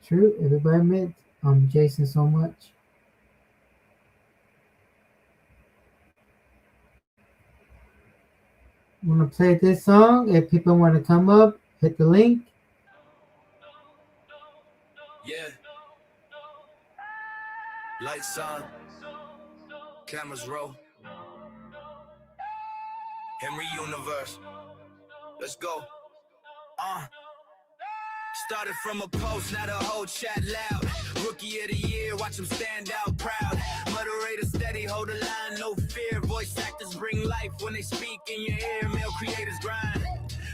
True, everybody met Jason so much. I'm gonna play this song. If people want to come up, hit the link. Yeah. Lights on. Cameras roll. Henry Universe. Let's go. Started from a post, now the whole chat loud. Rookie of the year, watch them stand out proud. Moderator steady, hold the line, no fear. Voice actors bring life when they speak in your ear. Male creators grind,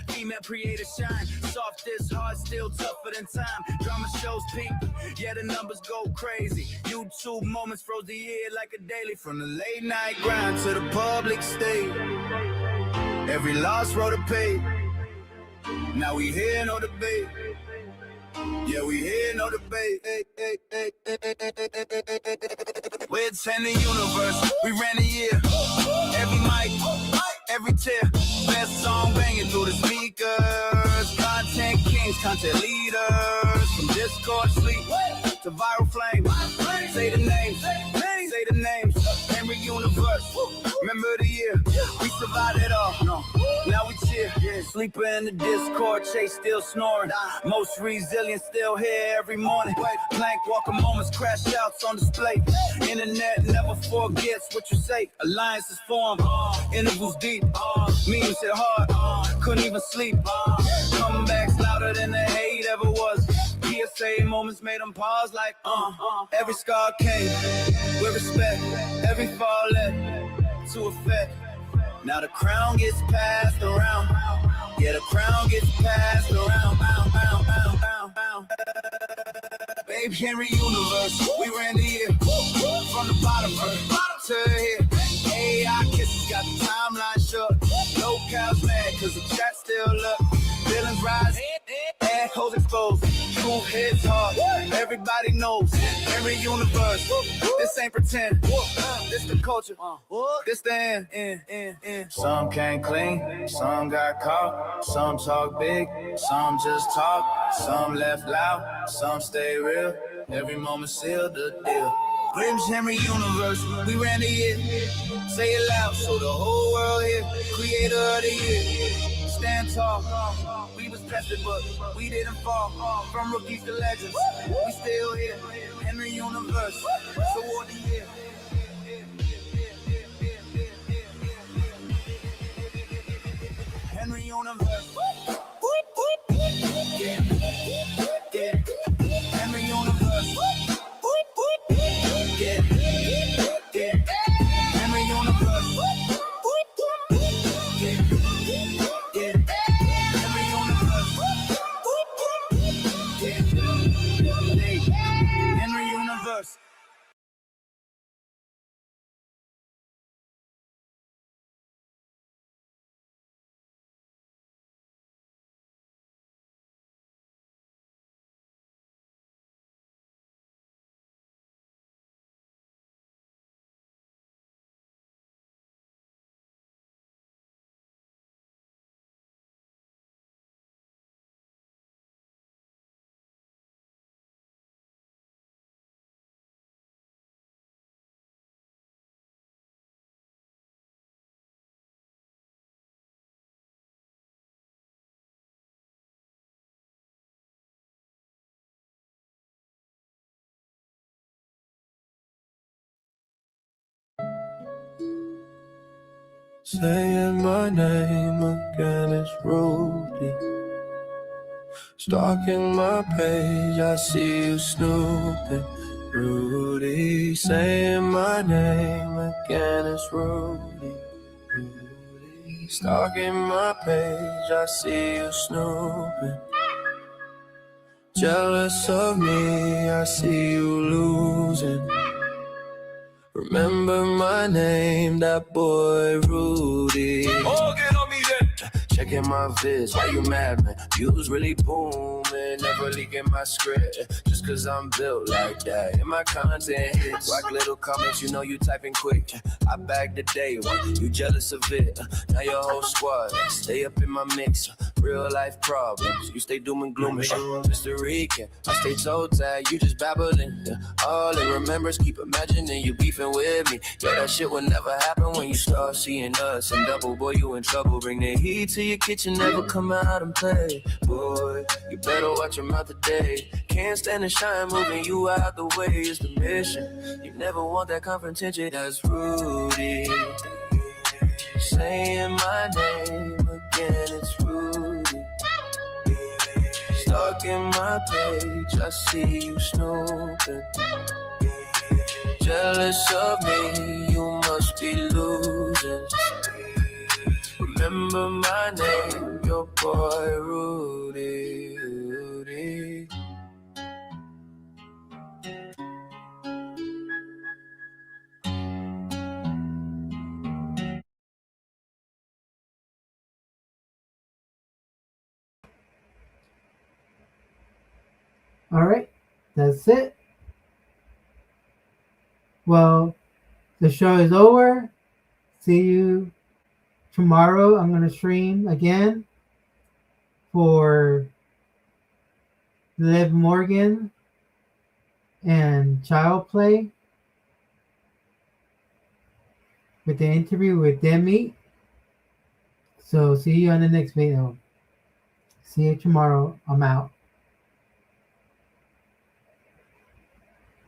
female creators shine. Soft is hard, still tougher than time. Drama shows peak, yeah the numbers go crazy. YouTube moments froze the year like a daily. From the late night grind to the public stage. Every loss wrote a page. Now we hear no debate. Yeah, we hear no debate. We're 10 the universe, we ran the year. Every mic, every tear. Best song banging through the speakers. Content kings, content leaders. From Discord sleep to viral flame. Say the names, say the names. Henry Universe, remember the year. We survived it all, no. Now we cheer. Sleeper in the Discord, Chase still snoring. Most resilient still here every morning. Blank walker moments, crash outs on display. Internet never forgets what you say. Alliances form, intervals deep. Memes hit hard, couldn't even sleep. Comebacks louder than the hate ever was. PSA moments made them pause like, Every scar came with respect. Every fall led to effect. Now the crown gets passed around. Yeah, the crown gets passed around. Babe Henry Universe, we ran the year. From the bottom to here. AI kisses got the timeline shut. No cows mad cause the chat still up. Villains rise, echoes exposed. Truth hits hard, everybody knows. Henry Universe, this ain't pretend. This the culture, this the end. Some came clean, some got caught. Some talk big, some just talk. Some left loud, some stay real. Every moment sealed the deal. James Henry Universe, we ran the year. Say it loud so the whole world hear. Creator of the year, stand tall. We was tested but we didn't fall. From rookies to legends, we still here. Henry Universe, so what the year. Henry Universe. Yeah. Yeah. Henry Universe. Yeah. Yeah. Henry Universe. Yeah. Yeah. Henry Universe. Yeah. Henry Universe. Saying my name again is Rudy. Stalking my page, I see you snooping. Rudy, saying my name again is Rudy. Rudy, stalking my page, I see you snooping. Jealous of me, I see you losing. Remember my name, that boy Rudy. Oh, get on me then. Checking my vids, why you mad, man? Views really booming, never leaking my script. Just cause I'm built like that. And my content hits like little comments, you know you typing quick. I bagged the day one, you jealous of it. Now your whole squad, stay up in my mix. Real life problems, you stay doom and glooming. Mr. Rican, I stay toe tag, you just babbling. All it remembers, keep imagining you beefing with me. Yeah, that shit would never happen when you start seeing us. And double, boy, you in trouble. Bring the heat to your kitchen, never come out and play. Boy, you better watch your mouth today. Can't stand the shine, moving you out the way is the mission. You never want that confrontation, that's Rudy. Saying my name again, it's Rudy. Stalking my page, I see you snooping. Jealous of me, you must be losing. Remember my name, your boy Rudy. Rudy. All right, that's it. Well, the show is over. See you tomorrow. I'm going to stream again for Liv Morgan and Child Play with the interview with Demi. So see you on the next video. See you tomorrow. I'm out.